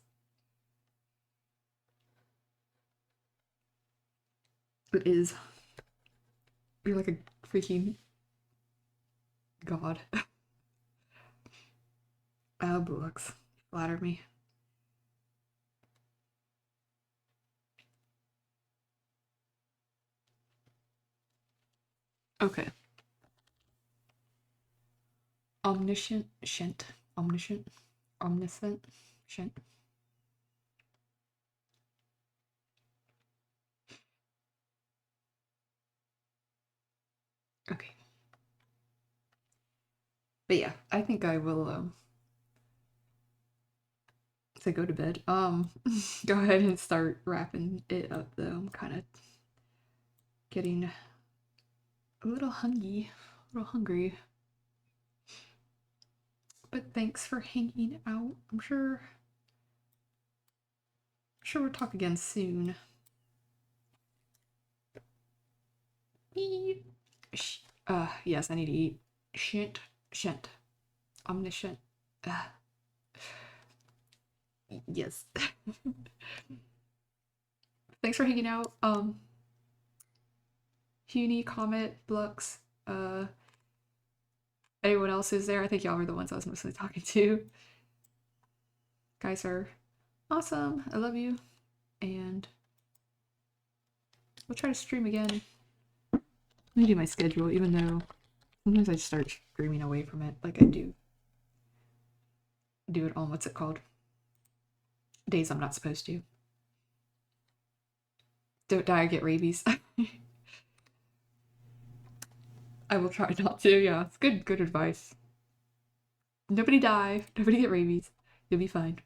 It is. You're like a freaking god. Oh, books. Flatter me. Okay. Omniscient, omniscient, omniscient, shint. Okay. But yeah, I think I will say go to bed. Go ahead and start wrapping it up though. I'm kind of getting a little hungry. But thanks for hanging out. I'm sure we'll talk again soon. Yes, I need to eat. Shint. Omniscient. Yes. Thanks for hanging out. Puny, Comet, Blux, anyone else is there? I think y'all were the ones I was mostly talking to. Guys are awesome. I love you. And we'll try to stream again. Let me do my schedule, even though sometimes I just start streaming away from it, like I do it on what's it called? Days I'm not supposed to. Don't die or get rabies. I will try not to, yeah. It's good advice. Nobody die, nobody get rabies. You'll be fine.